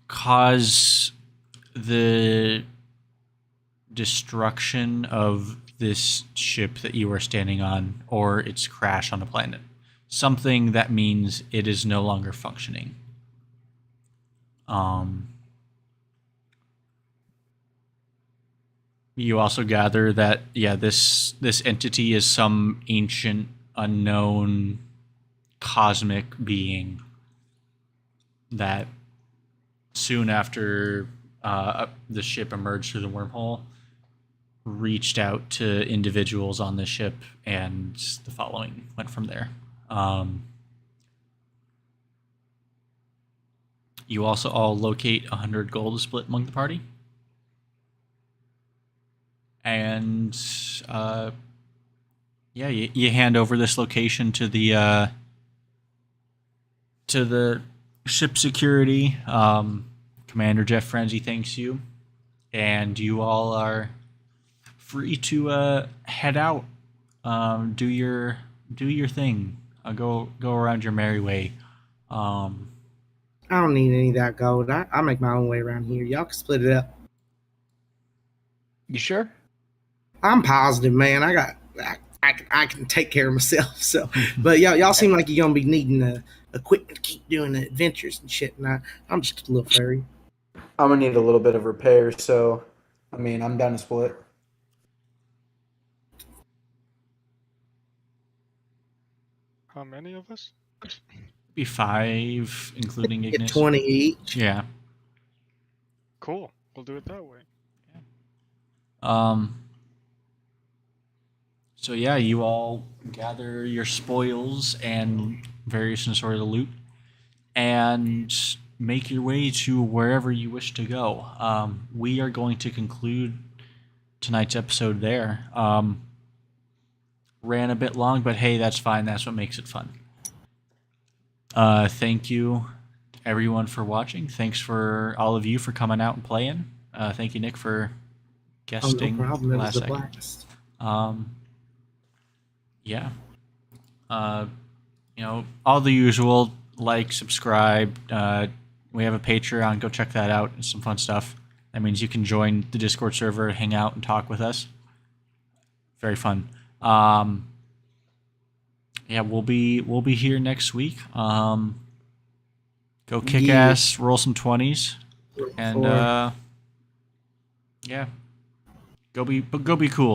cause the destruction of this ship that you are standing on, or its crash on a planet. Something that means it is no longer functioning. You also gather that, this entity is some ancient, unknown, cosmic being that soon after the ship emerged through the wormhole, reached out to individuals on the ship, and the following went from there. You also all locate 100 gold to split among the party. And you hand over this location to the ship security. Commander Jeff Frenzy thanks you, and you all are free to head out. Do your thing. Go around your merry way. I don't need any of that gold. I make my own way around here. Y'all can split it up. You sure? I'm positive, man. I can take care of myself. So, but y'all seem like you're gonna be needing the equipment to keep doing the adventures and shit. And I'm just a little fairy. I'm gonna need a little bit of repair, so I mean, I'm down to split. How many of us? Be 5, including Get Ignis. 20 each. Yeah. Cool. We'll do it that way. So yeah, you all gather your spoils and various and sort of loot, and make your way to wherever you wish to go. We are going to conclude tonight's episode there. Ran a bit long, but hey, that's fine. That's what makes it fun. Thank you, everyone, for watching. Thanks for all of you for coming out and playing. Thank you, Nick, for guesting No problem. It last was a second. blast. Yeah. All the usual, like, subscribe. We have a Patreon. Go check that out. It's some fun stuff. That means you can join the Discord server, hang out, and talk with us. Very fun. We'll be here next week. Go kick ass, roll some 20s, and go be cool.